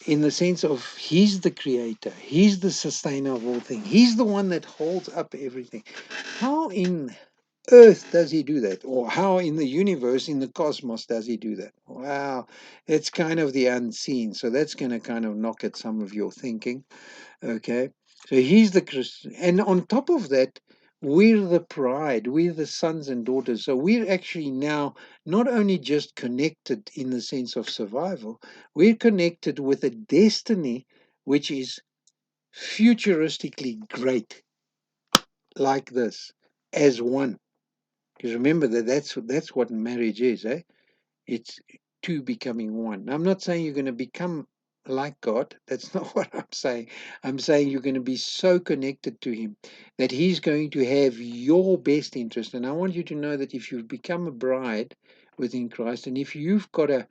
in the sense of he's the creator, he's the sustainer of all things, he's the one that holds up everything. How in earth does he do that? Or how in the universe, in the cosmos, does he do that? Wow, it's kind of the unseen. So that's going to kind of knock at some of your thinking. Okay, so he's the Christian. And on top of that, We're the bride, we're the sons and daughters. So we're actually now not only just connected in the sense of survival, we're connected with a destiny which is futuristically great, like this, as one. Because remember that's what marriage is, eh? It's two becoming one. Now, I'm not saying you're going to become like God. That's not what I'm saying. I'm saying you're going to be so connected to Him that He's going to have your best interest. And I want you to know that if you've become a bride within Christ, and if you've got a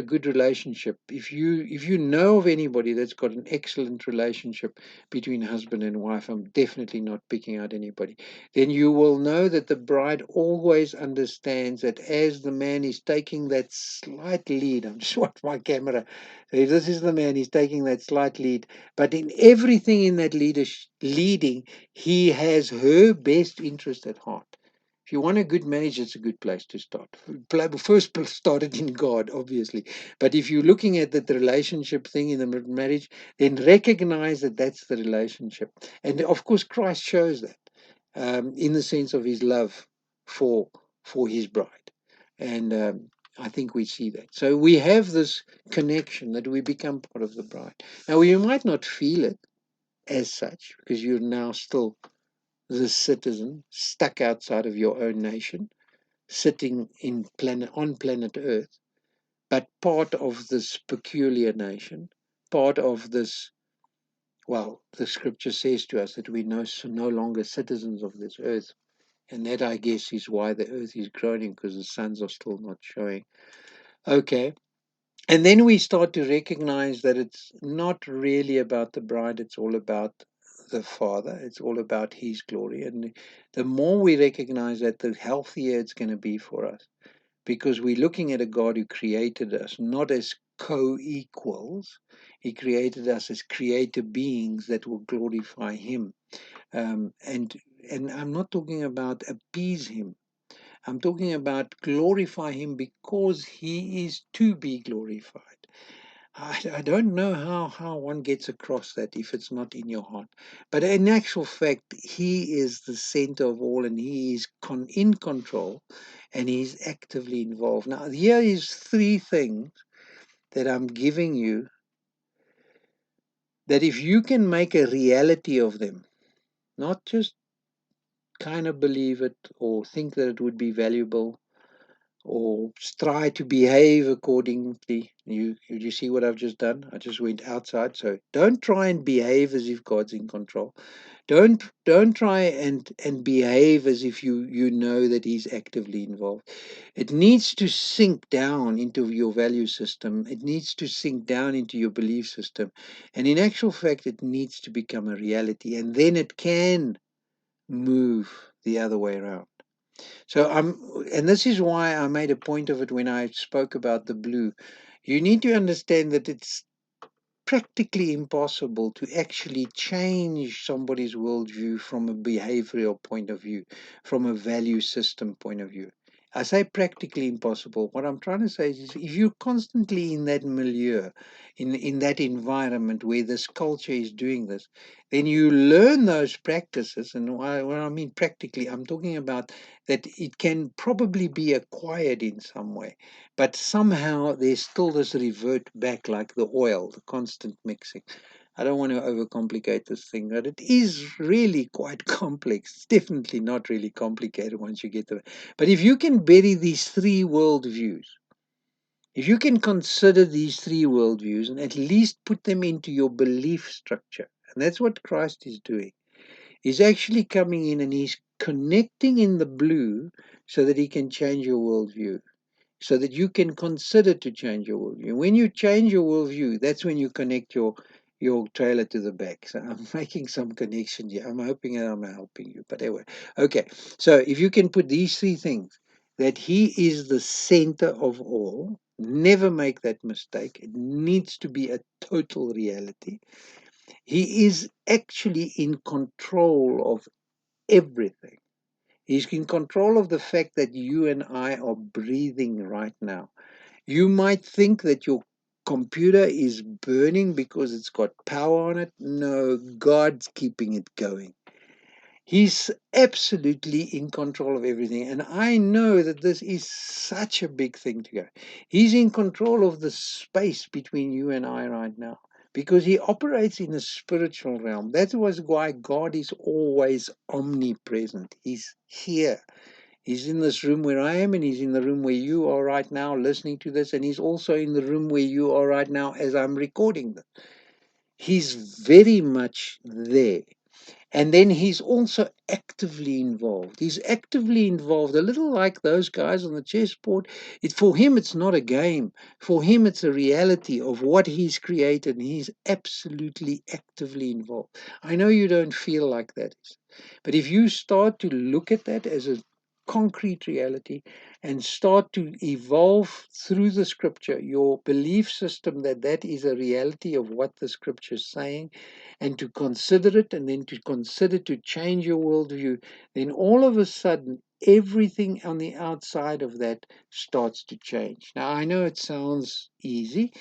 good relationship, if you know of anybody that's got an excellent relationship between husband and wife, I'm definitely not picking out anybody, then you will know that the bride always understands that as the man is taking that slight lead, I'm just watching my camera. This is the man, he's taking that slight lead, but in everything in that leading, he has her best interest at heart. If you want a good marriage, it's a good place to start. First, start it in God, obviously. But if you're looking at that relationship thing in the marriage, then recognize that that's the relationship. And of course, Christ shows that in the sense of his love for his bride, and I think we see that. So we have this connection that we become part of the bride. Now you might not feel it as such because you're now still the citizen stuck outside of your own nation, sitting on planet Earth, but part of this peculiar nation, part of this. Well, the scripture says to us that we no longer citizens of this earth. And that, I guess, is why the earth is groaning, because the suns are still not showing. Okay. And then we start to recognize that it's not really about the bride, it's all about the Father. It's all about His glory. And the more we recognize that, the healthier it's going to be for us. Because we're looking at a God who created us not as co equals, He created us as creator beings that will glorify Him. Um, and and I'm not talking about appease Him. I'm talking about glorify Him because He is to be glorified. I don't know how one gets across that if it's not in your heart. But in actual fact, He is the center of all, and He is in control, and He's actively involved. Now, here is three things that I'm giving you, that if you can make a reality of them, not just kind of believe it or think that it would be valuable, or try to behave accordingly. You see what I've just done? I just went outside. So don't try and behave as if God's in control. Don't try and behave as if you know that He's actively involved. It needs to sink down into your value system. It needs to sink down into your belief system. And in actual fact, it needs to become a reality. And then it can move the other way around. So and this is why I made a point of it when I spoke about the blue. You need to understand that it's practically impossible to actually change somebody's worldview from a behavioral point of view, from a value system point of view. I say practically impossible. What I'm trying to say is if you're constantly in that milieu, in that environment where this culture is doing this, then you learn those practices. And when I mean practically, I'm talking about that it can probably be acquired in some way, but somehow there's still this revert back, like the oil, the constant mixing. I don't want to overcomplicate this thing, but it is really quite complex. It's definitely not really complicated once you get to it. But if you can bury these three worldviews, if you can consider these three worldviews and at least put them into your belief structure, and that's what Christ is doing. He's actually coming in and he's connecting in the blue so that he can change your worldview, so that you can consider to change your worldview. When you change your worldview, that's when you connect your trailer to the back. So I'm making some connection here. I'm hoping that I'm helping you. But anyway, okay. So if you can put these three things, that He is the center of all, never make that mistake. It needs to be a total reality. He is actually in control of everything. He's in control of the fact that you and I are breathing right now. You might think that your computer is burning because it's got power on it. No, God's keeping it going. He's absolutely in control of everything. And I know that this is such a big thing to go. He's in control of the space between you and I right now because he operates in a spiritual realm. That was why God is always omnipresent. He's here. He's in this room where I am, and he's in the room where you are right now listening to this, and he's also in the room where you are right now as I'm recording this. He's very much there. And then he's also actively involved. He's actively involved, a little like those guys on the chessboard. For him, it's not a game. For him, it's a reality of what he's created, and he's absolutely actively involved. I know you don't feel like that, but if you start to look at that as a concrete reality and start to evolve through the scripture your belief system that that is a reality of what the scripture is saying, and to consider it, and then to consider to change your worldview, then all of a sudden everything on the outside of that starts to change. Now, I know it sounds easy.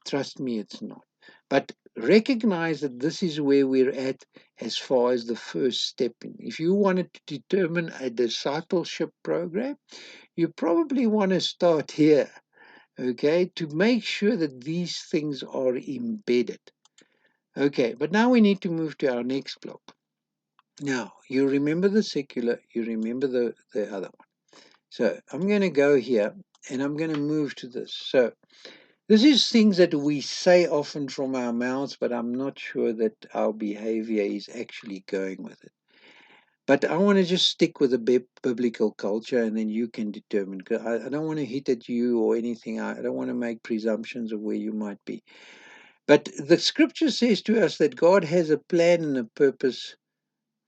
Trust me, it's not. But recognize that this is where we're at as far as the first step in. If you wanted to determine a discipleship program, you probably want to start here, okay, to make sure that these things are embedded. Okay, but now we need to move to our next block. Now, you remember the secular, you remember the other one. So I'm going to go here and I'm going to move to this. So this is things that we say often from our mouths, but I'm not sure that our behavior is actually going with it. But I want to just stick with the biblical culture, and then you can determine. 'Cause I don't want to hit at you or anything. I don't want to make presumptions of where you might be. But the scripture says to us that God has a plan and a purpose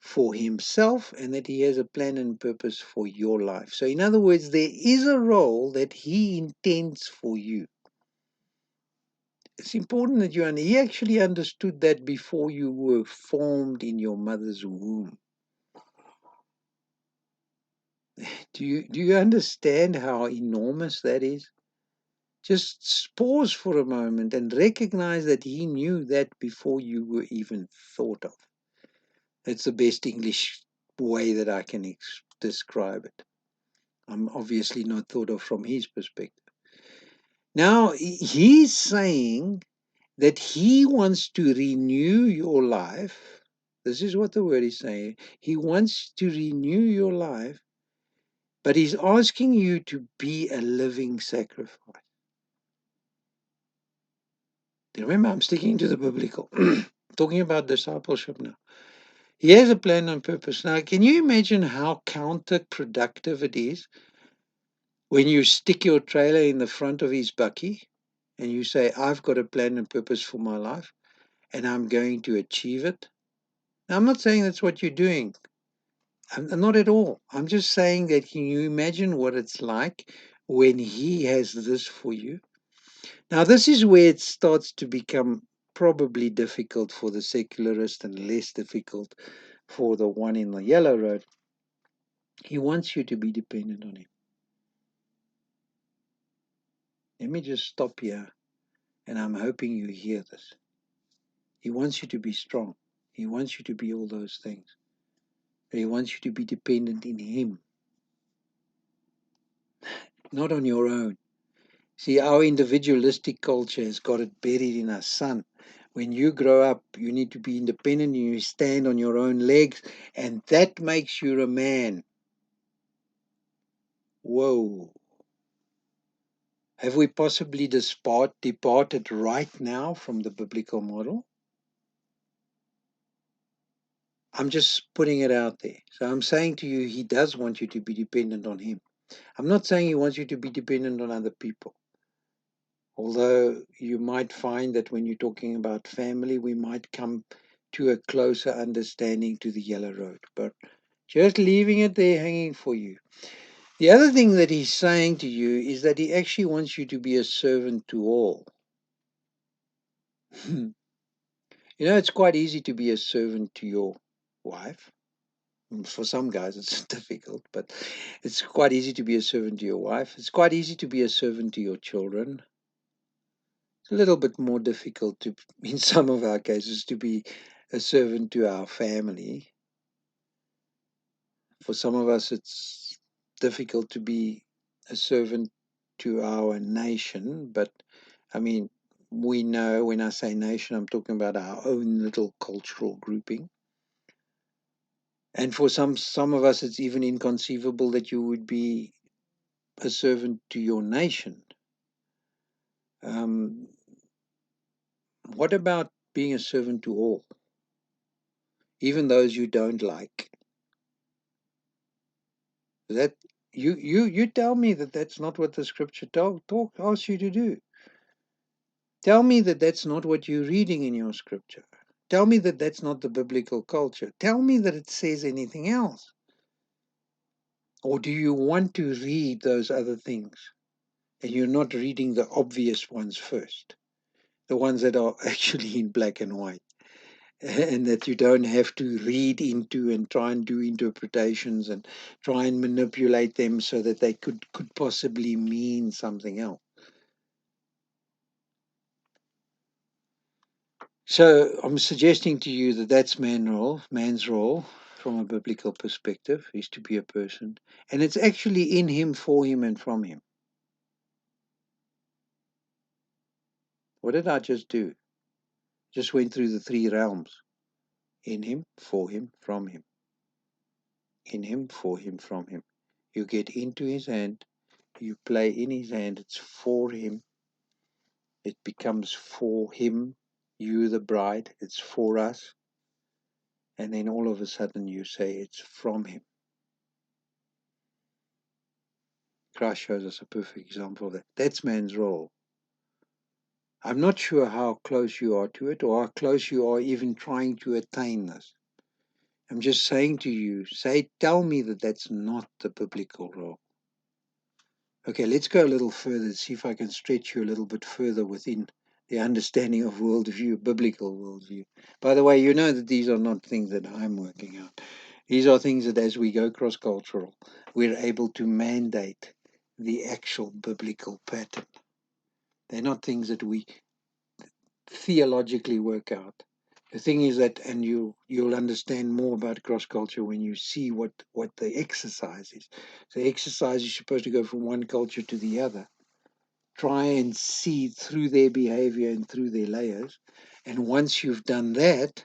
for himself, and that he has a plan and purpose for your life. So, in other words, there is a role that he intends for you. It's important that he actually understood that before you were formed in your mother's womb. Do you understand how enormous that is? Just pause for a moment and recognize that he knew that before you were even thought of. That's the best English way that I can describe it. I'm obviously not thought of from his perspective. Now, he's saying that he wants to renew your life. This is what the word is saying. He wants to renew your life, but he's asking you to be a living sacrifice. Remember, I'm sticking to the biblical, talking about discipleship now. He has a plan and purpose. Now, can you imagine how counterproductive it is when you stick your trailer in the front of his bakkie and you say, I've got a plan and purpose for my life and I'm going to achieve it? Now, I'm not saying that's what you're doing. I'm not at all. I'm just saying that can you imagine what it's like when he has this for you? Now, this is where it starts to become probably difficult for the secularist and less difficult for the one in the yellow road. He wants you to be dependent on him. Let me just stop here, and I'm hoping you hear this. He wants you to be strong. He wants you to be all those things. He wants you to be dependent in him, not on your own. See, our individualistic culture has got it buried in us. Son, when you grow up, you need to be independent and you stand on your own legs, and that makes you a man. Whoa. Have we possibly departed right now from the biblical model? I'm just putting it out there. So I'm saying to you, he does want you to be dependent on him. I'm not saying he wants you to be dependent on other people. Although you might find that when you're talking about family, we might come to a closer understanding to the yellow road. But just leaving it there hanging for you. The other thing that he's saying to you is that he actually wants you to be a servant to all. It's quite easy to be a servant to your wife. For some guys, it's difficult, but it's quite easy to be a servant to your wife. It's quite easy to be a servant to your children. It's a little bit more difficult in some of our cases, to be a servant to our family. For some of us, it's difficult to be a servant to our nation, but I mean, we know when I say nation, I'm talking about our own little cultural grouping. And for some of us, it's even inconceivable that you would be a servant to your nation. Um, what about being a servant to all, even those you don't like? That you tell me that that's not what the scripture asks you to do. Tell me that that's not what you're reading in your scripture. Tell me that that's not the biblical culture. Tell me that it says anything else. Or do you want to read those other things and you're not reading the obvious ones first? The ones that are actually in black and white, and that you don't have to read into and try and do interpretations and try and manipulate them so that they could possibly mean something else. So I'm suggesting to you that that's man's role from a biblical perspective is to be a person, and it's actually in him, for him, and from him. What did I just do? Just went through the three realms: in him, for him, from him. In him, for him, from him. You get into his hand, you play in his hand, it's for him, it becomes for him, you the bride, it's for us, and then all of a sudden you say it's from him. Christ shows us a perfect example of that. That's man's role. I'm not sure how close you are to it or how close you are even trying to attain this. I'm just saying to you, tell me that that's not the biblical role. Okay, let's go a little further, see if I can stretch you a little bit further within the understanding of worldview, biblical worldview. By the way, you know that these are not things that I'm working out. These are things that as we go cross-cultural, we're able to mandate the actual biblical pattern. They're not things that we theologically work out. The thing is that, and you'll understand more about cross culture when you see what the exercise is. So exercise is supposed to go from one culture to the other. Try and see through their behavior and through their layers. And once you've done that,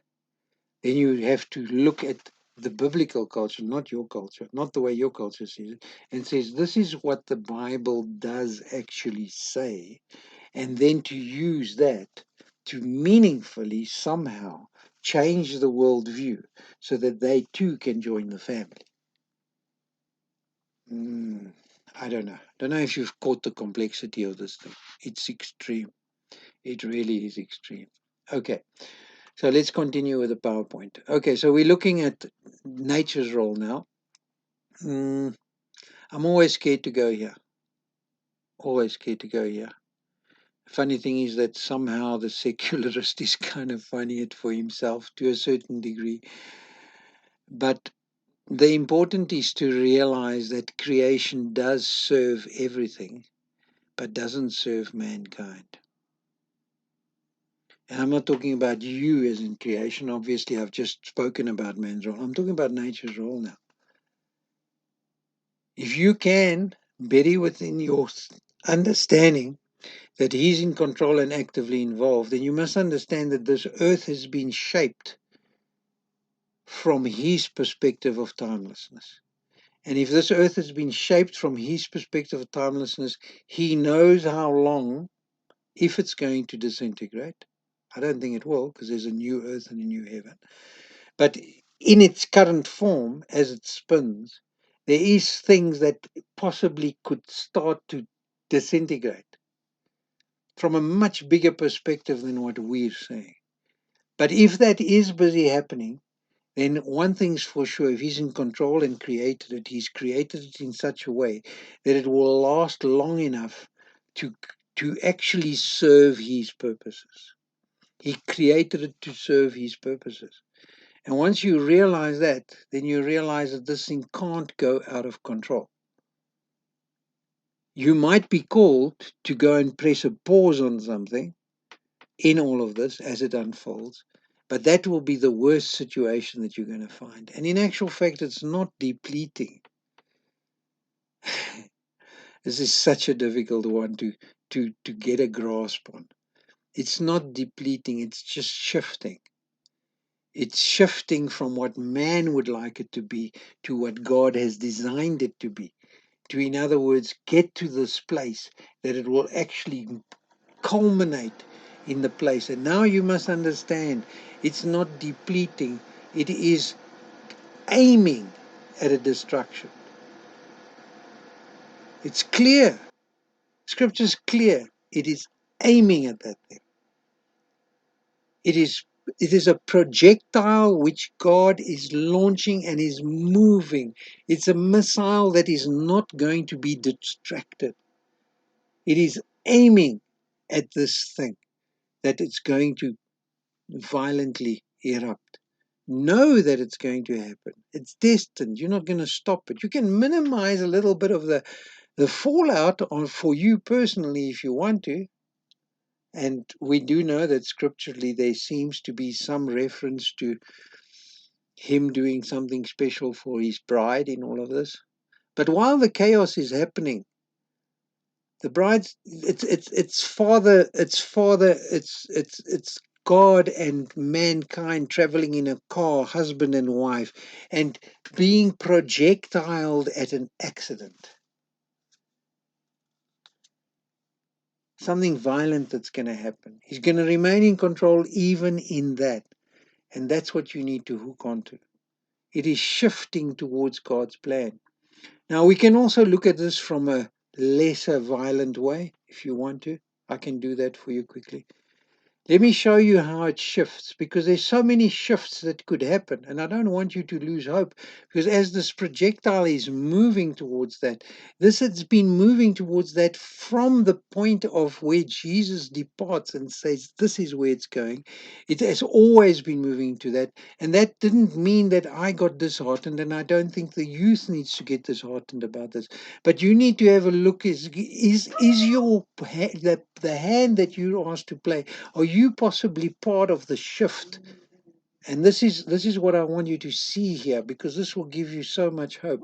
then you have to look at the biblical culture, not your culture, not the way your culture sees it, and says, this is what the Bible does actually say, and then to use that to meaningfully somehow change the worldview so that they too can join the family. I don't know. Don't know if you've caught the complexity of this thing. It's extreme. It really is extreme. Okay, so let's continue with the PowerPoint. Okay, so we're looking at nature's role now. I'm always scared to go here. Always scared to go here. Funny thing is that somehow the secularist is kind of finding it for himself to a certain degree. But the important is to realize that creation does serve everything, but doesn't serve mankind. And I'm not talking about you as in creation. Obviously, I've just spoken about man's role. I'm talking about nature's role now. If you can bury within your understanding that he's in control and actively involved, then you must understand that this earth has been shaped from his perspective of timelessness. And if this earth has been shaped from his perspective of timelessness, he knows how long, if it's going to disintegrate. I don't think it will, because there's a new earth and a new heaven. But in its current form, as it spins, there is things that possibly could start to disintegrate from a much bigger perspective than what we're saying. But if that is busy happening, then one thing's for sure: if he's in control and created it, he's created it in such a way that it will last long enough to actually serve his purposes. He created it to serve his purposes. And once you realize that, then you realize that this thing can't go out of control. You might be called to go and press a pause on something in all of this as it unfolds, But that will be the worst situation that you're going to find. And in actual fact, it's not depleting. This is such a difficult one to get a grasp on. It's not depleting, it's just shifting. It's shifting from what man would like it to be to what God has designed it to be. To, in other words, get to this place that it will actually culminate in the place. And now you must understand, it's not depleting, it is aiming at a destruction. It's clear. Scripture's clear. It is aiming at that thing. It is a projectile which God is launching and is moving. It's a missile that is not going to be distracted. It is aiming at this thing that it's going to violently erupt. Know that it's going to happen. It's destined. You're not going to stop it. You can minimize a little bit of the fallout for you personally if you want to. And we do know that scripturally there seems to be some reference to him doing something special for his bride in all of this. But while the chaos is happening, the bride's it's God and mankind traveling in a car, husband and wife, and being projectiled at an accident. Something violent that's going to happen. He's going to remain in control even in that. And that's what you need to hook onto. It is shifting towards God's plan. Now, we can also look at this from a lesser violent way, if you want to. I can do that for you quickly. Let me show you how it shifts, because there's so many shifts that could happen. And I don't want you to lose hope, because as this projectile is moving towards that, this has been moving towards that from the point of where Jesus departs and says, this is where it's going. It has always been moving to that. And that didn't mean that I got disheartened, and I don't think the youth needs to get disheartened about this. But you need to have a look, is your the hand that you're asked to play, are you possibly part of the shift? And this is what I want you to see here, because this will give you so much hope.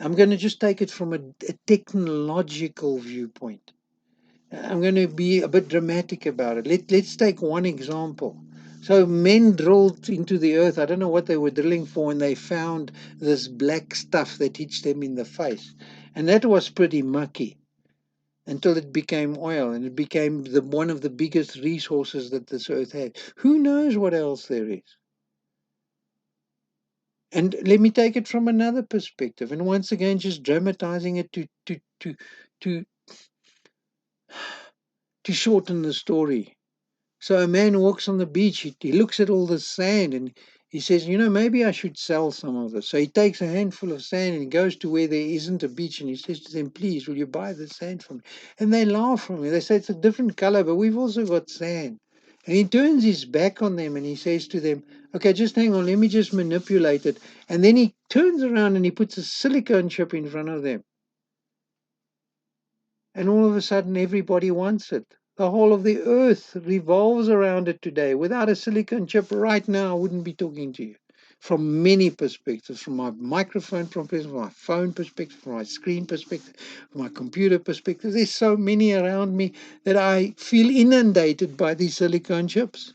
I'm going to just take it from a technological viewpoint. I'm going to be a bit dramatic about it. Let's take one example. So men drilled into the earth. I don't know what they were drilling for, and they found this black stuff that hits them in the face. And that was pretty mucky until it became oil, and it became one of the biggest resources that this earth had. Who knows what else there is? And let me take it from another perspective, and once again, just dramatizing it to to shorten the story. So a man walks on the beach, he looks at all the sand, and he says, maybe I should sell some of this. So he takes a handful of sand and he goes to where there isn't a beach, and he says to them, please, will you buy the sand from me? And they laugh at me. They say, it's a different color, but we've also got sand. And he turns his back on them and he says to them, okay, just hang on, let me just manipulate it. And then he turns around and he puts a silicone chip in front of them. And all of a sudden, everybody wants it. The whole of the earth revolves around it today. Without a silicon chip right now, I wouldn't be talking to you. From many perspectives, from my microphone perspective, from my phone perspective, from my screen perspective, from my computer perspective. There's so many around me that I feel inundated by these silicon chips.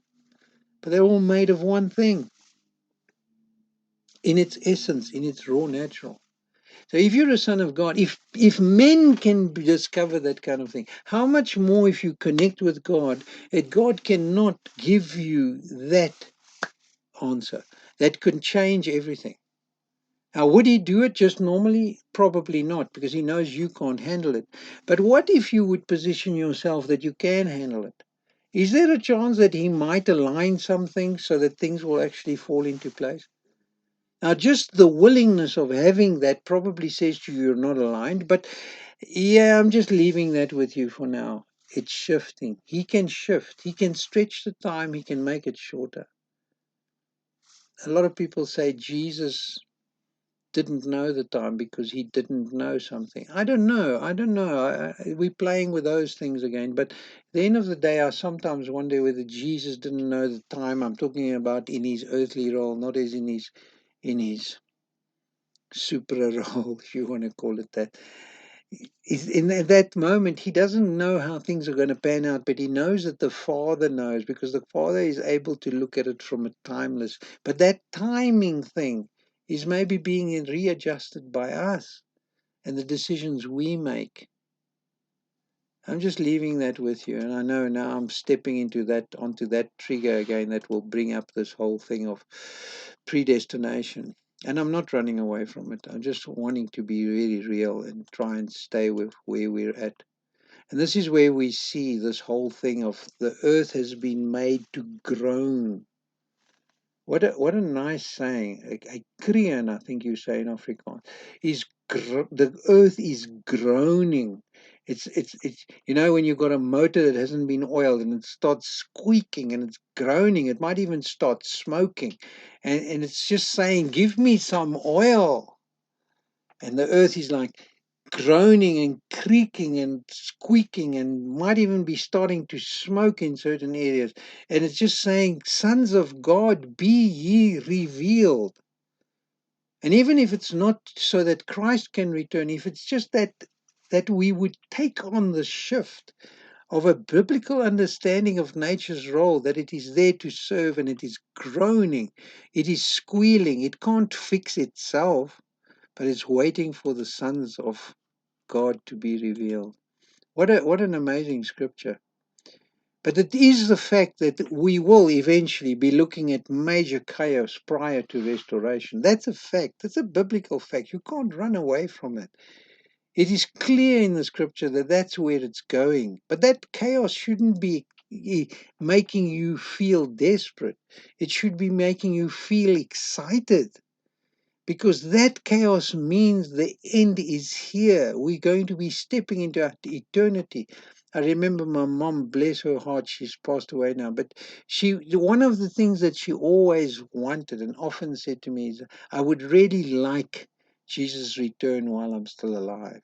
But they're all made of one thing. In its essence, in its raw natural. So if you're a son of God, if men can discover that kind of thing, how much more if you connect with God, that God cannot give you that answer that can change everything. Now, would he do it just normally? Probably not, because he knows you can't handle it. But what if you would position yourself that you can handle it? Is there a chance that he might align something so that things will actually fall into place? Now, just the willingness of having that probably says to you you're not aligned, but yeah, I'm just leaving that with you for now. It's shifting. He can shift. He can stretch the time. He can make it shorter. A lot of people say Jesus didn't know the time because he didn't know something. I don't know. We're playing with those things again. But at the end of the day, I sometimes wonder whether Jesus didn't know the time. I'm talking about in his earthly role, not as in his super role, if you want to call it that. In that moment, he doesn't know how things are going to pan out, but he knows that the Father knows, because the Father is able to look at it from a timeless. But that timing thing is maybe being readjusted by us and the decisions we make. I'm just leaving that with you, and I know now I'm stepping onto that trigger again that will bring up this whole thing of predestination. And I'm not running away from it. I'm just wanting to be really real and try and stay with where we're at. And this is where we see this whole thing of the earth has been made to groan. What a nice saying. A Krian, I think you say in Afrikaans, is the earth is groaning. It's when you've got a motor that hasn't been oiled and it starts squeaking and it's groaning. It might even start smoking, and it's just saying, "Give me some oil." And the earth is like groaning and creaking and squeaking and might even be starting to smoke in certain areas. And it's just saying, "Sons of God, be ye revealed." And even if it's not so that Christ can return, if it's just that we would take on the shift of a biblical understanding of nature's role, that it is there to serve and it is groaning, it is squealing, it can't fix itself, but it's waiting for the sons of God to be revealed. What an amazing scripture. But it is the fact that we will eventually be looking at major chaos prior to restoration. That's a fact. That's a biblical fact. You can't run away from it. It is clear in the scripture that that's where it's going. But that chaos shouldn't be making you feel desperate. It should be making you feel excited, because that chaos means the end is here. We're going to be stepping into eternity. I remember my mom, bless her heart, she's passed away now, but one of the things that she always wanted and often said to me is, "I would really like Jesus' return while I'm still alive."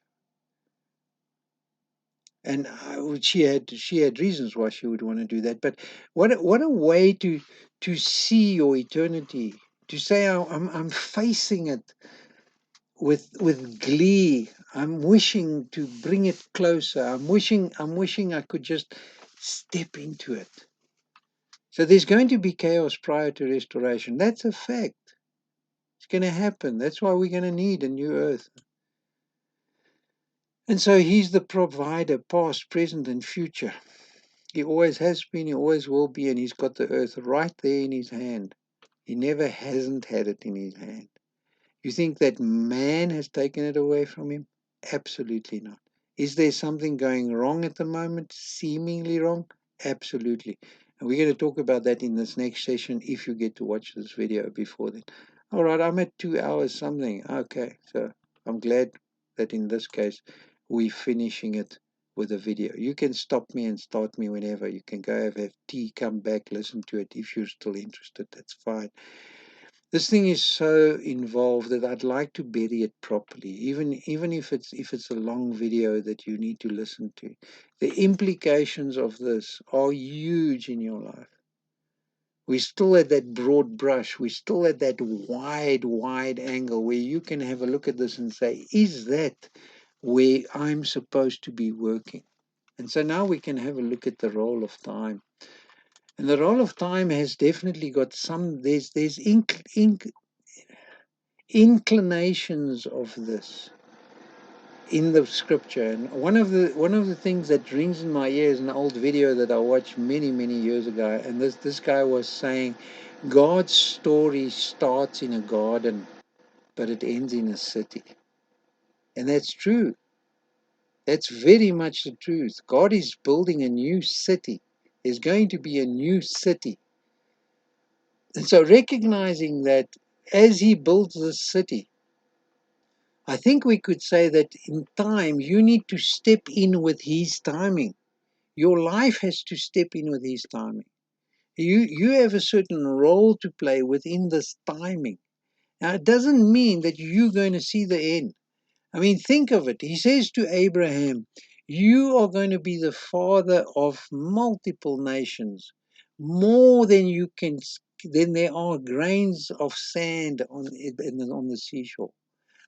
And she had reasons why she would want to do that. But what a way to see your eternity, to say, I'm facing it with glee. I'm wishing to bring it closer. I'm wishing I could just step into it. So there's going to be chaos prior to restoration. That's a fact. It's going to happen. That's why we're going to need a new earth. And so he's the provider, past, present, and future. He always has been, he always will be, and he's got the earth right there in his hand. He never hasn't had it in his hand. You think that man has taken it away from him? Absolutely not. Is there something going wrong at the moment? Seemingly wrong? Absolutely. And we're going to talk about that in this next session if you get to watch this video before then. All right, I'm at 2 hours something. Okay, so I'm glad that in this case we're finishing it with a video. You can stop me and start me whenever. You can go have tea, come back, listen to it. If you're still interested, that's fine. This thing is so involved that I'd like to bury it properly, even if it's a long video that you need to listen to. The implications of this are huge in your life. We're still at that broad brush. We're still at that wide angle where you can have a look at this and say, is that where I'm supposed to be working? And so now we can have a look at the role of time. And the role of time has definitely got there's inclinations of this in the scripture. And one of the things that rings in my ear is an old video that I watched many years ago, and this guy was saying God's story starts in a garden but it ends in a city. And that's true. That's very much the truth. God is building a new city. There's going to be a new city. And so recognizing that as he builds this city, I think we could say that in time, you need to step in with his timing. Your life has to step in with his timing. You have a certain role to play within this timing. Now, it doesn't mean that you're going to see the end. I mean, think of it. He says to Abraham, you are going to be the father of multiple nations, more than you can, than there are grains of sand on the seashore.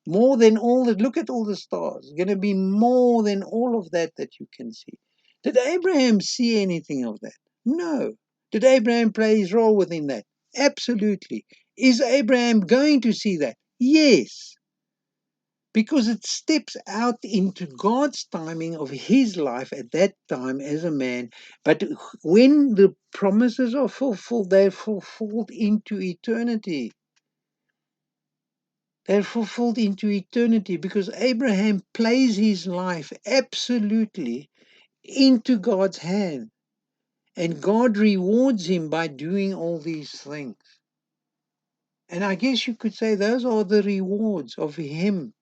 More than all that, look at all the stars. It's going to be more than all of that that you can see. Did Abraham see anything of that? No. Did Abraham play his role within that? Absolutely. Is Abraham going to see that? Yes, because it steps out into God's timing of his life at that time as a man. But when the promises are fulfilled, they're fulfilled into eternity. They're fulfilled into eternity because Abraham plays his life absolutely into God's hand. And God rewards him by doing all these things. And I guess you could say those are the rewards of him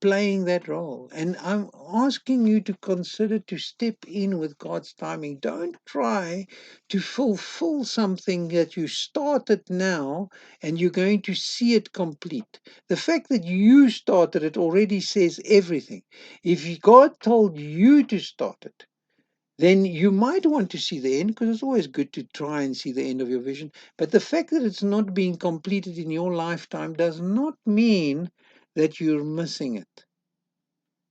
playing that role. And I'm asking you to consider to step in with God's timing. Don't try to fulfill something that you started now and you're going to see it complete. The fact that you started it already says everything. If God told you to start it, then you might want to see the end, because it's always good to try and see the end of your vision. But the fact that it's not being completed in your lifetime does not mean that you're missing it.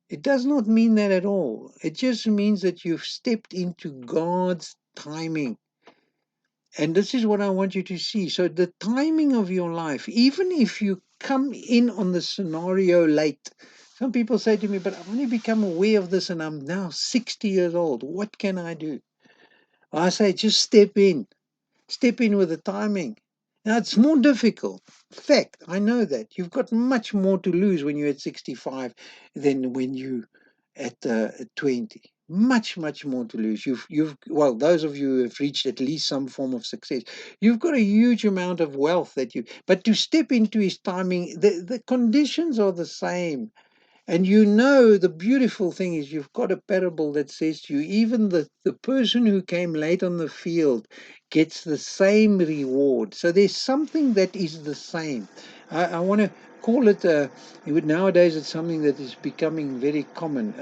It does not mean that at all. It just means that you've stepped into God's timing. And this is what I want you to see. So, the timing of your life, even if you come in on the scenario late, some people say to me, but I've only become aware of this and I'm now 60 years old. What can I do? I say, just step in. Step in with the timing. Now, it's more difficult. Fact, I know that. You've got much more to lose when you're at 65 than when you at 20. Much more to lose. Well, those of you who have reached at least some form of success, you've got a huge amount of wealth but to step into his timing, the conditions are the same. And the beautiful thing is you've got a parable that says to you, even the person who came late on the field gets the same reward. So there's something that is the same. I want to call it, nowadays it's something that is becoming very common,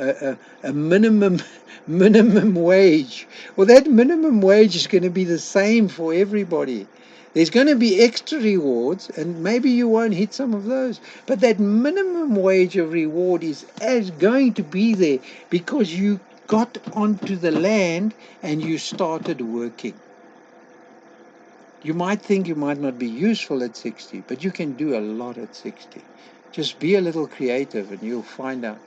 a minimum, minimum wage. Well, that minimum wage is going to be the same for everybody. There's going to be extra rewards, and maybe you won't hit some of those. But that minimum wage of reward is as going to be there because you got onto the land and you started working. You might think you might not be useful at 60, but you can do a lot at 60. Just be a little creative and you'll find out.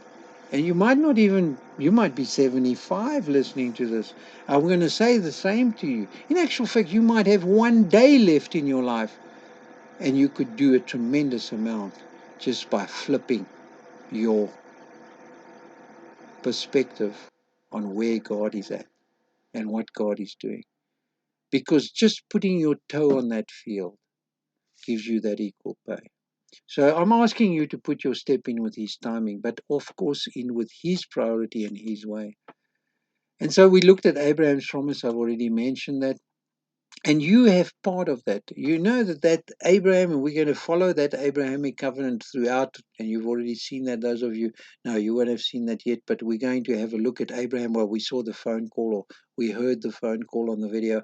And you might be 75 listening to this. I'm going to say the same to you. In actual fact, you might have one day left in your life and you could do a tremendous amount just by flipping your perspective on where God is at and what God is doing. Because just putting your toe on that field gives you that equal pay. So I'm asking you to put your step in with his timing, but of course in with his priority and his way. And so we looked at Abraham's promise. I've already mentioned that. And you have part of that. You know that Abraham, and we're going to follow that Abrahamic covenant throughout. And you've already seen that. Those of you, no, you won't have seen that yet. But we're going to have a look at Abraham while we saw the phone call, or we heard the phone call on the video,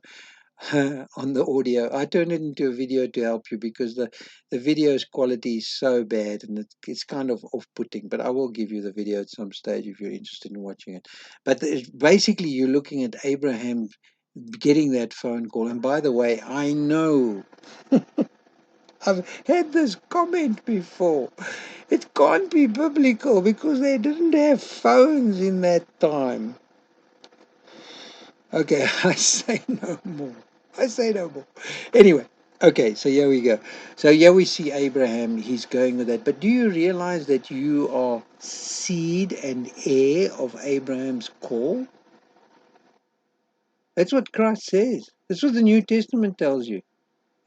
on the audio. I turned it into a video to help you because the video's quality is so bad and it's kind of off-putting. But I will give you the video at some stage if you're interested in watching it. But basically, you're looking at Abraham getting that phone call. And by the way, I know I've had this comment before. It can't be biblical because they didn't have phones in that time. Okay, I say no more. I say no more. Anyway, okay, so here we go. So here we see Abraham, he's going with that. But do you realize that you are seed and heir of Abraham's call? That's what Christ says. That's what the New Testament tells you.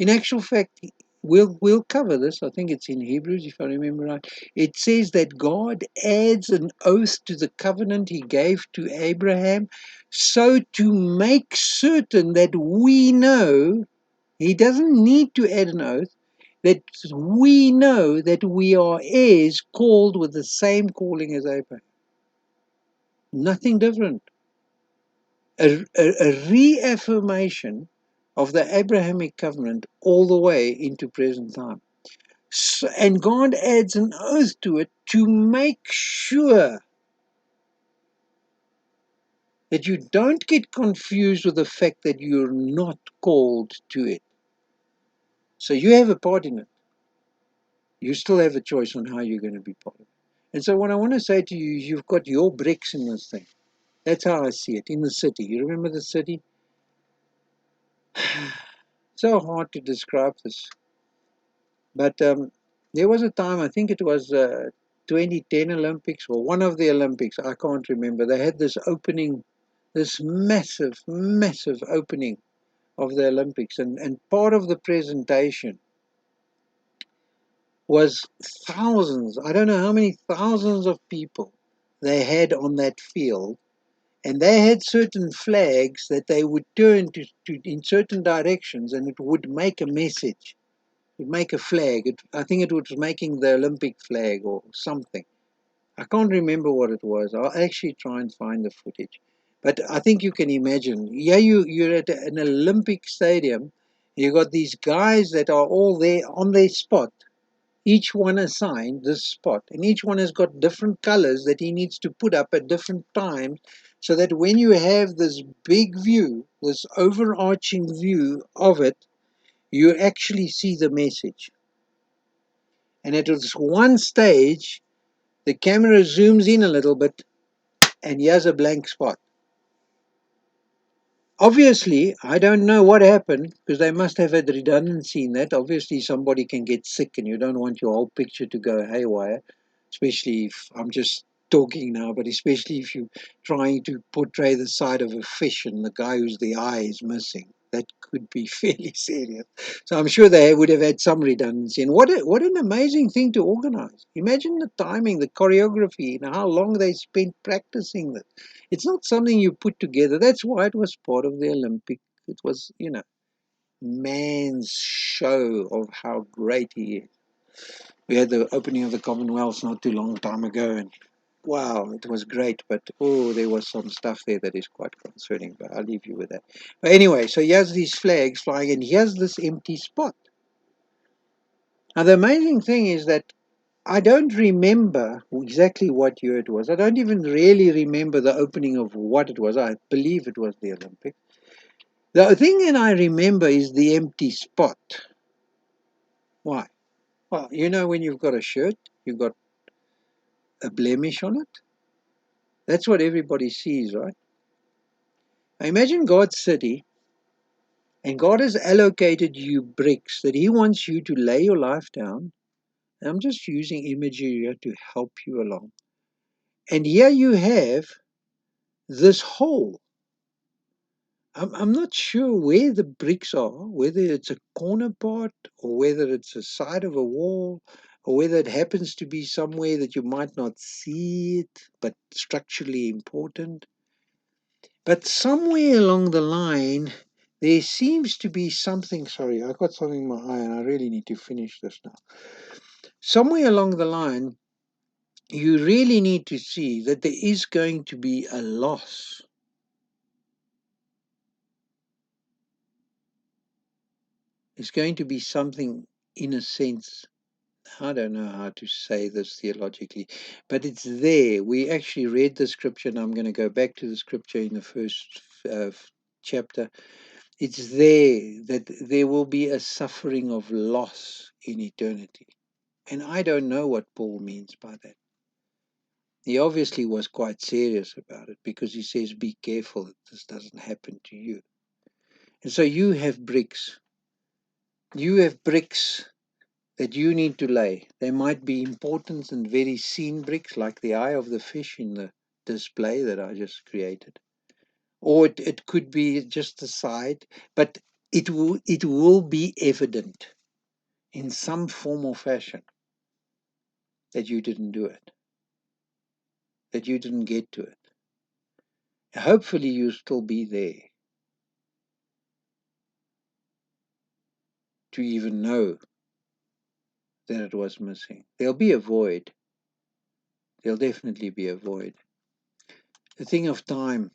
In actual fact, we'll cover this. I think it's in Hebrews, if I remember right. It says that God adds an oath to the covenant he gave to Abraham, so to make certain that we know he doesn't need to add an oath. that we know that we are heirs called with the same calling as Abraham. Nothing different. A reaffirmation of the Abrahamic covenant all the way into present time. So, and God adds an oath to it to make sure that you don't get confused with the fact that you're not called to it. So you have a part in it. You still have a choice on how you're going to be part of it. And so what I want to say to you is you've got your bricks in this thing. That's how I see it, in the city. You remember the city? So hard to describe this. But there was a time, I think it was 2010 Olympics or one of the Olympics, I can't remember. They had this opening, this massive, massive opening of the Olympics. And part of the presentation was thousands, I don't know how many thousands of people they had on that field. And they had certain flags that they would turn to in certain directions, and it would make a message. It would make a flag. I think it was making the Olympic flag or something. I can't remember what it was. I'll actually try and find the footage. But I think you can imagine. Yeah, you're at an Olympic stadium. You got these guys that are all there on their spot, each one assigned this spot, and each one has got different colors that he needs to put up at different times, so that when you have this big view, this overarching view of it, you actually see the message. And at this one stage, the camera zooms in a little bit, and here's a blank spot. Obviously, I don't know what happened, because they must have had redundancy in that. Obviously, somebody can get sick and you don't want your whole picture to go haywire, especially if I'm just talking now, but especially if you're trying to portray the side of a fish and the guy who's the eye is missing. That could be fairly serious. So I'm sure they would have had some redundancy. And what an amazing thing to organize. Imagine the timing, the choreography, and how long they spent practicing this. It's not something you put together. That's why it was part of the Olympic. It was, man's show of how great he is. We had the opening of the Commonwealth not too long time ago, and wow, it was great. But oh, there was some stuff there that is quite concerning. But I'll leave you with that. But anyway, so here's these flags flying, and here's this empty spot. Now the amazing thing is that I don't remember exactly what year it was. I don't even really remember the opening of what it was. I believe it was the Olympics. The thing that I remember is the empty spot. Why? Well, when you've got a shirt, you've got a blemish on it. That's what everybody sees, right? Now imagine God's city, and God has allocated you bricks that He wants you to lay your life down. And I'm just using imagery here to help you along. And here you have this hole. I'm not sure where the bricks are, whether it's a corner part or whether it's a side of a wall or whether it happens to be somewhere that you might not see it, but structurally important. But somewhere along the line, there seems to be something. Sorry, I got something in my eye and I really need to finish this now. Somewhere along the line, you really need to see that there is going to be a loss. It's going to be something, in a sense, I don't know how to say this theologically, but it's there. We actually read the scripture, and I'm going to go back to the scripture in the first chapter. It's there that there will be a suffering of loss in eternity. And I don't know what Paul means by that. He obviously was quite serious about it because he says, be careful that this doesn't happen to you. And so you have bricks. You have bricks that you need to lay. They might be important and very seen bricks, like the eye of the fish in the display that I just created. Or it could be just the side, but it will be evident in some form or fashion that you didn't do it, that you didn't get to it. Hopefully you'll still be there to even know that it was missing. There'll be a void. There'll definitely be a void. The thing of time,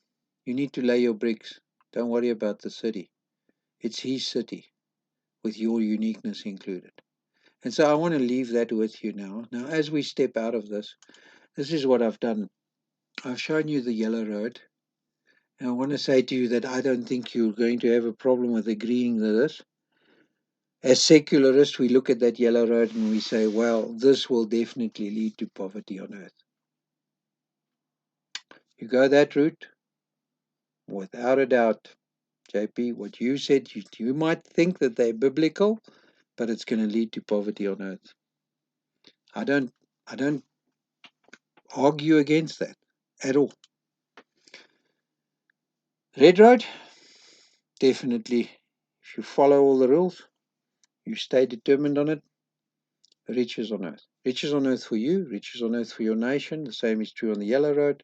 you need to lay your bricks. Don't worry about the city. It's his city, with your uniqueness included. And so I want to leave that with you now. Now, as we step out of this, this is what I've done. I've shown you the yellow road. And I want to say to you that I don't think you're going to have a problem with agreeing to this. As secularists, we look at that yellow road and we say, well, this will definitely lead to poverty on earth. You go that route, without a doubt, JP, what you said, you might think that they're biblical, but it's going to lead to poverty on earth. I don't argue against that at all. Red road, definitely. If you follow all the rules, you stay determined on it, riches on earth. Riches on earth for you, riches on earth for your nation. The same is true on the yellow road.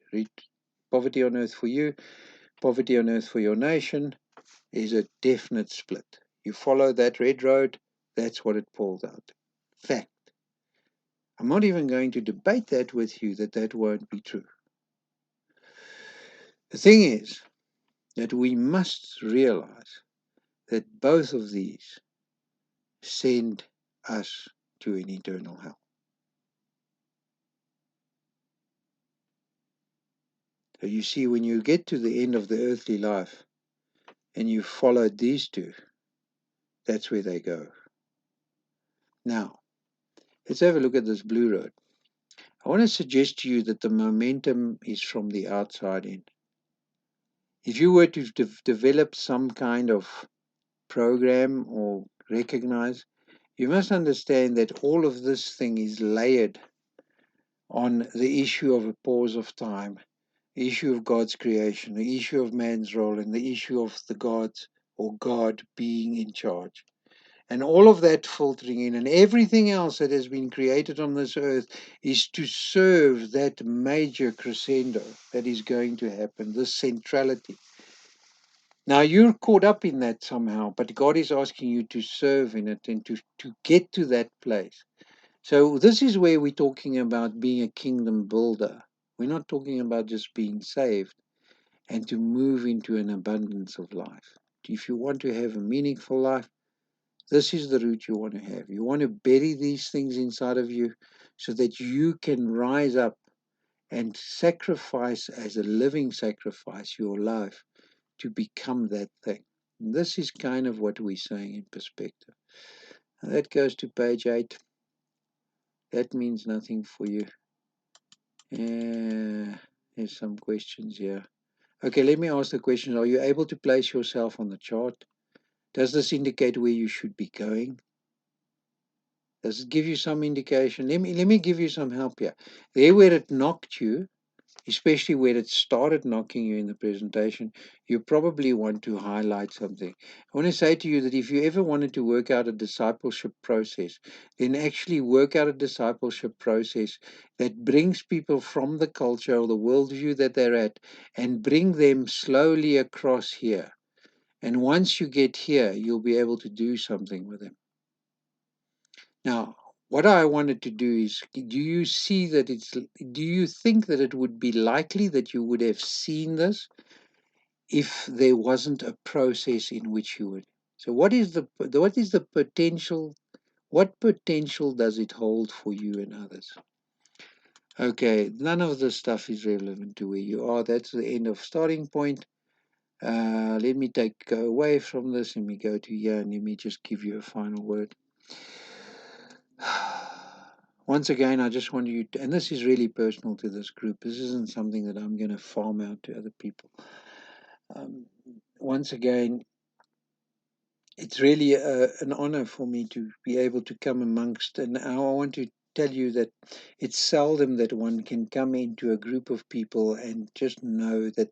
Poverty on earth for you, poverty on earth for your nation is a definite split. You follow that red road, that's what it pulls out. Fact. I'm not even going to debate that with you that won't be true. The thing is that we must realize that both of these send us to an eternal hell. So you see, when you get to the end of the earthly life and you followed these two, that's where they go. Now, let's have a look at this blue road. I want to suggest to you that the momentum is from the outside in. If you were to develop some kind of program or recognize, you must understand that all of this thing is layered on the issue of a pause of time, the issue of God's creation, the issue of man's role, and the issue of the gods or God being in charge. And all of that filtering in, and everything else that has been created on this earth is to serve that major crescendo that is going to happen, this centrality. Now you're caught up in that somehow, but God is asking you to serve in it and to get to that place. So this is where we're talking about being a kingdom builder. We're not talking about just being saved and to move into an abundance of life. If you want to have a meaningful life, this is the route you want to have. You want to bury these things inside of you so that you can rise up and sacrifice as a living sacrifice your life to become that thing. And this is kind of what we're saying in perspective. And that goes to page 8. That means nothing for you. There's some questions here. Okay, let me ask the question. Are you able to place yourself on the chart? Does this indicate where you should be going? Does it give you some indication? Let me give you some help here. There where it knocked you, especially where it started knocking you in the presentation, you probably want to highlight something. I want to say to you that if you ever wanted to work out a discipleship process, then actually work out a discipleship process that brings people from the culture or the worldview that they're at and bring them slowly across here. And once you get here, you'll be able to do something with them. Now, what I wanted to do is, do you see that do you think that it would be likely that you would have seen this if there wasn't a process in which you would? So what is the potential? What potential does it hold for you and others? Okay, none of this stuff is relevant to where you are. That's the end of starting point. Let me go away from this. Let me go to here and let me just give you a final word. Once again, I just want you to, and this is really personal to this group. This isn't something that I'm going to farm out to other people. Once again, it's really an honor for me to be able to come amongst, and I want to tell you that it's seldom that one can come into a group of people and just know that.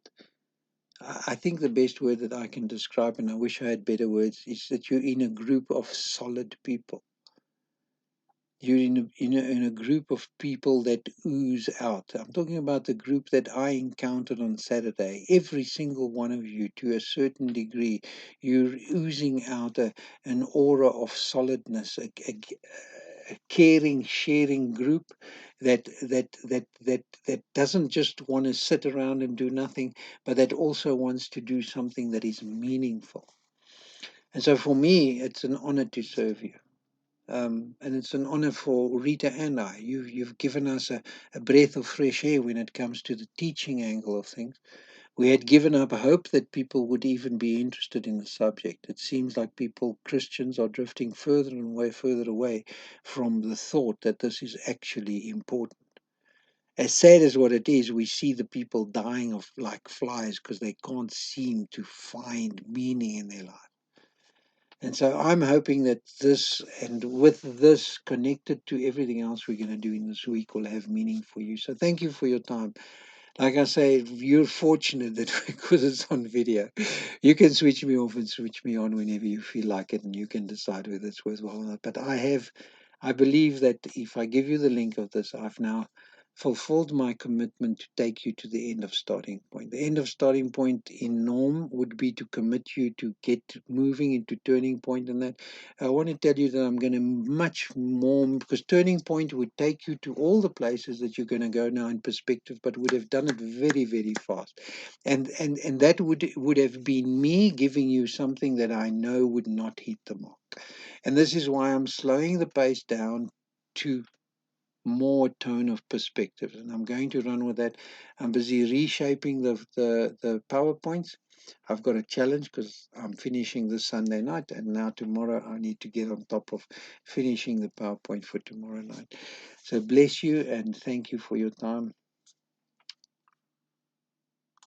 I think the best word that I can describe, and I wish I had better words, is that you're in a group of solid people. You're in a group of people that ooze out. I'm talking about the group that I encountered on Saturday. Every single one of you, to a certain degree, you're oozing out an aura of solidness, a caring, sharing group that doesn't just want to sit around and do nothing, but that also wants to do something that is meaningful. And so for me, it's an honor to serve you. And it's an honor for Rita and I. You've given us a breath of fresh air when it comes to the teaching angle of things. We had given up hope that people would even be interested in the subject. It seems like people, Christians, are drifting further and way further away from the thought that this is actually important. As sad as what it is, we see the people dying of like flies because they can't seem to find meaning in their life. And so I'm hoping that this, and with this connected to everything else we're going to do in this week, will have meaning for you. So thank you for your time. Like I say, you're fortunate that because it's on video, you can switch me off and switch me on whenever you feel like it, and you can decide whether it's worthwhile or not. But I believe that if I give you the link of this, I've now fulfilled my commitment to take you to the end of starting point. The end of starting point in norm would be to commit you to get moving into turning point, and that I want to tell you that I'm going to much more, because turning point would take you to all the places that you're going to go now in perspective, but would have done it very, very fast. And that would have been me giving you something that I know would not hit the mark. And this is why I'm slowing the pace down to more tone of perspective. And I'm going to run with that. I'm busy reshaping the PowerPoints. I've got a challenge because I'm finishing this Sunday night, and now tomorrow I need to get on top of finishing the PowerPoint for tomorrow night. So bless you and thank you for your time.